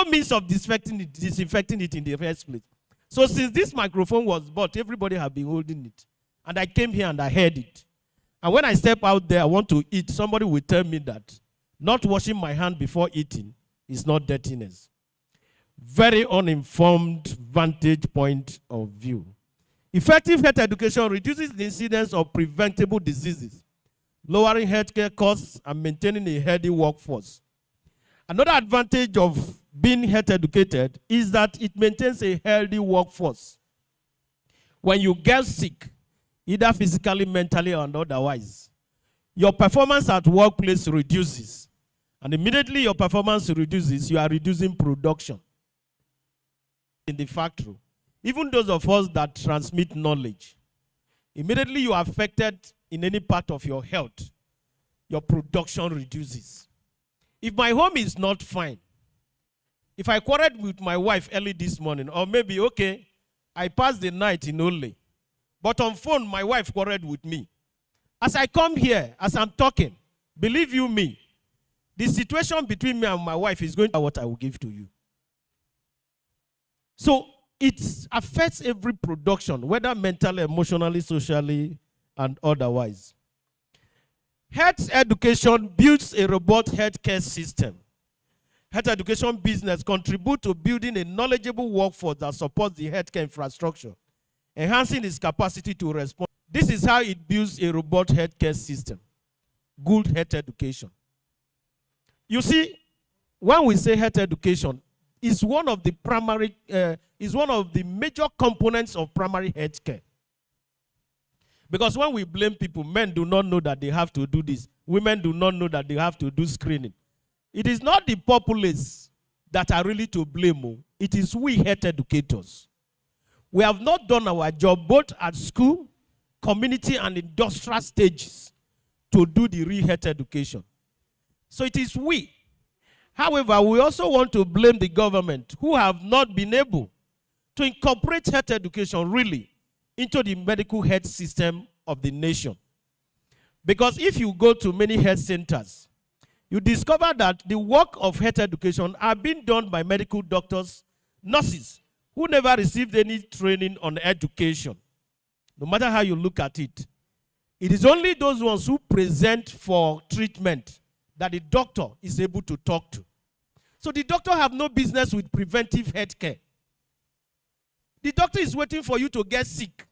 means of disinfecting it in the first place. So since this microphone was bought, everybody have been holding it. And I came here and I heard it. And when I step out there, I want to eat, somebody will tell me that not washing my hand before eating is not dirtiness. Very uninformed vantage point of view. Effective health education reduces the incidence of preventable diseases, lowering healthcare costs and maintaining a healthy workforce. Another advantage of being health educated is that it maintains a healthy workforce. When you get sick, either physically, mentally, or otherwise, your performance at workplace reduces. And immediately your performance reduces, you are reducing production in the factory. Even those of us that transmit knowledge, immediately you are affected in any part of your health, your production reduces. If my home is not fine, if I quarreled with my wife early this morning, or maybe, okay, I passed the night in Oleh, but on phone, my wife quarreled with me. As I come here, as I'm talking, believe you me, the situation between me and my wife is going to be what I will give to you. So it affects every production, whether mentally, emotionally, socially, and otherwise. Health education builds a robust healthcare system. Health education business contribute to building a knowledgeable workforce that supports the healthcare infrastructure, enhancing its capacity to respond. This is how it builds a robust healthcare system. Good health education. You see, when we say health education, is one of the major components of primary health care. Because when we blame people, men do not know that they have to do this. Women do not know that they have to do screening. It is not the populace that are really to blame. It is we health educators. We have not done our job both at school, community, and industrial stages to do the real health education. So it is we. However, we also want to blame the government who have not been able to incorporate health education really into the medical health system of the nation. Because if you go to many health centers, you discover that the work of health education are being done by medical doctors, nurses, who never received any training on education. No matter how you look at it, it is only those ones who present for treatment that the doctor is able to talk to. So the doctor have no business with preventive health care. The doctor is waiting for you to get sick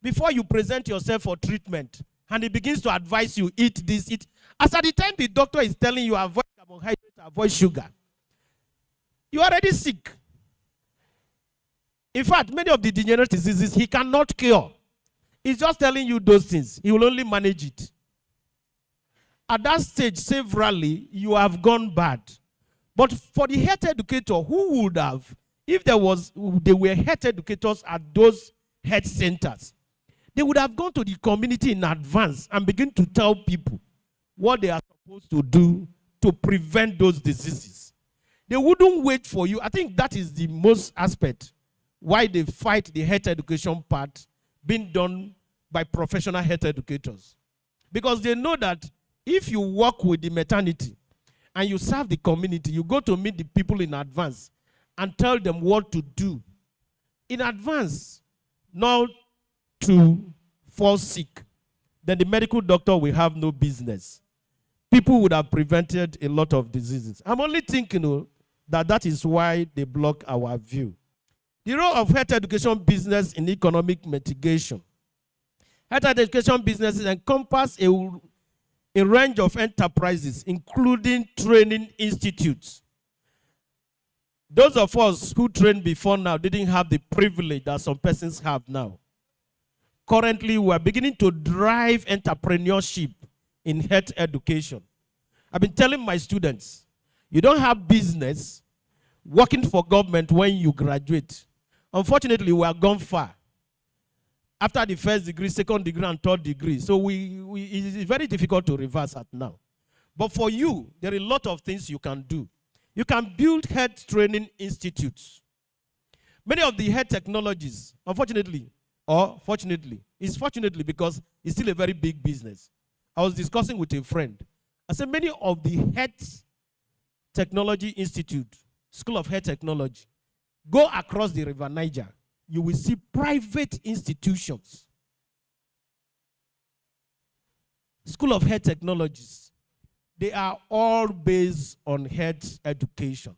before you present yourself for treatment. And he begins to advise you, eat this, eat. As at the time the doctor is telling you, avoid carbohydrates, avoid sugar, you are already sick. In fact, many of the degenerative diseases he cannot cure. He's just telling you those things. He will only manage it. At that stage, severally, you have gone bad. But for the health educator, who would have, if there were health educators at those health centers, they would have gone to the community in advance and begin to tell people what they are supposed to do to prevent those diseases. They wouldn't wait for you. I think that is the most aspect why they fight the health education part being done by professional health educators. Because they know that if you work with the maternity and you serve the community, you go to meet the people in advance and tell them what to do in advance, not to fall sick. Then the medical doctor will have no business. People would have prevented a lot of diseases. I'm only thinking that is why they block our view. The role of health education business in economic mitigation. Health education businesses encompass a range of enterprises, including training institutes. Those of us who trained before now didn't have the privilege that some persons have now. Currently, we are beginning to drive entrepreneurship in health education. I've been telling my students, you don't have business working for government when you graduate. Unfortunately, we are gone far. After the first degree, second degree, and third degree. So it is very difficult to reverse that now. But for you, there are a lot of things you can do. You can build health training institutes. Many of the health technologies, unfortunately, or fortunately, it's fortunately because it's still a very big business. I was discussing with a friend. I said many of the health technology institute, School of Health Technology, go across the River Niger. You will see private institutions. School of Health Technologies. They are all based on health education.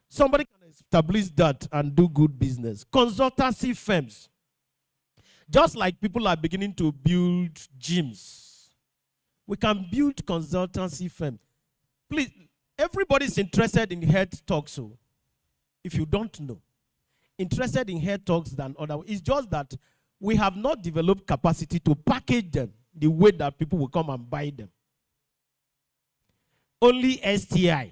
Somebody can establish that and do good business. Consultancy firms. Just like people are beginning to build gyms, we can build consultancy firms. Please, everybody's interested in health talks. So if you don't know, interested in health talks than other. It's just that we have not developed capacity to package them the way that people will come and buy them. Only STI.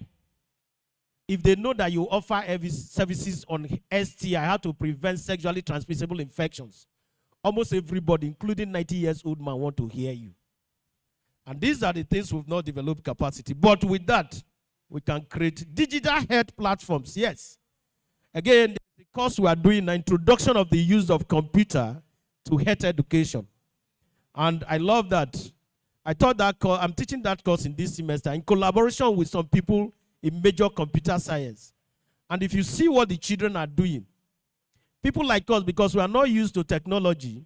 If they know that you offer services on STI, how to prevent sexually transmissible infections, almost everybody, including 90-year-old man, want to hear you. And these are the things we've not developed capacity. But with that, we can create digital health platforms. Yes. Again, the course we are doing, the introduction of the use of computer to health education. And I love that. I taught that course, I'm teaching that course in this semester in collaboration with some people in major computer science. And if you see what the children are doing, people like us, because we are not used to technology,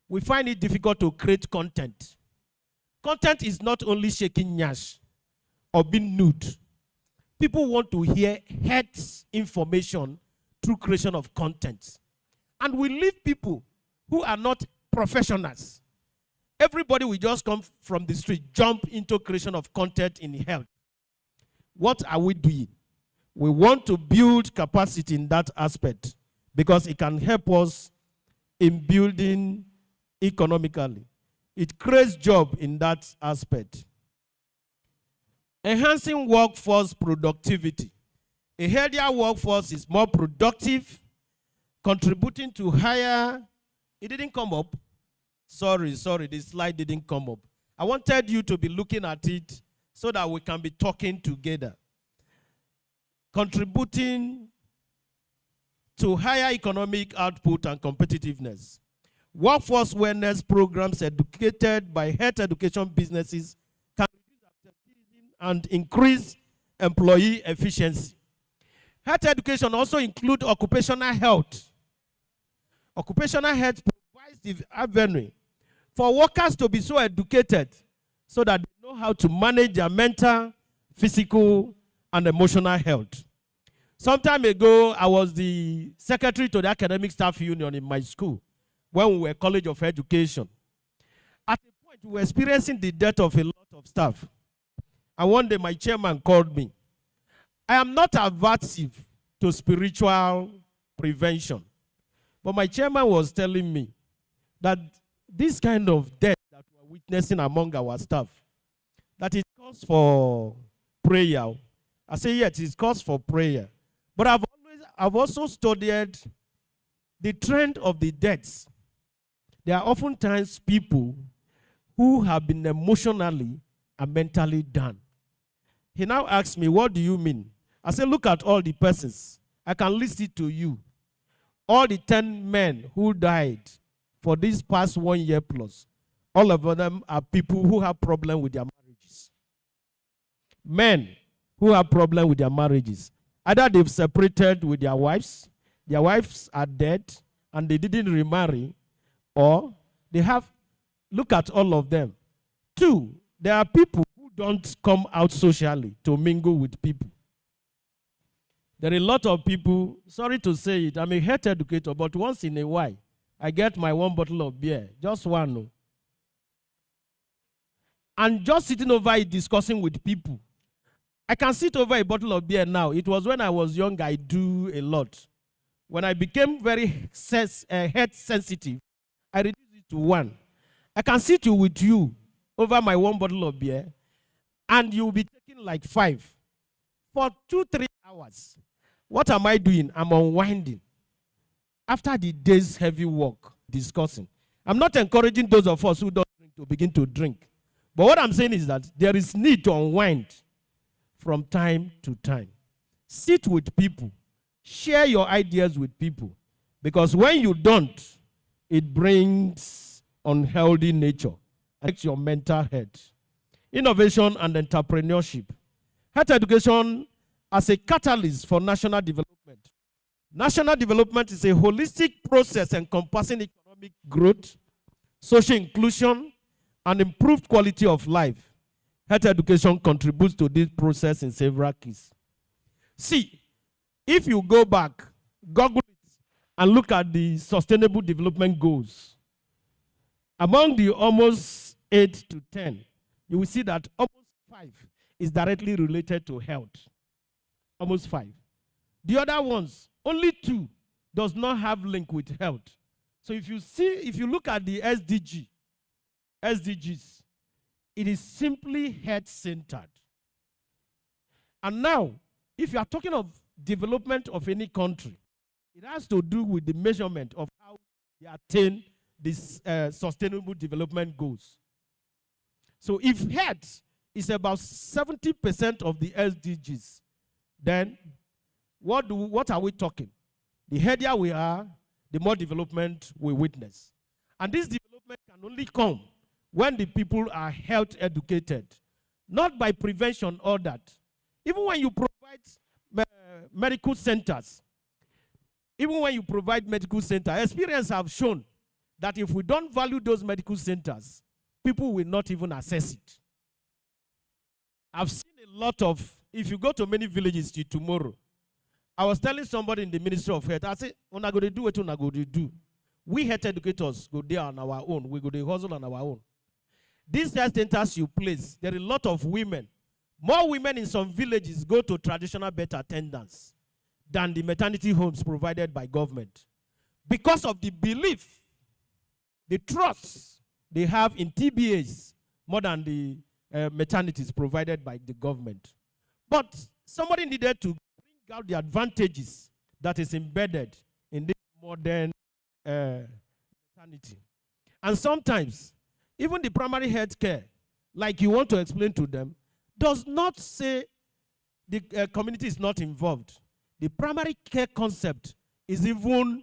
we find it difficult to create content. content is not only shaking nyash or being nude. People want to hear health information through creation of content. And we leave people who are not professionals. Everybody will just come from the street, jump into creation of content in health. What are we doing? We want to build capacity in that aspect because it can help us in building economically. It creates job in that aspect. Enhancing workforce productivity. A healthier workforce is more productive, contributing to higher. It didn't come up. Sorry, the slide didn't come up. I wanted you to be looking at it so that we can be talking together. Contributing to higher economic output and competitiveness. Workforce wellness programs educated by health education businesses can reduce absenteeism and increase employee efficiency. Health education also includes occupational health. Occupational health provides the avenue for workers to be so educated so that they know how to manage their mental, physical, and emotional health. Some time ago, I was the secretary to the Academic Staff Union in my school when we were College of Education. At a point, we were experiencing the death of a lot of staff. And one day, my chairman called me. I am not aversive to spiritual prevention. But my chairman was telling me that this kind of death that we are witnessing among our staff, that it calls for prayer. I say, yes, it calls for prayer. But I've also studied the trend of the deaths. There are oftentimes people who have been emotionally and mentally done. He now asks me, what do you mean? I say, look at all the persons. I can list it to you. All the 10 men who died for this past 1 year plus, all of them are people who have problems with their marriages. Men who have problems with their marriages. Either they've separated with their wives are dead, and they didn't remarry, or they have, look at all of them. 2, there are people who don't come out socially to mingle with people. There are a lot of people, sorry to say it, I'm a health educator, but once in a while, I get my 1 bottle of beer, just one. No. And just sitting over it discussing with people. I can sit over a bottle of beer now. It was when I was young, I do a lot. When I became very health sensitive, I reduced it to 1. I can sit with you over my 1 bottle of beer, and you'll be taking like 5. For 2-3 hours. What am I doing? I'm unwinding. After the day's heavy work, discussing. I'm not encouraging those of us who don't drink to begin to drink. But what I'm saying is that there is need to unwind from time to time. Sit with people. Share your ideas with people. Because when you don't, it brings unhealthy nature. Affects your mental health. Innovation and entrepreneurship. Health education as a catalyst for national development. National development is a holistic process encompassing economic growth, social inclusion, and improved quality of life. Health education contributes to this process in several keys. See, if you go back, Google it, and look at the Sustainable Development Goals, among the almost 8 to 10, you will see that almost 5 is directly related to health. Almost 5. The other ones, only 2 does not have link with health. So if you look at the SDGs, it is simply health-centered. And now, if you are talking of development of any country, it has to do with the measurement of how they attain these sustainable development goals. So if health is about 70% of the SDGs, then what are we talking? The healthier we are, the more development we witness. And this development can only come when the people are health educated, not by prevention or that. Even when you provide medical centers, experience have shown that if we don't value those medical centers, people will not even access it. I've seen a lot of, if you go to many villages till tomorrow, I was telling somebody in the Ministry of Health, I said, "Una go to do what una go to do. We health educators go there on our own. We go to hustle on our own. These health centers you place, there are a lot of women. More women in some villages go to traditional birth attendants than the maternity homes provided by government. Because of the belief, the trust they have in TBAs more than the maternities provided by the government. But somebody needed to bring out the advantages that is embedded in this modern maternity. And sometimes, even the primary health care, like you want to explain to them, does not say the community is not involved. The primary care concept is even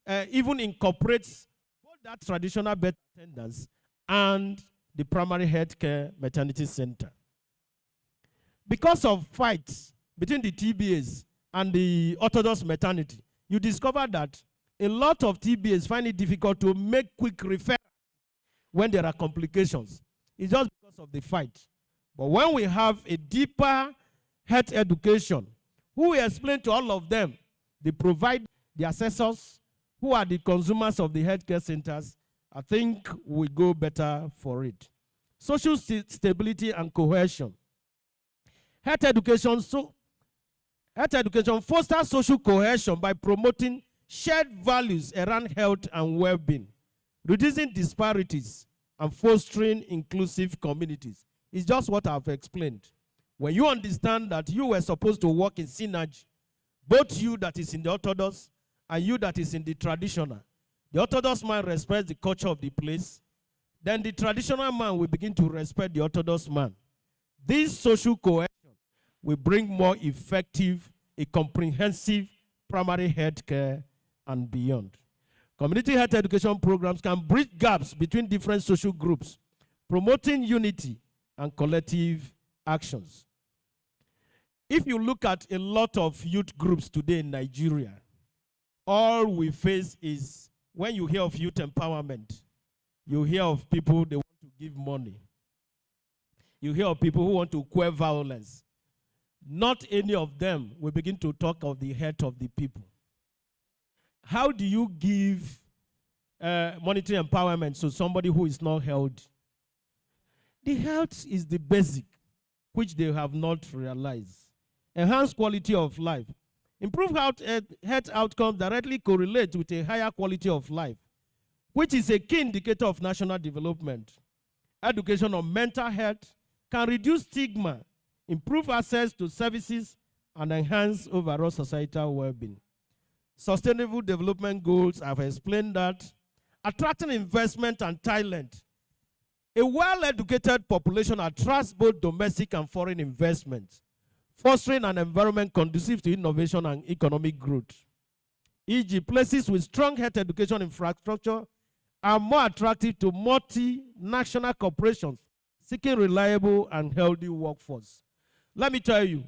incorporates both that traditional birth attendants and the primary health care maternity center. Because of fights between the TBAs and the orthodox maternity, you discover that a lot of TBAs find it difficult to make quick referrals when there are complications. It's just because of the fight. But when we have a deeper health education, who will explain to all of them, they provide the assessors, who are the consumers of the healthcare centers, I think we go better for it. Social stability and cohesion. Health education fosters social cohesion by promoting shared values around health and well-being, reducing disparities, and fostering inclusive communities. It's just what I've explained. When you understand that you were supposed to work in synergy, both you that is in the orthodox and you that is in the traditional, the orthodox man respects the culture of the place, then the traditional man will begin to respect the orthodox man. This social cohesion will bring more effective, a comprehensive primary health care and beyond. Community health education programs can bridge gaps between different social groups, promoting unity and collective actions. If you look at a lot of youth groups today in Nigeria, all we face is, when you hear of youth empowerment, you hear of people they want to give money. You hear of people who want to quell violence. Not any of them will begin to talk of the health of the people. How do you give monetary empowerment to somebody who is not healthy? The health is the basic, which they have not realized. Enhance quality of life. Improved health outcomes directly correlate with a higher quality of life, which is a key indicator of national development. Education on mental health can reduce stigma, improve access to services, and enhance overall societal well-being. Sustainable development goals, I've explained that. Attracting investment and talent. A well-educated population attracts both domestic and foreign investment, fostering an environment conducive to innovation and economic growth. E.g., places with strong health education infrastructure are more attractive to multinational corporations seeking reliable and healthy workforce. Let me tell you,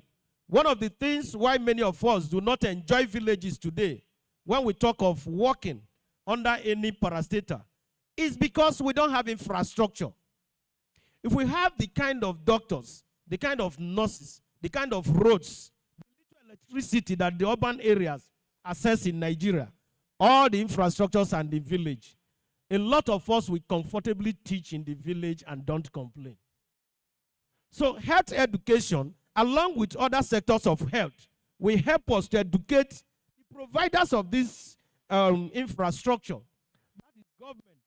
one of the things why many of us do not enjoy villages today, when we talk of working under any parastatal, is because we don't have infrastructure. If we have the kind of doctors, the kind of nurses, the kind of roads, the little electricity that the urban areas access in Nigeria, all the infrastructures and the village, a lot of us will comfortably teach in the village and don't complain. So health education, along with other sectors of health, will help us to educate the providers of this infrastructure, that is government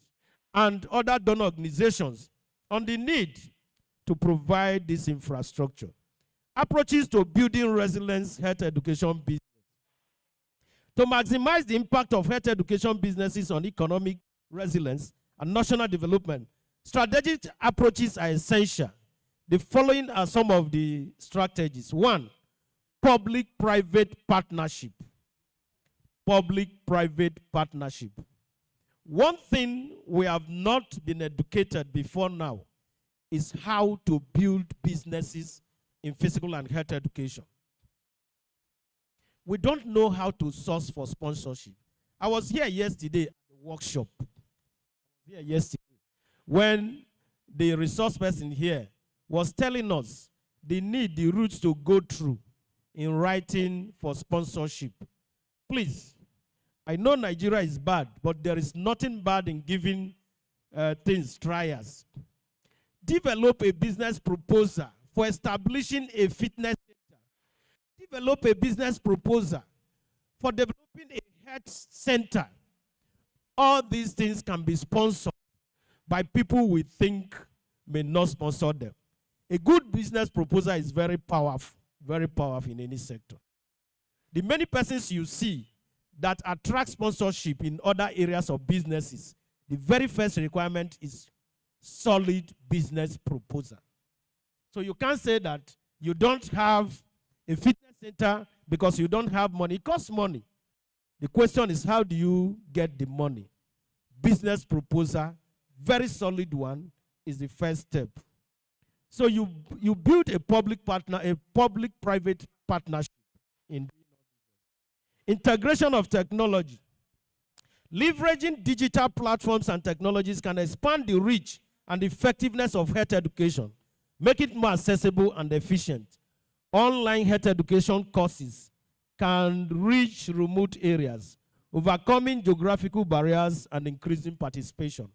and other donor organizations, on the need to provide this infrastructure. Approaches to building resilience health education business. To maximize the impact of health education businesses on economic resilience and national development, strategic approaches are essential. The following are some of the strategies. 1, public-private partnership. Public-private partnership. One thing we have not been educated before now is how to build businesses in physical and health education. We don't know how to source for sponsorship. I was here yesterday at the workshop. When the resource person here, was telling us the need, the routes to go through in writing for sponsorship. Please, I know Nigeria is bad, but there is nothing bad in giving things trials. Develop a business proposal for establishing a fitness center. Develop a business proposal for developing a health center. All these things can be sponsored by people we think may not sponsor them. A good business proposal is very powerful in any sector. The many persons you see that attract sponsorship in other areas of businesses, the very first requirement is solid business proposal. So you can't say that you don't have a fitness center because you don't have money. It costs money. The question is, how do you get the money? Business proposal, very solid one, is the first step. So you build a public-private partnership in integration of technology. Leveraging digital platforms and technologies can expand the reach and effectiveness of health education, make it more accessible and efficient. Online health education courses can reach remote areas, overcoming geographical barriers and increasing participation.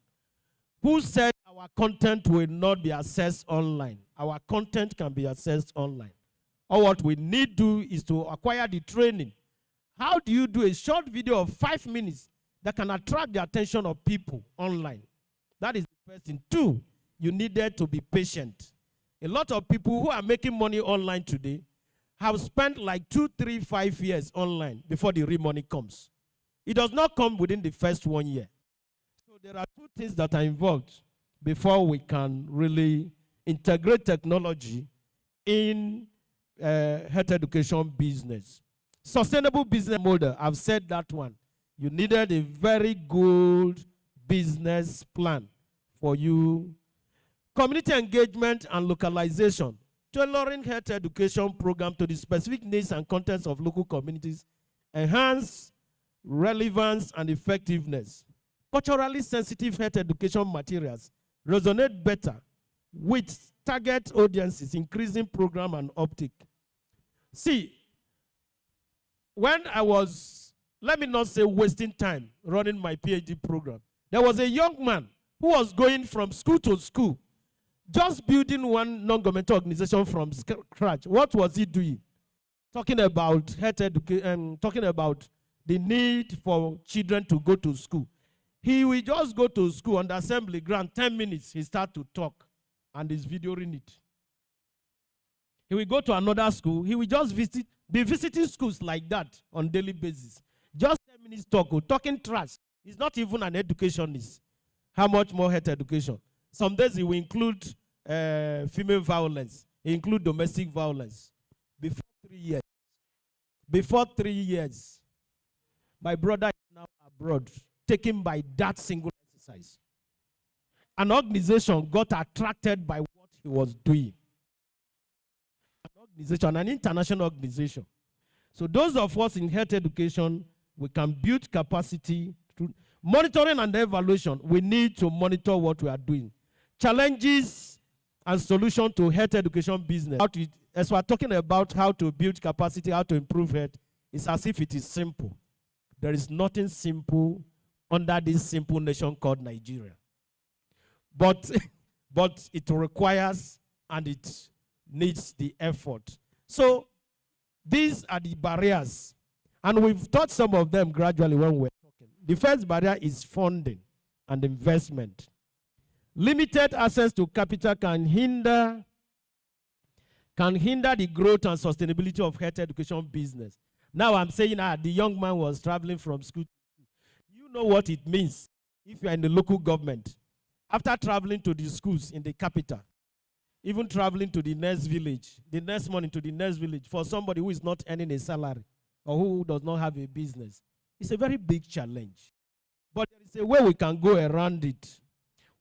Who said our content will not be accessed online? Our content can be accessed online. Or what we need to do is to acquire the training. How do you do a short video of 5 minutes that can attract the attention of people online? That is the first thing. 2, you needed to be patient. A lot of people who are making money online today have spent like 2, 3, 5 years online before the real money comes. It does not come within the first 1 year. So there are 2 things that are involved before we can really integrate technology in health education business. Sustainable business model, I've said that one. You needed a very good business plan for you. Community engagement and localization. Tailoring health education program to the specific needs and contents of local communities. Enhance relevance and effectiveness. Culturally sensitive health education materials resonate better with target audiences, increasing program and uptake. See, when I was, let me not say wasting time running my PhD program, there was a young man who was going from school to school, just building one non-governmental organization from scratch. What was he doing? Talking about health education, talking about the need for children to go to school. He will just go to school on the assembly ground, 10 minutes, he start to talk, and is videoing it. He will go to another school, he will just be visiting schools like that on daily basis. Just 10 minutes talk, talking trash. He's not even an educationist. How much more health education? Some days he will include female violence. He include domestic violence. Before 3 years, my brother is now abroad, taken by that single exercise. An organization got attracted by what he was doing. An organization, an international organization. So those of us in health education, we can build capacity through monitoring and evaluation. We need to monitor what we are doing. Challenges and solution to health education business. As we are talking about how to build capacity, how to improve health, it's as if it is simple. There is nothing simple under this simple nation called Nigeria. But it requires and it needs the effort. So these are the barriers. And we've taught some of them gradually when we're talking. The first barrier is funding and investment. Limited access to capital can hinder the growth and sustainability of health education business. Now I'm saying the young man was traveling from school to school. You know what it means if you are in the local government. After traveling to the schools in the capital, even traveling to the next village, the next morning to the next village, for somebody who is not earning a salary or who does not have a business, it's a very big challenge. But there is a way we can go around it.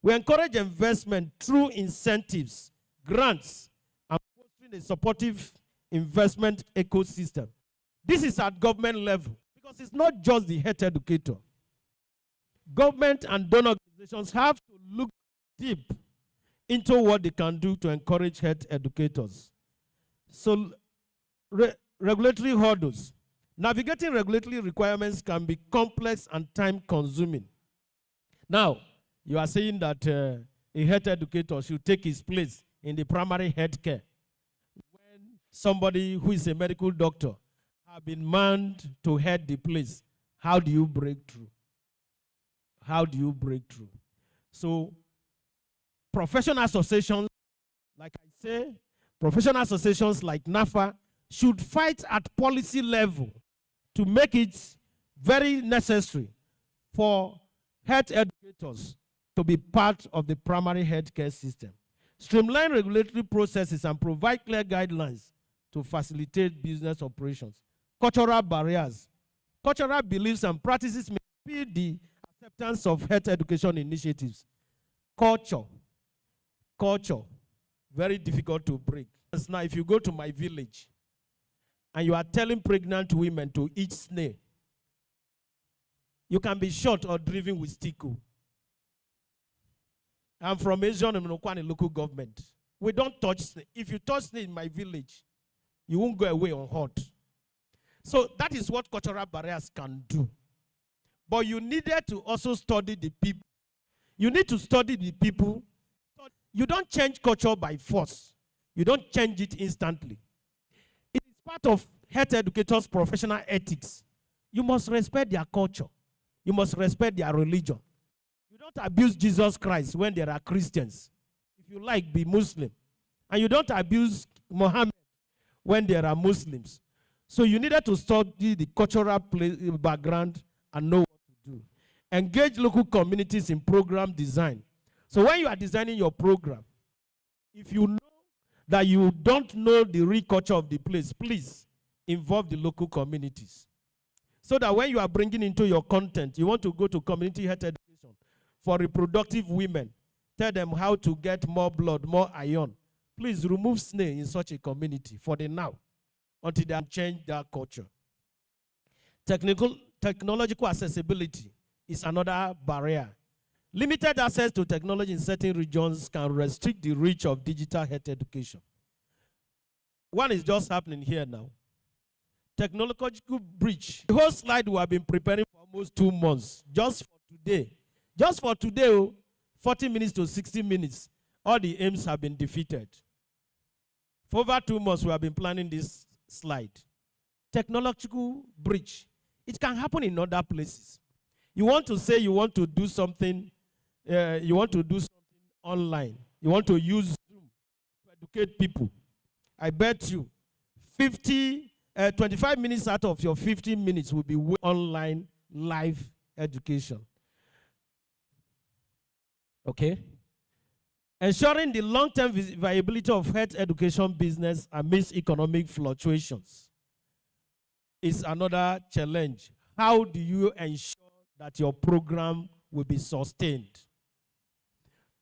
We encourage investment through incentives, grants, and fostering a supportive investment ecosystem. This is at government level because it's not just the health educator. Government and donor organizations have to look deep into what they can do to encourage health educators. So regulatory hurdles. Navigating regulatory requirements can be complex and time-consuming. Now, you are saying that a health educator should take his place in the primary health care. When somebody who is a medical doctor has been manned to head the place, how do you break through? How do you break through? So, professional associations, like I say, professional associations like NAFA should fight at policy level to make it very necessary for health educators to be part of the primary healthcare system. Streamline regulatory processes and provide clear guidelines to facilitate business operations. Cultural barriers. Cultural beliefs and practices may impede the acceptance of health education initiatives. Culture, very difficult to break. Now, if you go to my village and you are telling pregnant women to eat snail, you can be shot or driven with stickle. I'm from Asian Mnokwani local government. We don't touch snail. If you touch snail in my village, you won't go away unhurt. So that is what cultural barriers can do. But you needed to also study the people. You need to study the people. You don't change culture by force. You don't change it instantly. It is part of health educators' professional ethics. You must respect their culture. You must respect their religion. You don't abuse Jesus Christ when there are Christians. If you like, be Muslim. And you don't abuse Muhammad when there are Muslims. So you needed to study the cultural background and know what to do. Engage local communities in program design. So when you are designing your program, if you know that you don't know the real culture of the place, please involve the local communities. So that when you are bringing into your content, you want to go to community health education for reproductive women, tell them how to get more blood, more iron. Please remove snail in such a community for the now, until they change their culture. Technological accessibility is another barrier. Limited access to technology in certain regions can restrict the reach of digital health education. One is just happening here now. Technological breach. The whole slide we have been preparing for almost 2 months, just for today. Just for today, 40 minutes to 60 minutes, all the aims have been defeated. For over 2 months, we have been planning this slide. Technological breach. It can happen in other places. You want to say you want to do something, online. You want to use Zoom to educate people. I bet you 25 minutes out of your 15 minutes will be online live education. Okay? Ensuring the long-term viability of health education business amidst economic fluctuations is another challenge. How do you ensure that your program will be sustained?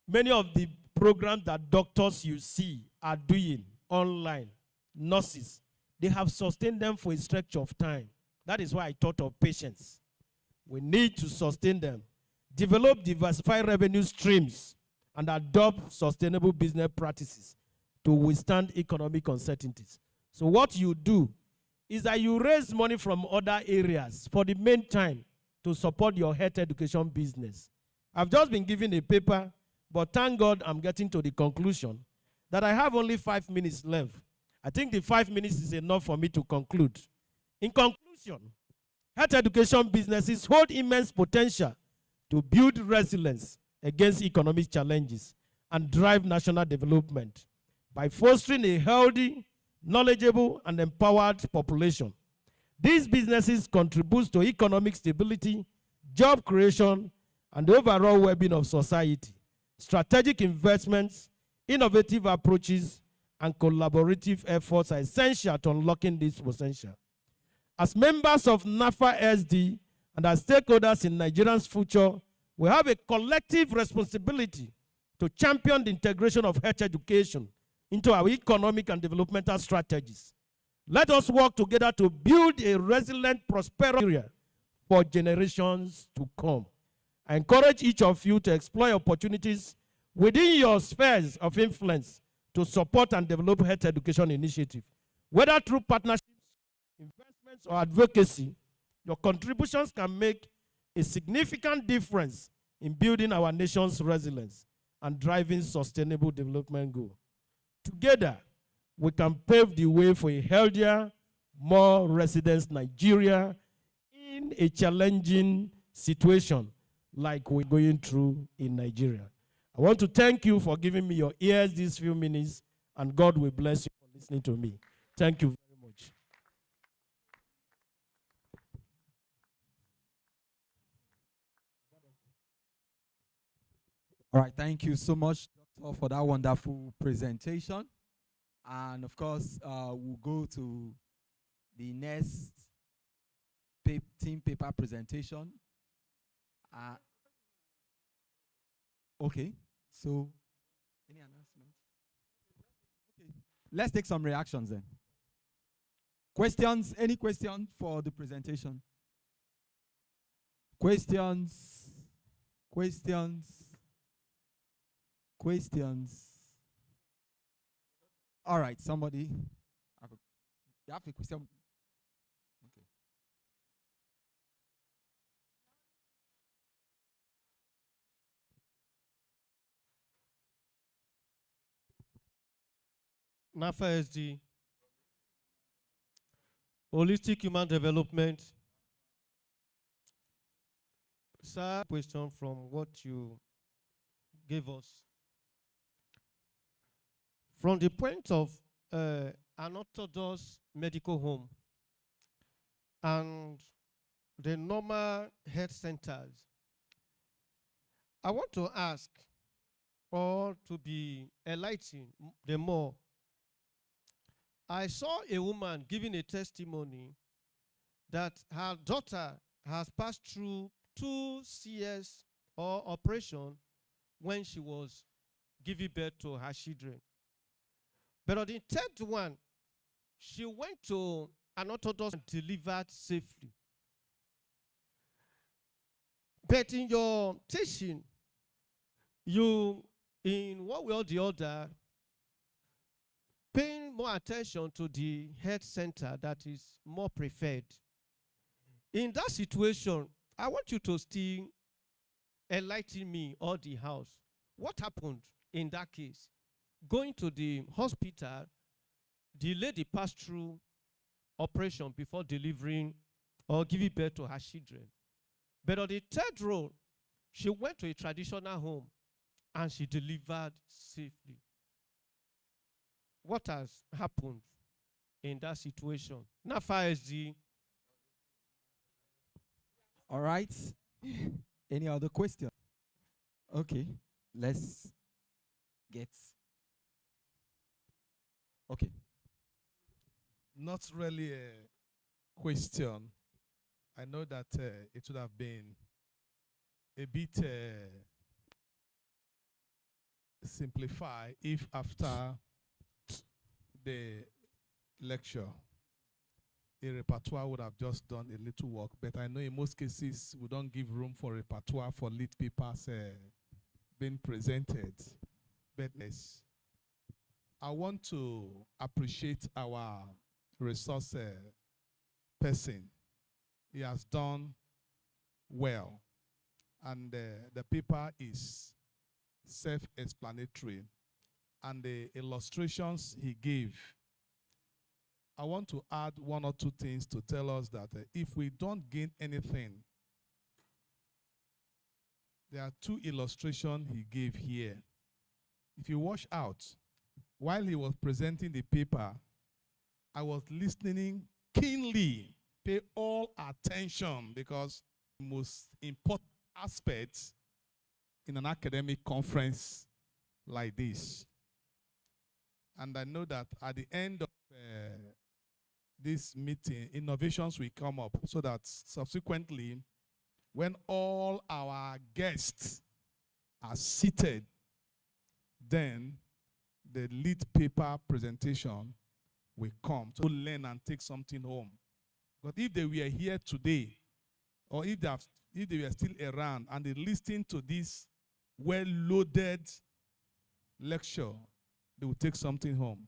Many of the programs that doctors you see are doing online, nurses, they have sustained them for a stretch of time. That is why I thought of patience. We need to sustain them, develop diversified revenue streams, and adopt sustainable business practices to withstand economic uncertainties. So what you do is that you raise money from other areas for the meantime to support your health education business. I've just been given a paper, but thank God I'm getting to the conclusion that I have only 5 minutes left. I think the 5 minutes is enough for me to conclude. In conclusion, health education businesses hold immense potential to build resilience against economic challenges and drive national development by fostering a healthy, knowledgeable, and empowered population. These businesses contribute to economic stability, job creation, and the overall well-being of society. Strategic investments, innovative approaches, and collaborative efforts are essential to unlocking this potential. As members of Napher-Sd and as stakeholders in Nigeria's future, we have a collective responsibility to champion the integration of health education into our economic and developmental strategies. Let us work together to build a resilient, prosperous area for generations to come. I encourage each of you to explore opportunities within your spheres of influence to support and develop health education initiative, whether through partnerships, investments, or advocacy. Your contributions can make a significant difference in building our nation's resilience and driving sustainable development goals. Together, we can pave the way for a healthier, more resilient Nigeria in a challenging situation like we're going through in Nigeria. I want to thank you for giving me your ears these few minutes, and God will bless you for listening to me. Thank you very much. All right, thank you so much, Doctor, for that wonderful presentation. And of course, we'll go to the next team paper presentation. Okay, so any announcement? Okay, let's take some reactions then. Questions? Any questions for the presentation? Questions? Questions? Questions? All right, somebody. You have a question? Okay. Napher-Sd, holistic human development. Sir, question from what you gave us. From the point of an orthodox medical home and the normal health centers, I want to ask, or to be enlightened the more. I saw a woman giving a testimony that her daughter has passed through 2 CS or operation when she was giving birth to her children. But on the 3rd one, she went to an orthodox and delivered safely. But in your teaching, you, in one way or the other, paying more attention to the health center that is more preferred. In that situation, I want you to still enlighten me or the house. What happened in that case? Going to the hospital, the lady passed through operation before delivering or giving birth to her children. But on the 3rd row, she went to a traditional home and she delivered safely. What has happened in that situation? Napher-Sd. All right. Any other question? Okay, let's get. Okay. Not really a question. I know that it would have been a bit simplified if after the lecture, a repertoire would have just done a little work. But I know in most cases, we don't give room for repertoire for lit papers being presented. But yes, I want to appreciate our resource person. He has done well. And the paper is self-explanatory. And the illustrations he gave, I want to add 1 or 2 things to tell us that if we don't gain anything, there are 2 illustrations he gave here. If you watch out, while he was presenting the paper, I was listening keenly, pay all attention, because the most important aspect in an academic conference like this. And I know that at the end of this meeting, innovations will come up so that subsequently, when all our guests are seated, then the lead paper presentation will come to learn and take something home. But if they were here today, or if they were still around and they listen to this well-loaded lecture, they will take something home.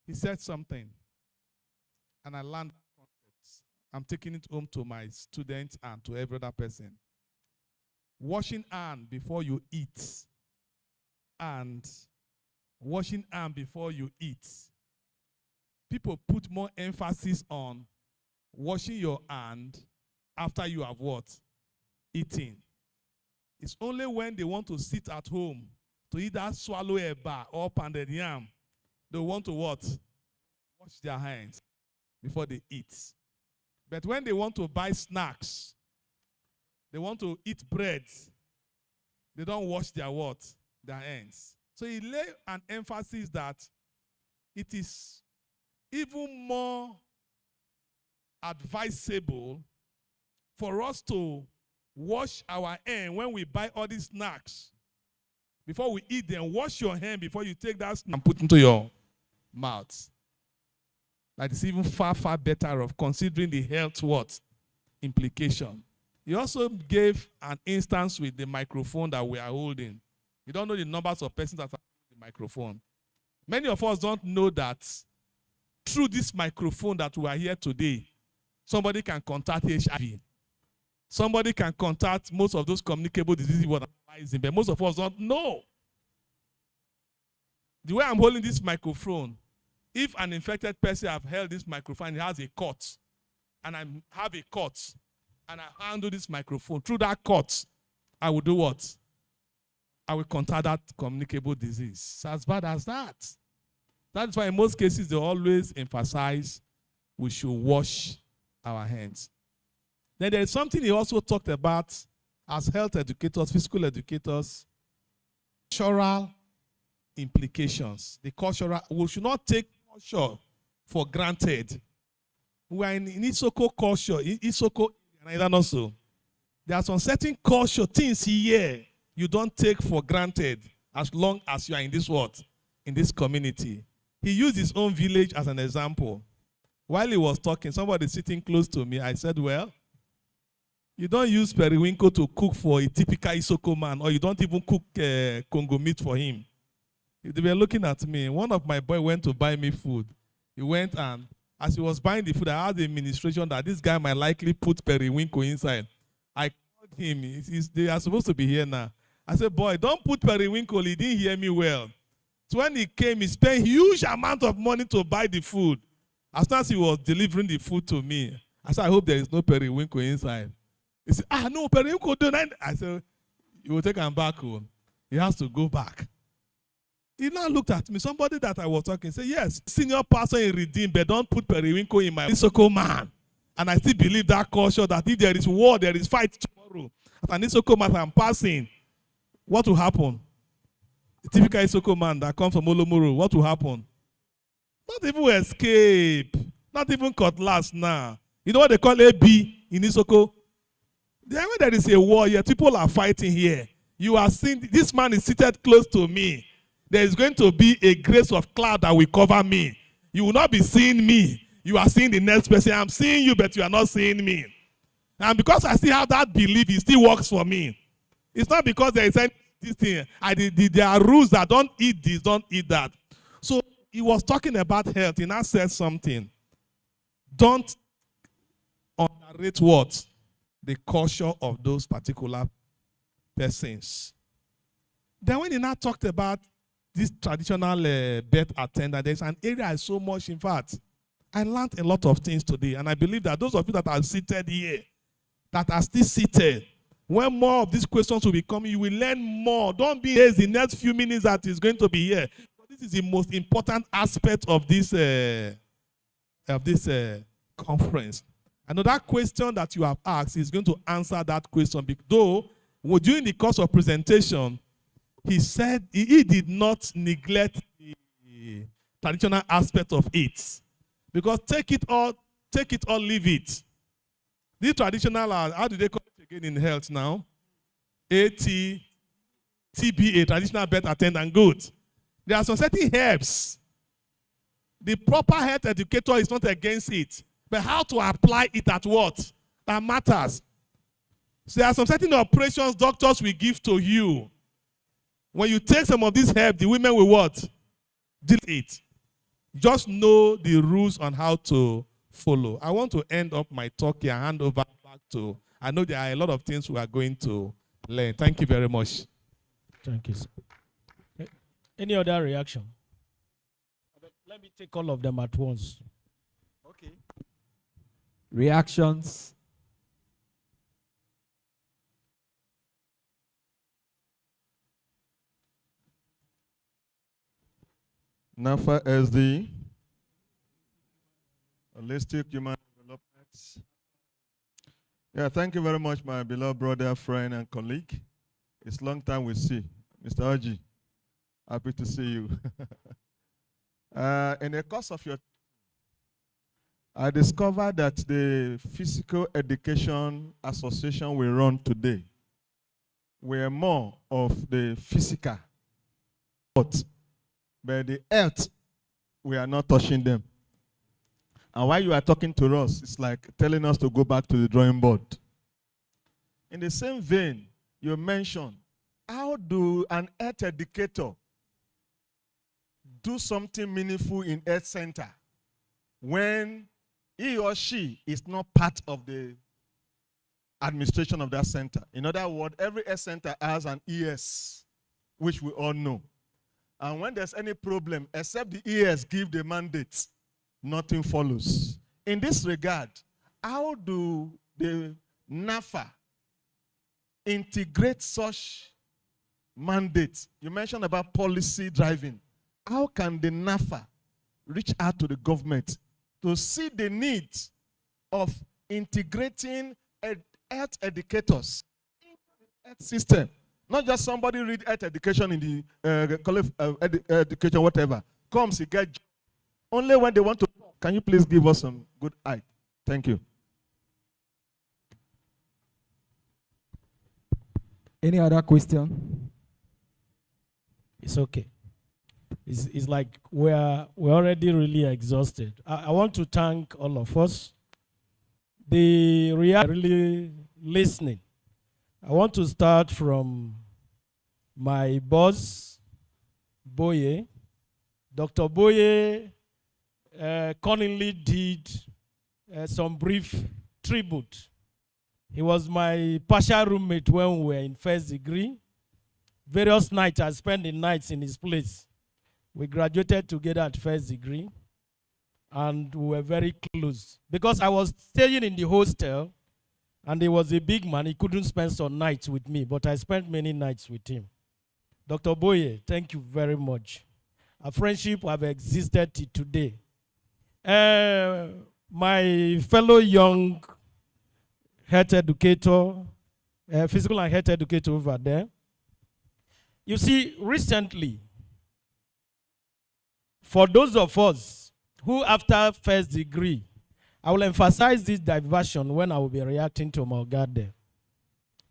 He said something, and I learned concepts. I'm taking it home to my students and to every other person. Washing hand before you eat, and washing hand before you eat. People put more emphasis on washing your hand after you have what? Eating. It's only when they want to sit at home to either swallow a bar or pounded yam, they want to what? Wash their hands before they eat. But when they want to buy snacks, they want to eat bread, they don't wash their what? Their hands. So he laid an emphasis that it is even more advisable for us to wash our hand when we buy all these snacks. Before we eat them, wash your hand before you take that snack and put into your mouth. That is even far, far better of considering the health what? Implication. He also gave an instance with the microphone that we are holding. You don't know the numbers of persons that are holding the microphone. Many of us don't know that through this microphone that we are here today, somebody can contact HIV. Somebody can contact most of those communicable diseases, but most of us don't know. The way I'm holding this microphone, if an infected person have held this microphone, he has a cut, and I have a cut, and I handle this microphone, through that cut, I will do what? I will contact that communicable disease. So as bad as that. That's why in most cases they always emphasize we should wash our hands. Then there is something he also talked about as health educators, physical educators, cultural implications. The cultural, we should not take culture for granted. We are in Isoko culture, Isoko and also. There are some certain culture things here you don't take for granted as long as you are in this world, in this community. He used his own village as an example. While he was talking, somebody sitting close to me, I said, well, you don't use periwinkle to cook for a typical Isoko man, or you don't even cook Congo meat for him. They were looking at me. One of my boys went to buy me food. He went and, as he was buying the food, I had the administration that this guy might likely put periwinkle inside. I called him. They are supposed to be here now. I said, boy, don't put periwinkle. He didn't hear me well. So when he came, he spent huge amount of money to buy the food. As soon as he was delivering the food to me, I said, I hope there is no periwinkle inside. He said, no, periwinkle don't. I said, you will take him back home. He has to go back. He now looked at me, somebody that I was talking, said, yes, senior pastor in Redeem, but don't put periwinkle in my Isoko man. And I still believe that culture that if there is war, there is fight tomorrow. As an Isoko man I'm passing, what will happen? The typical Isoko man that comes from Olomoro, what will happen? Not even escape. Not even cutlass now. You know what they call AB in Isoko? When there is a war here, people are fighting here. You are seeing, this man is seated close to me. There is going to be a grace of cloud that will cover me. You will not be seeing me. You are seeing the next person. I'm seeing you, but you are not seeing me. And because I still have that belief, it still works for me. It's not because there is any this thing. There are rules that don't eat this, don't eat that. So he was talking about health. He now said something. Don't underrate what? The culture of those particular persons. Then when he now talked about this traditional birth attendant, there's an area I so much, in fact, I learned a lot of things today. And I believe that those of you that are seated here, that are still seated, when more of these questions will be coming, you will learn more. Don't be here the next few minutes that is going to be here. But this is the most important aspect of this conference. I know that question that you have asked is going to answer that question. Though, during the course of presentation, he said he did not neglect the traditional aspect of it. Because take it or leave it. The traditional, how do they call it again in health now? TBA, traditional birth attendant, good. There are some certain herbs. The proper health educator is not against it. But how to apply it at what? That matters. So there are some certain operations doctors will give to you. When you take some of this help, the women will what? Deal it. Just know the rules on how to follow. I want to end up my talk here and hand over back to, I know there are a lot of things we are going to learn. Thank you very much. Thank you, sir. Any other reaction? Let me take all of them at once. Okay. Reactions. Napher-Sd, Holistic Human Development. Yeah, thank you very much, my beloved brother, friend, and colleague. It's long time we see. Mr. Oji, happy to see you. In the course of your, I discovered that the Physical Education Association we run today were more of the physical, but the health, we are not touching them. And while you are talking to us, it's like telling us to go back to the drawing board. In the same vein, you mentioned, how do an health educator do something meaningful in health center when he or she is not part of the administration of that center? In other words, every health center has an ES, which we all know. And when there's any problem, except the ES give the mandate, nothing follows. In this regard, how do the NAFA integrate such mandates? You mentioned about policy driving. How can the NAFA reach out to the government to see the need of integrating health educators into the health system? Not just somebody read health education in the education, whatever. Comes, he gets only when they want to. Can you please give us some good eye? Thank you. Any other question? It's okay. It's like we're already really exhausted. I want to thank all of us. The really listening. I want to start from my boss, Boye. Dr. Boye cunningly did some brief tribute. He was my partial roommate when we were in first degree. Various nights, I spent the nights in his place. We graduated together at first degree, and we were very close. Because I was staying in the hostel, and he was a big man. He couldn't spend some nights with me, but I spent many nights with him. Dr. Boye, thank you very much. Our friendship have existed till today. My fellow young health educator, physical and health educator over there. You see, recently, for those of us who after first degree, I will emphasize this diversion when I will be reacting to Malgade.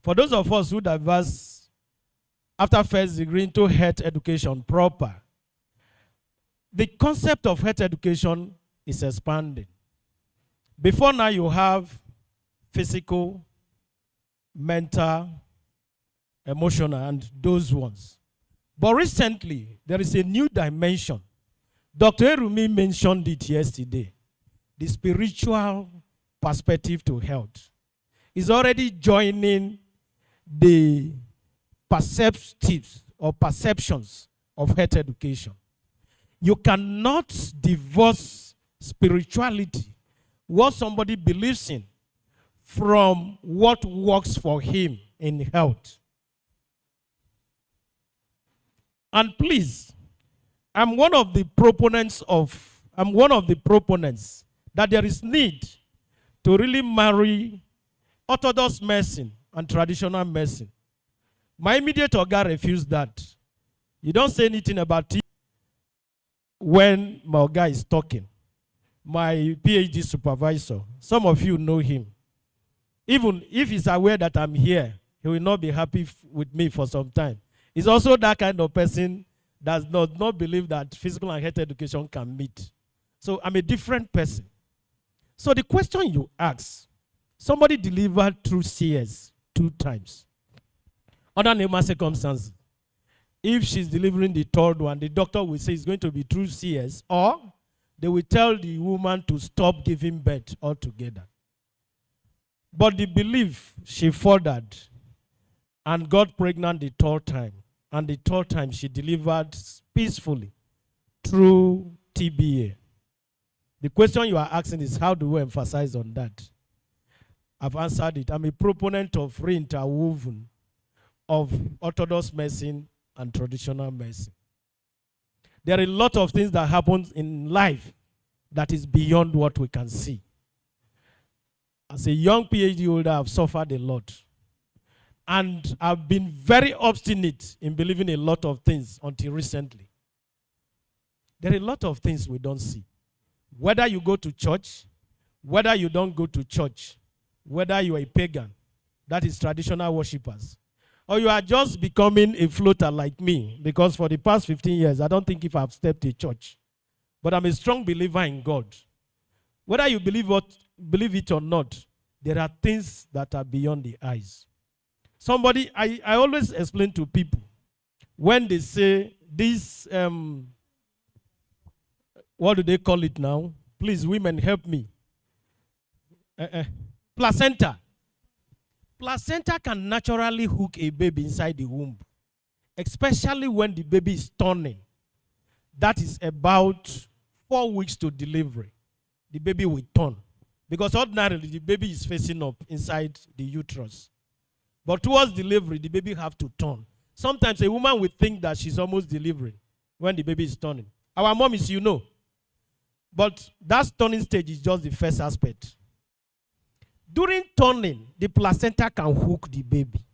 For those of us who diverse after first degree into health education proper, the concept of health education is expanding. Before now, you have physical, mental, emotional, and those ones. But recently, there is a new dimension. Dr. Erumi mentioned it yesterday. The spiritual perspective to health is already joining the perceptives or perceptions of health education. You cannot divorce spirituality, what somebody believes in, from what works for him in health. And please, I'm one of the proponents that there is need to really marry orthodox medicine and traditional medicine. My immediate oga refused that. You don't say anything about it when my oga is talking. My PhD supervisor, some of you know him. Even if he's aware that I'm here, he will not be happy with me for some time. He's also that kind of person that does not believe that physical and health education can meet. So I'm a different person. So the question you ask, somebody delivered through CS 2 times under normal circumstances. If she's delivering the third one, the doctor will say it's going to be through CS, or they will tell the woman to stop giving birth altogether. But the belief, she furthered and got pregnant the third time. And the third time she delivered peacefully through TBA. The question you are asking is, how do we emphasize on that? I've answered it. I'm a proponent of re-interwoven of orthodox medicine and traditional medicine. There are a lot of things that happen in life that is beyond what we can see. As a young PhD holder, I've suffered a lot. And I've been very obstinate in believing a lot of things until recently. There are a lot of things we don't see. Whether you go to church, whether you don't go to church, whether you are a pagan, that is traditional worshippers, or you are just becoming a floater like me, because for the past 15 years, I don't think if I've stepped a church. But I'm a strong believer in God. Whether you believe it or not, there are things that are beyond the eyes. Somebody, I always explain to people, when they say this, what do they call it now? Please, women, help me. Placenta. Placenta can naturally hook a baby inside the womb, especially when the baby is turning. That is about 4 weeks to delivery. The baby will turn. Because ordinarily, the baby is facing up inside the uterus. But towards delivery, the baby have to turn. Sometimes a woman will think that she's almost delivering when the baby is turning. Our mom is, you know. But that turning stage is just the first aspect. During turning, the placenta can hook the baby.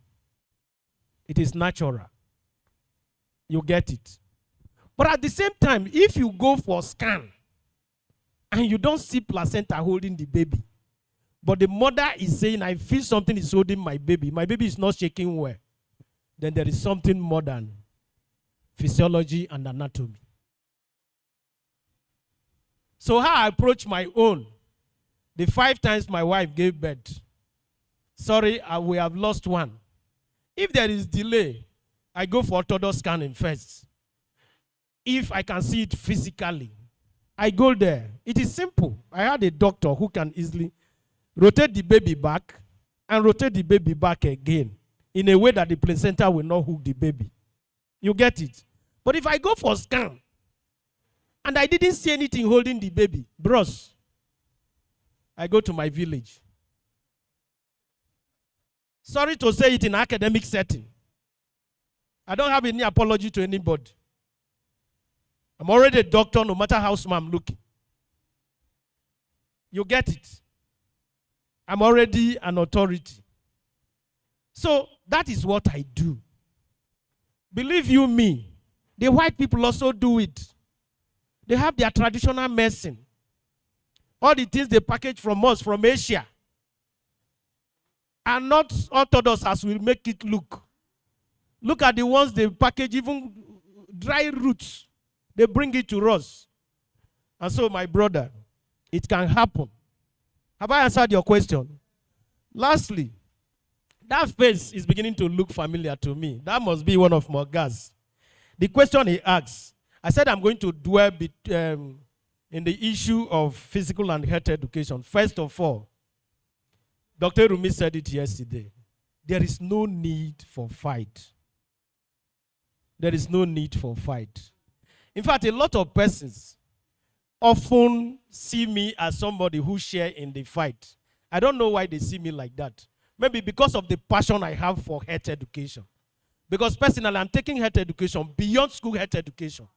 It is natural. You get it. But at the same time, if you go for a scan and you don't see placenta holding the baby, but the mother is saying, I feel something is holding my baby is not shaking well, then there is something more than physiology and anatomy. So how I approach my own, the 5 times my wife gave birth, sorry, we have lost one. If there is delay, I go for orthodox scanning first. If I can see it physically, I go there. It is simple. I had a doctor who can easily rotate the baby back and rotate the baby back again in a way that the placenta will not hook the baby. You get it? But if I go for scan and I didn't see anything holding the baby, bros, I go to my village. Sorry to say it in an academic setting. I don't have any apology to anybody. I'm already a doctor no matter how small I'm looking. You get it? I'm already an authority. So that is what I do. Believe you me, the white people also do it. They have their traditional medicine. All the things they package from us, from Asia, are not orthodox as we make it look. Look at the ones they package, even dry roots. They bring it to us. And so, my brother, it can happen. Have I answered your question? Lastly, that face is beginning to look familiar to me. That must be one of my guys. The question he asks, I said I'm going to dwell in the issue of physical and health education. First of all, Dr. Rumi said it yesterday. There is no need for fight. There is no need for fight. In fact, a lot of persons often see me as somebody who share in the fight. I don't know why they see me like that. Maybe because of the passion I have for health education. Because personally, I'm taking health education beyond school health education.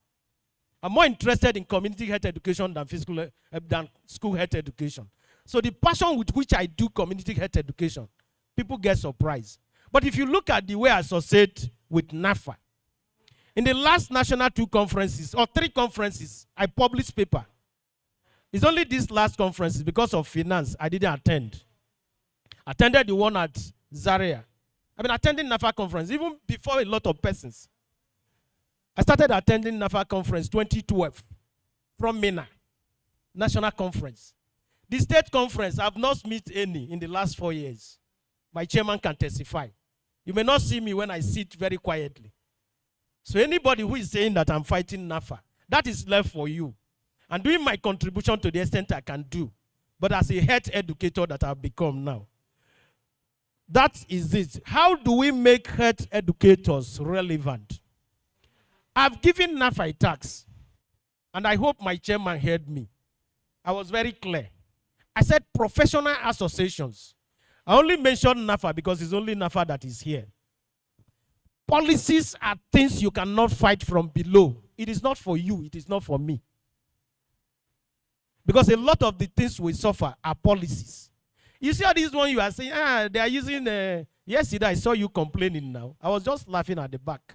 I'm more interested in community health education than school health education. So the passion with which I do community health education, people get surprised. But if you look at the way I associate with NAFA, in the last national 2 conferences, or 3 conferences, I published paper. It's only this last conference, because of finance, I didn't attend. I attended the one at Zaria. I've been attending NAFA conference, even before a lot of persons. I started attending NAFA conference 2012 from MENA, national conference. The state conference, I've not met any in the last 4 years. My chairman can testify. You may not see me when I sit very quietly. So anybody who is saying that I'm fighting NAFA, that is left for you. I'm doing my contribution to the extent I can do. But as a health educator that I've become now, that is it. How do we make health educators relevant? I've given NAFA a tax, and I hope my chairman heard me. I was very clear. I said professional associations. I only mentioned NAFA because it's only NAFA that is here. Policies are things you cannot fight from below. It is not for you. It is not for me. Because a lot of the things we suffer are policies. You see how this one you are saying, they are using, yesterday I saw you complaining now. I was just laughing at the back.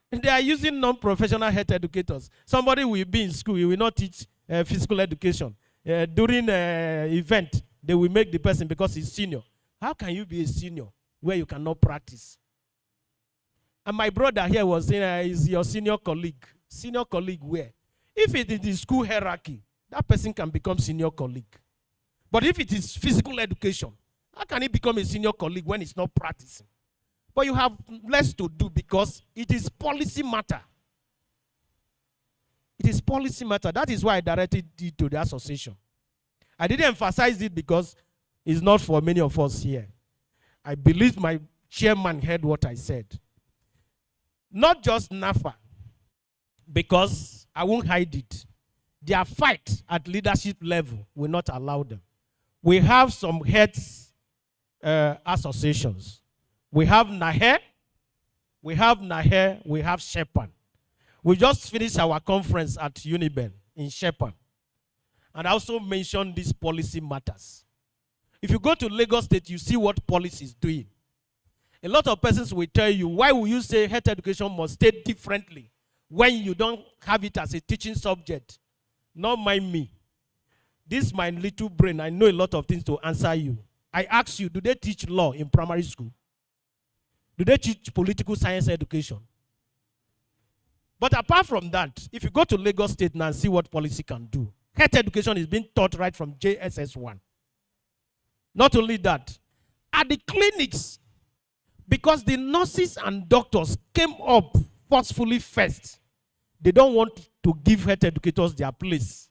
They are using non-professional health educators. Somebody will be in school, he will not teach physical education. During event, they will make the person because he's senior. How can you be a senior where you cannot practice? And my brother here was saying, is your senior colleague. Senior colleague where? If it is the school hierarchy, that person can become senior colleague. But if it is physical education, how can he become a senior colleague when he's not practicing? But you have less to do because it is policy matter. It is policy matter. That is why I directed it to the association. I didn't emphasize it because it's not for many of us here. I believe my chairman heard what I said. Not just NAFA, because I won't hide it. Their fight at leadership level will not allow them. We have some heads associations. We have NAHE, we have Shepan. We just finished our conference at Uniben in Shepan. And I also mentioned these policy matters. If you go to Lagos State, you see what policy is doing. A lot of persons will tell you, why will you say health education must stay differently when you don't have it as a teaching subject? Not mind me. This my little brain, I know a lot of things to answer you. I ask you, do they teach law in primary school? Do they teach political science education? But apart from that, if you go to Lagos State now and see what policy can do, health education is being taught right from JSS1. Not only that, at the clinics, because the nurses and doctors came up forcefully first, they don't want to give health educators their place.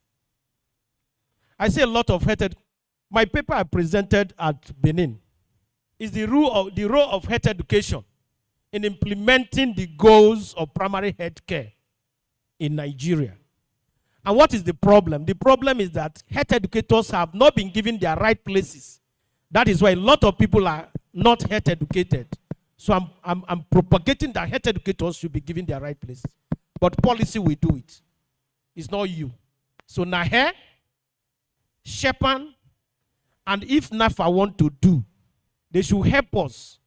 I see a lot of my paper I presented at Benin is the role of health education in implementing the goals of primary health care in Nigeria. And what is the problem? The problem is that health educators have not been given their right places. That is why a lot of people are not health educated. So I'm propagating that health educators should be given their right places. But policy will do it. It's not you. So NAHE, Shepan, and if NAFA want to do, they should help us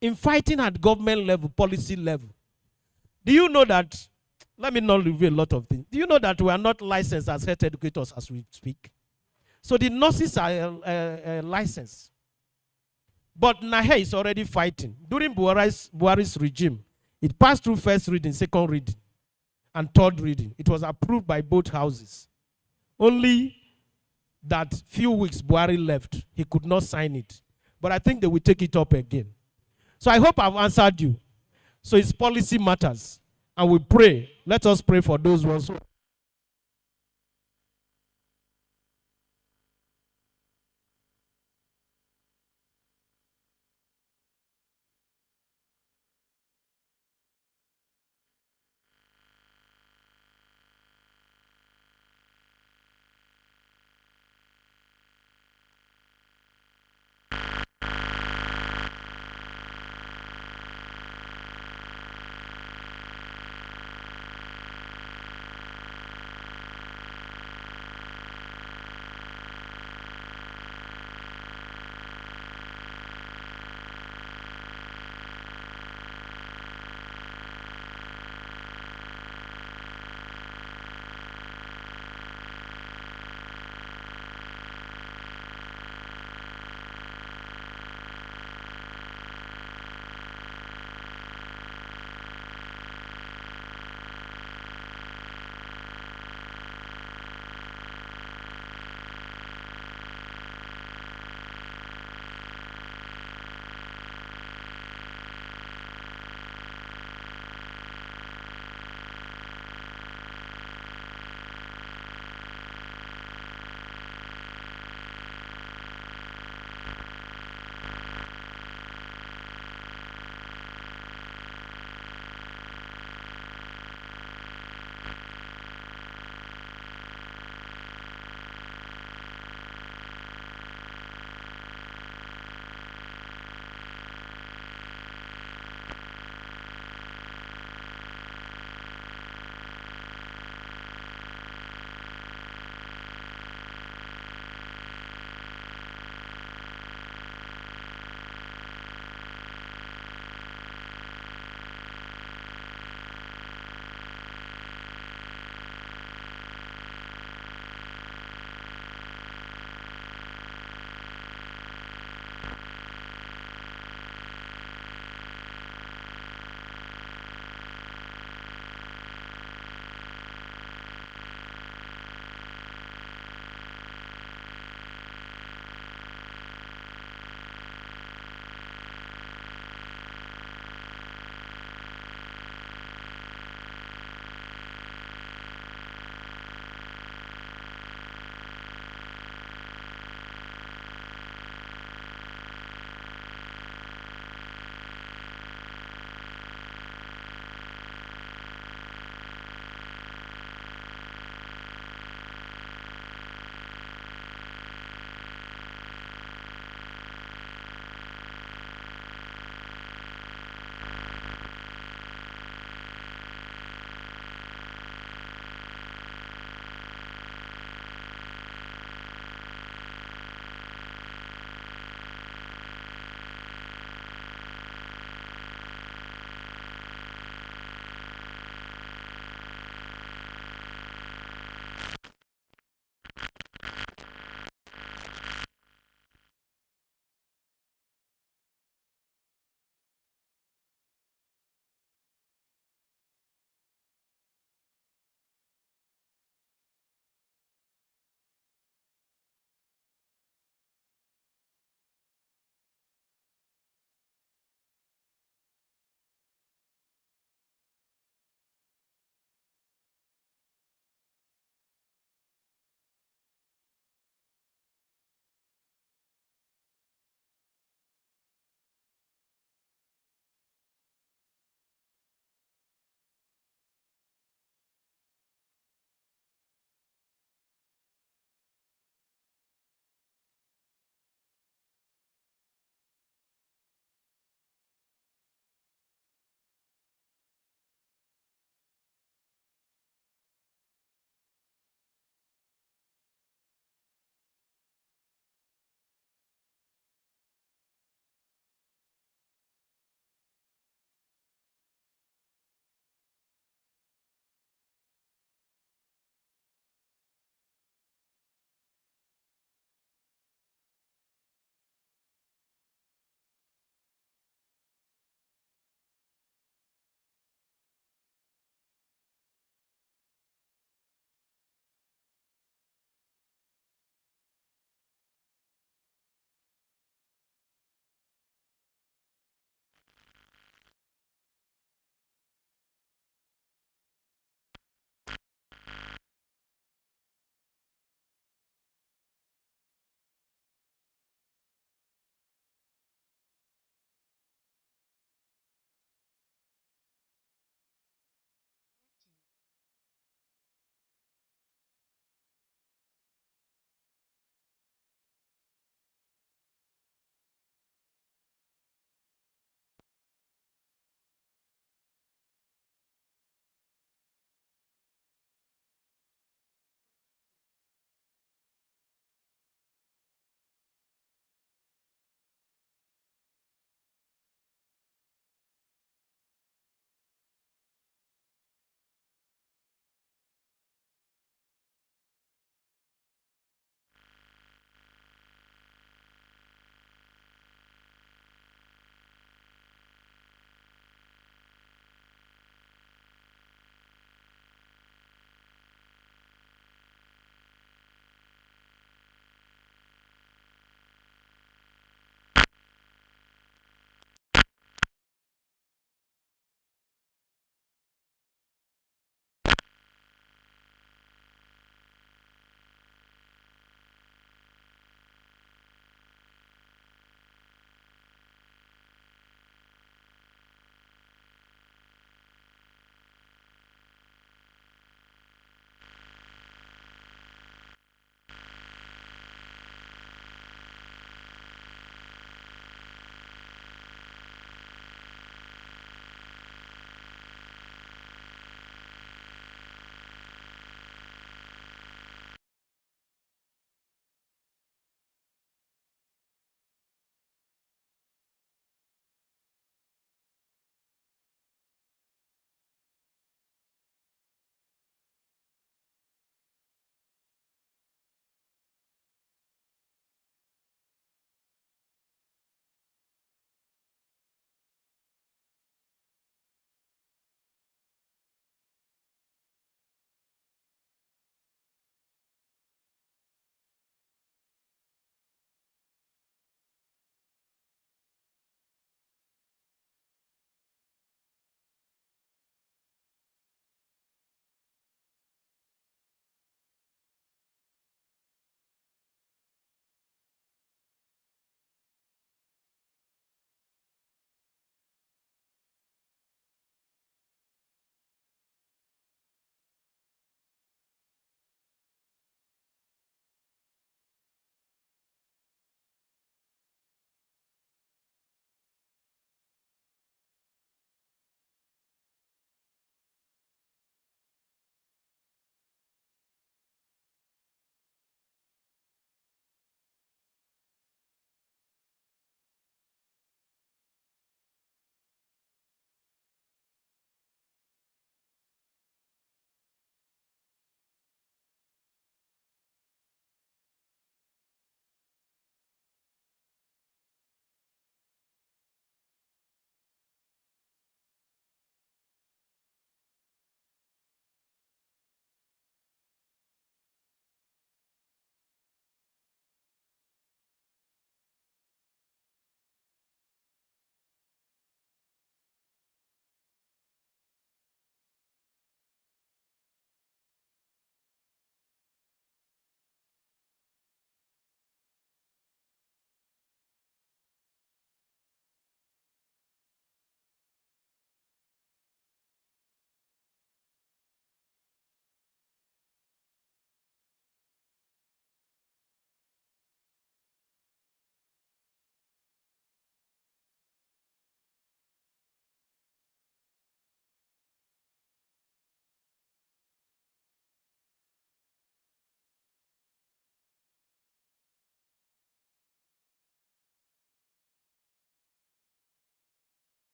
in fighting at government level, policy level. Do you know that, let me not reveal a lot of things. Do you know that we are not licensed as health educators as we speak? So the nurses are licensed. But NAHE is already fighting. During Buhari's regime, it passed through first reading, second reading, and third reading. It was approved by both houses. Only that few weeks Buhari left, he could not sign it. But I think they will take it up again. So I hope I've answered you. So it's policy matters. And we pray. Let us pray for those ones who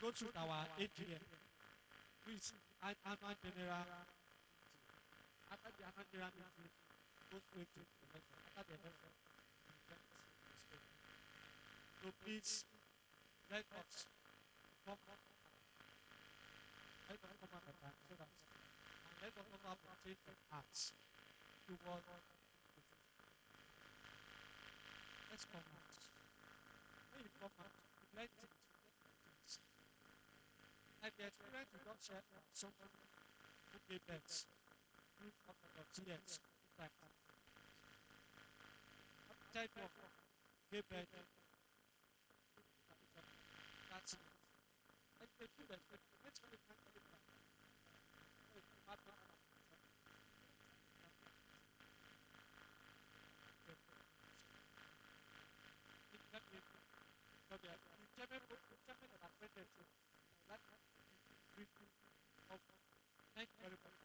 go through our AGM, which annual general. After the annual general meeting, go straight to the election. After the election, so please let us come up. Let us come up and so that, and let us also appreciate the arts towards. Let's come out. When you come out, you let things. Like the experience you don't share with someone who gave birth. You of your tears. Like type of gave birth. That's it. And they do that. Let's go to the Thank you very much.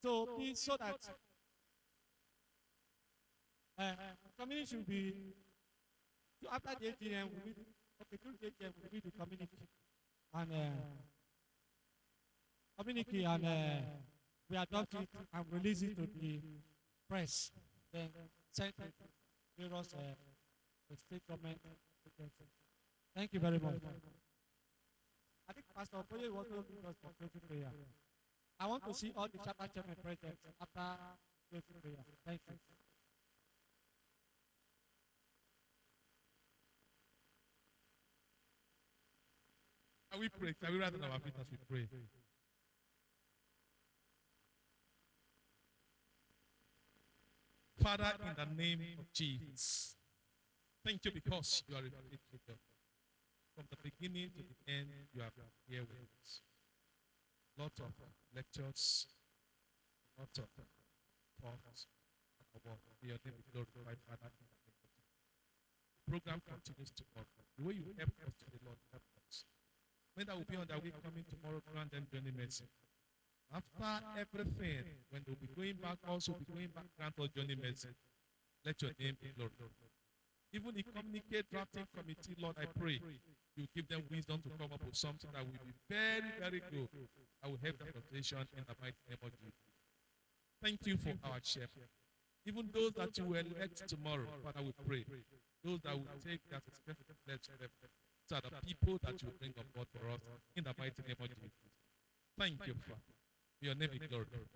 So please, so that community should be, so after the AGM, we meet, okay, during the AGM, we meet the community and we adopt it and release it to the press, then send it to various the state government agencies. Thank you very much. I think Pastor Okoye will also lead us for closing prayer. I want to see all the chapter chairman present after closing prayer. Thank you. Can we pray? Can we rise on our feet as we pray? Father, in the name of Jesus, thank you because you are a faithful God. From the beginning to the end, you have been here with us. Lots of lectures, lots of talks, about your name be glorified, Father. The program continues to work. The way you help us to the Lord, help us. When that will be on their way coming tomorrow, grant them journey mercy. After everything, when they'll be going back, also be going back, grant us journey mercy. Let your name be glorified. Even the communicate drafting committee, Lord, I pray you give them wisdom to come up with something that will be very, very good. I will help the presentation in the mighty name of Jesus. Thank you for our shepherd. Even those that you will elect tomorrow, Father, we pray. Those that will take that expected pledge to them. So the people that you bring on board for us in the mighty name of Jesus. Thank you, Father. Your name be glorified.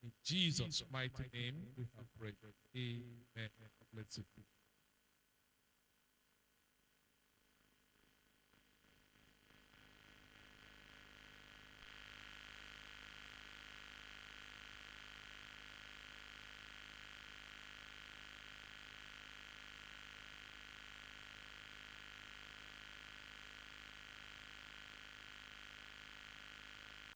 In Jesus' mighty name we have prayed. Amen. Let's see.